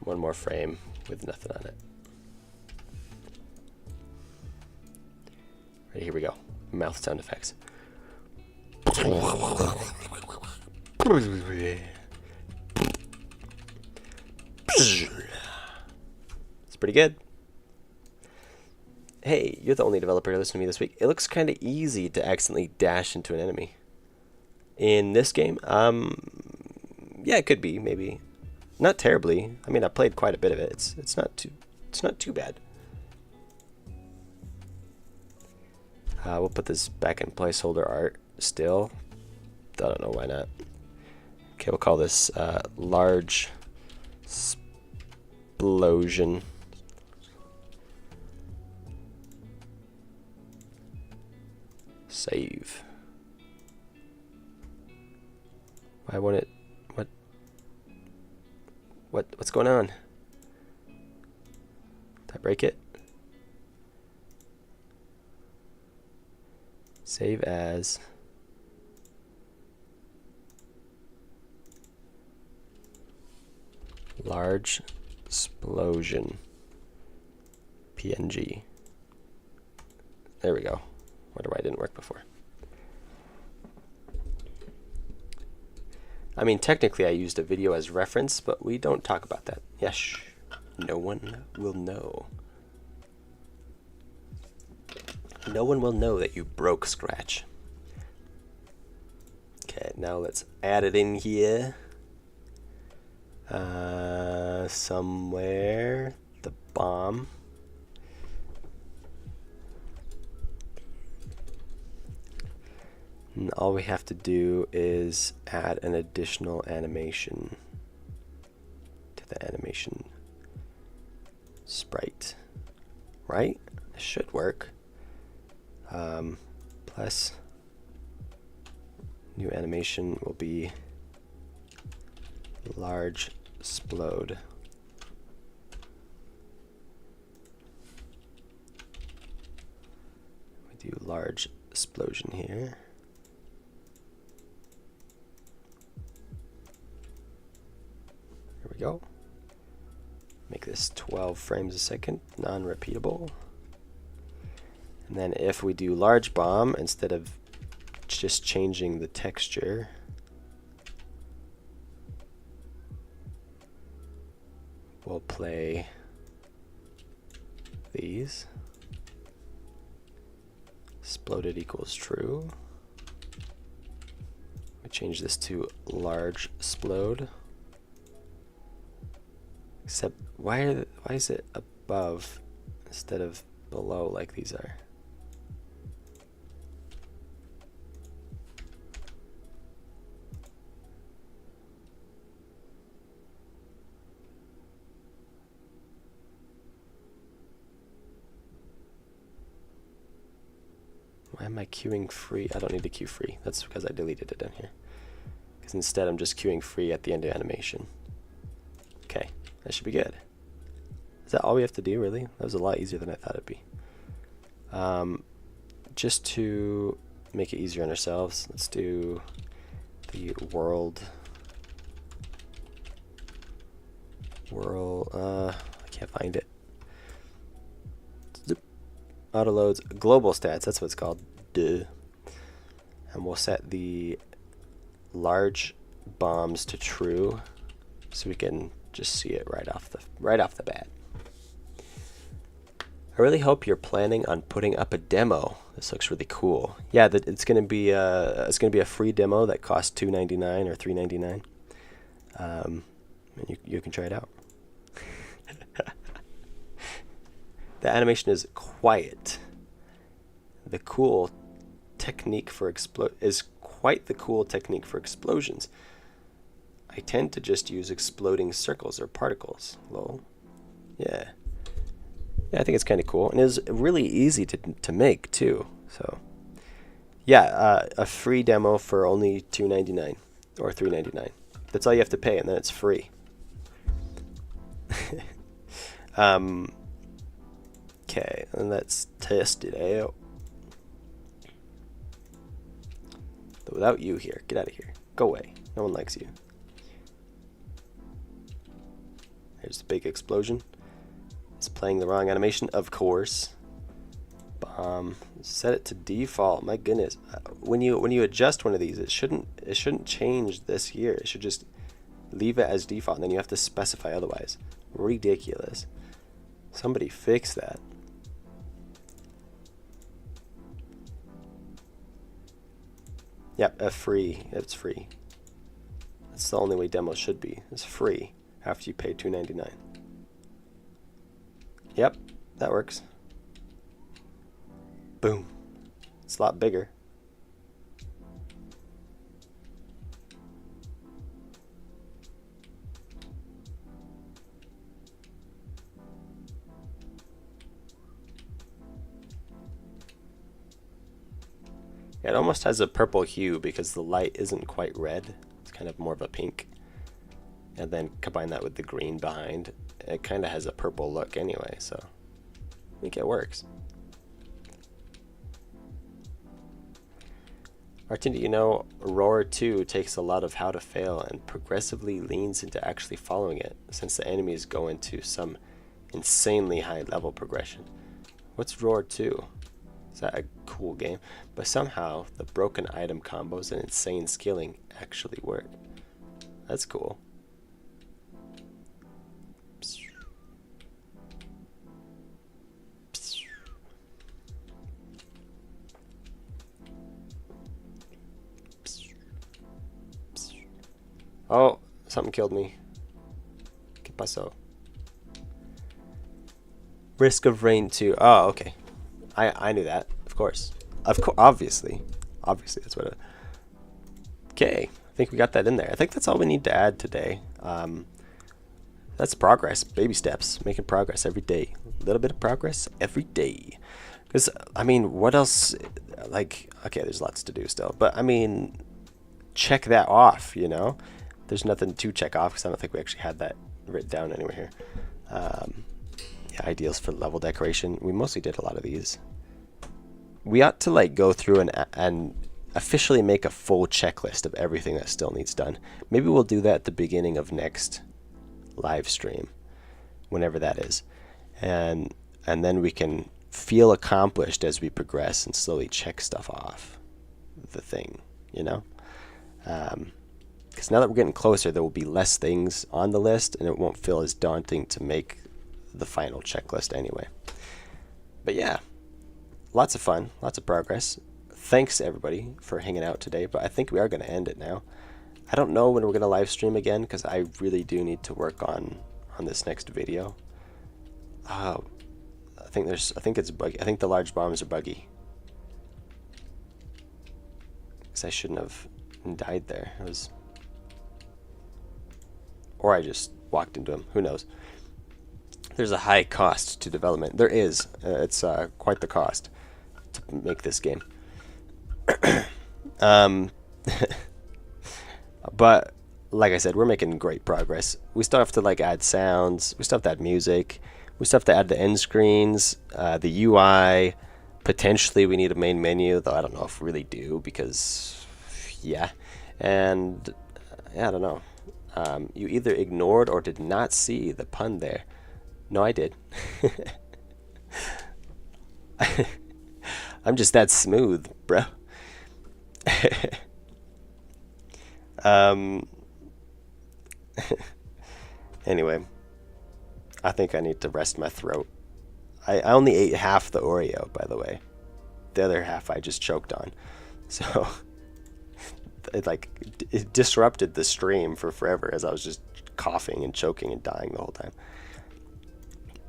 One more frame with nothing on it. Right, here we go. Mouth sound effects. It's pretty good. Hey, you're the only developer listening to me this week. It looks kind of easy to accidentally dash into an enemy. In this game, yeah, it could be, maybe. Not terribly. I mean, I played quite a bit of it. It's not too bad. We'll put this back in placeholder art still. I don't know why not. Okay, we'll call this large explosion. Save. Why won't it? What's going on? Did I break it? Save as. Large explosion. PNG. There we go. Wonder why it didn't work before. I mean, technically I used a video as reference, but we don't talk about that. Yes, no one will know. No one will know that you broke Scratch. Okay, now let's add it in here. Somewhere. The bomb. And all we have to do is add an additional animation to the animation sprite, right? It should work. Plus new animation will be large explode. We do large explosion here. There we go. Make this 12 frames a second, non-repeatable. And then if we do large bomb, instead of just changing the texture, we'll play these. Exploded equals true. We change this to large explode. Except, why is it above instead of below like these are? Why am I queuing free? I don't need to queue free. That's because I deleted it down here. Because instead I'm just queuing free at the end of animation. Okay, that should be good. Is that all we have to do, really? That was a lot easier than I thought it'd be. Just to make it easier on ourselves, let's do the world. I can't find it. Auto loads global stats, that's what it's called. Duh. And we'll set the large bombs to true so we can just see it right off the bat. I really hope you're planning on putting up a demo. This looks really cool. Yeah, it's gonna be a free demo that costs $2.99 or $3.99. And you can try it out. The animation is quiet. The cool technique for quite the cool technique for explosions. I tend to just use exploding circles or particles. Lol. Yeah. Yeah, I think it's kind of cool, and it's really easy to make too. So, yeah, a free demo for only $2.99 or $3.99. That's all you have to pay, and then it's free. Okay, and let's test it out. But without you here, get out of here. Go away. No one likes you. There's the big explosion. It's playing the wrong animation, of course. Set it to default. My goodness, when you adjust one of these, it shouldn't change this here. It should just leave it as default, and then you have to specify otherwise. Ridiculous. Somebody fix that. Yep, free. It's free. That's the only way demos should be. It's free after you pay $2.99. Yep, that works. Boom. It's a lot bigger. Yeah, it almost has a purple hue because the light isn't quite red. It's kind of more of a pink. And then combine that with the green behind. It kind of has a purple look anyway, so I think it works. Artindi, you know, Roar 2 takes a lot of how to fail and progressively leans into actually following it, since the enemies go into some insanely high level progression. What's Roar 2? Is that a cool game? But somehow the broken item combos and insane scaling actually work. That's cool. Oh, something killed me. ¿Qué pasó? Risk of Rain 2. Oh, okay. I knew that, of course. Obviously. Obviously, that's what it... Okay, I think we got that in there. I think that's all we need to add today. That's progress, baby steps, making progress every day. A little bit of progress every day. Because, I mean, what else, like, okay, there's lots to do still. But, I mean, check that off, you know? There's nothing to check off because I don't think we actually had that written down anywhere here. Yeah, ideals for level decoration. We mostly did a lot of these. We ought to like go through and officially make a full checklist of everything that still needs done. Maybe we'll do that at the beginning of next live stream, whenever that is, and then we can feel accomplished as we progress and slowly check stuff off the thing, you know. Because now that we're getting closer, there will be less things on the list, and it won't feel as daunting to make the final checklist anyway. But yeah, lots of fun, lots of progress. Thanks everybody for hanging out today, but I think we are going to end it now. I don't know when we're going to live stream again because I really do need to work on on this next video. I think it's buggy. I think the large bombs are buggy. Because I shouldn't have died there. It was, or I just walked into him. Who knows? There's a high cost to development. There is. It's quite the cost to make this game. But like I said, we're making great progress. We still have to like add sounds. We still have to add music. We still have to add the end screens, the UI. Potentially, we need a main menu, though I don't know if we really do because, yeah. And yeah, I don't know. You either ignored or did not see the pun there. No, I did. I'm just that smooth, bro. Anyway, I think I need to rest my throat. I only ate half the Oreo, by the way. The other half I just choked on. So it disrupted the stream for forever as I was just coughing and choking and dying the whole time.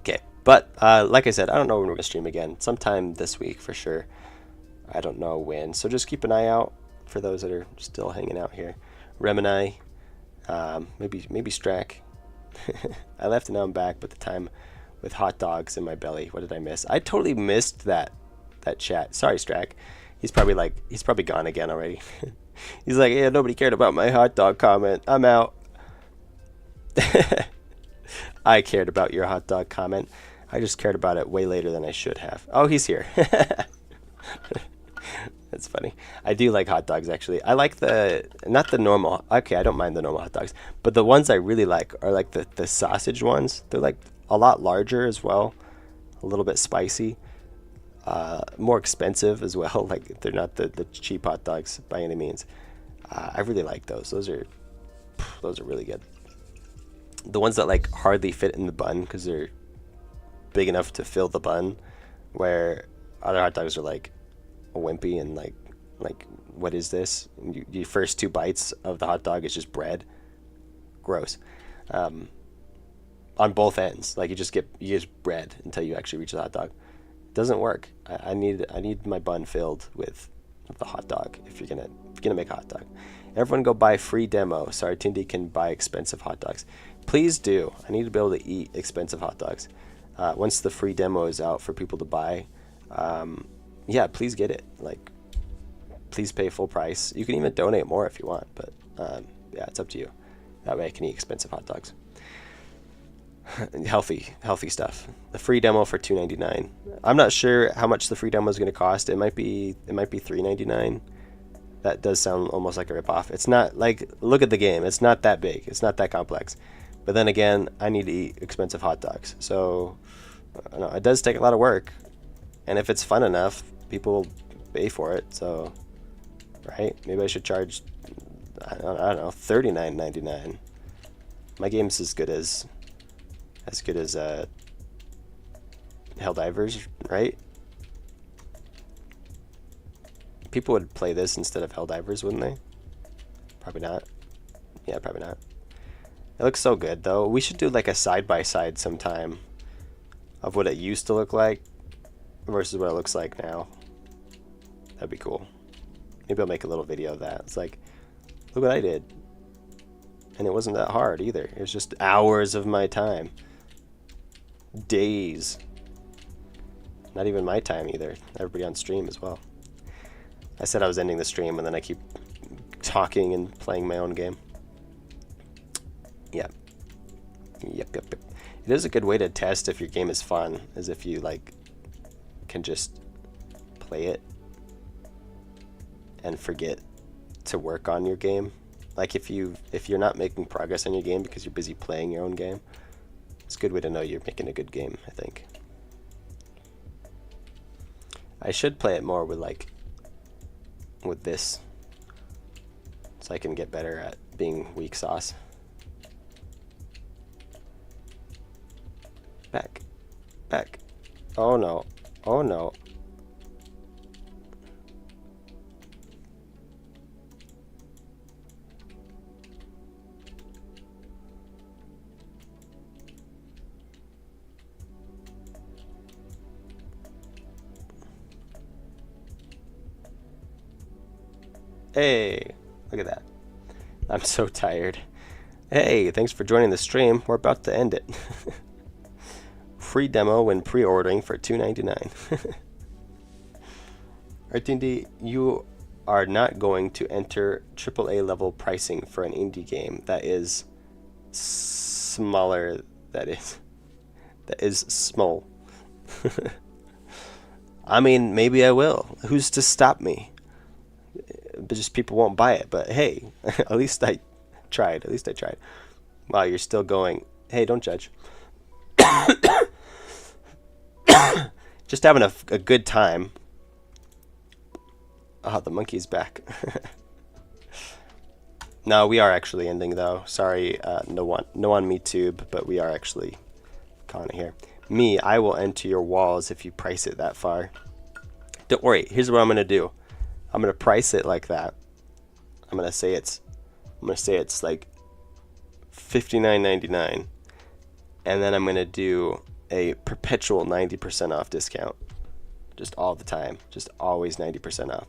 Okay, but like I said, I don't know when we're gonna stream again. Sometime this week for sure. I don't know when, so just keep an eye out for those that are still hanging out here. Remini, maybe Strack. I left and now I'm back, but the time with hot dogs in my belly. What did I miss? I totally missed that chat. Sorry, Strack. He's probably gone again already. He's like, yeah, nobody cared about my hot dog comment. I'm out. I cared about your hot dog comment. I just cared about it way later than I should have. Oh, he's here. That's funny. I do like hot dogs, actually. I like not the normal. Okay, I don't mind the normal hot dogs. But the ones I really like are like the sausage ones. They're like a lot larger as well. A little bit spicy. More expensive as well. Like they're not the cheap hot dogs by any means. I really like those. Those are really good. The ones that like hardly fit in the bun because they're big enough to fill the bun, where other hot dogs are like a wimpy and like what is this? Your first 2 bites of the hot dog is just bread. Gross. On both ends, like you just bread until you actually reach the hot dog. It doesn't work. I need my bun filled with the hot dog if you're gonna make a hot dog. Everyone go buy free demo so Artindi can buy expensive hot dogs. Please do. I need to be able to eat expensive hot dogs. Once the free demo is out for people to buy, yeah, please get it. Like, please pay full price. You can even donate more if you want, but yeah, it's up to you. That way I can eat expensive hot dogs. healthy stuff. The free demo for $2.99. I'm not sure how much the free demo is going to cost. It might be $3.99. That does sound almost like a ripoff. It's not like, look at the game. It's not that big. It's not that complex. But then again, I need to eat expensive hot dogs. So, I don't know, it does take a lot of work. And if it's fun enough, people pay for it. So, right? Maybe I should charge, I don't know, $39.99. My game's as good as Helldivers, right? People would play this instead of Helldivers, wouldn't they? Probably not. Yeah, probably not. It looks so good, though. We should do like a side-by-side sometime of what it used to look like versus what it looks like now. That'd be cool. Maybe I'll make a little video of that. It's like, look what I did. And it wasn't that hard either. It was just hours of my time. Days. Not even my time either. Everybody on stream as well. I said I was ending the stream and then I keep talking and playing my own game. Yep. It is a good way to test if your game is fun, is if you like can just play it and forget to work on your game. Like if you're not making progress on your game because you're busy playing your own game, it's a good way to know you're making a good game, I think. I should play it more with this so I can get better at being weak sauce. Back. Oh no. Oh no. Hey, look at that. I'm so tired. Hey, thanks for joining the stream. We're about to end it. Free demo when pre-ordering for $2.99. Artindi, you are not going to enter AAA level pricing for an indie game that is smaller. That is small. I mean, maybe I will. Who's to stop me? But just people won't buy it. But hey, at least I tried. At least I tried. Wow, you're still going. Hey, don't judge. Just having a good time. Oh, the monkey's back. No, we are actually ending though. Sorry, no on MeTube, but we are actually calling it here. Me, I will enter your walls if you price it that far. Don't worry. Here's what I'm gonna do. I'm gonna price it like that. I'm gonna say it's like $59.99, and then I'm gonna do a perpetual 90% off discount, just all the time, just always 90% off.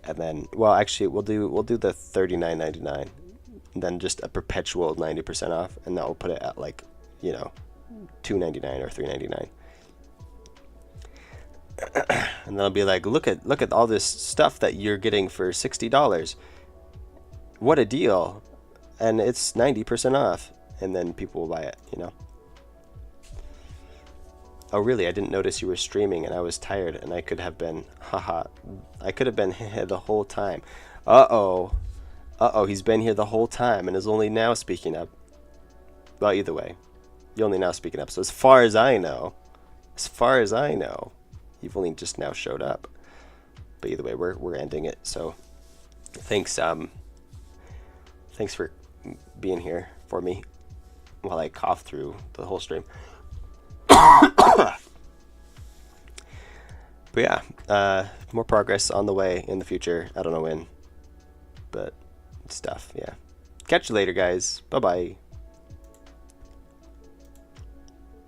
And then, well, actually, we'll do the $39.99, and then just a perpetual 90% off, and then we'll put it at like, you know, $2.99 or $3.99. And then I'll be like, look at all this stuff that you're getting for $60. What a deal! And it's 90% off, and then people will buy it, you know. Oh really? I didn't notice you were streaming, and I was tired, and I could have been, haha. I could have been the whole time. Uh-oh. He's been here the whole time, and is only now speaking up. Well, either way, you're only now speaking up. So as far as I know, you've only just now showed up. But either way, we're ending it. So thanks for being here for me while I cough through the whole stream. But yeah, more progress on the way in the future. I don't know when, but stuff. Yeah. Catch you later, guys. Bye bye.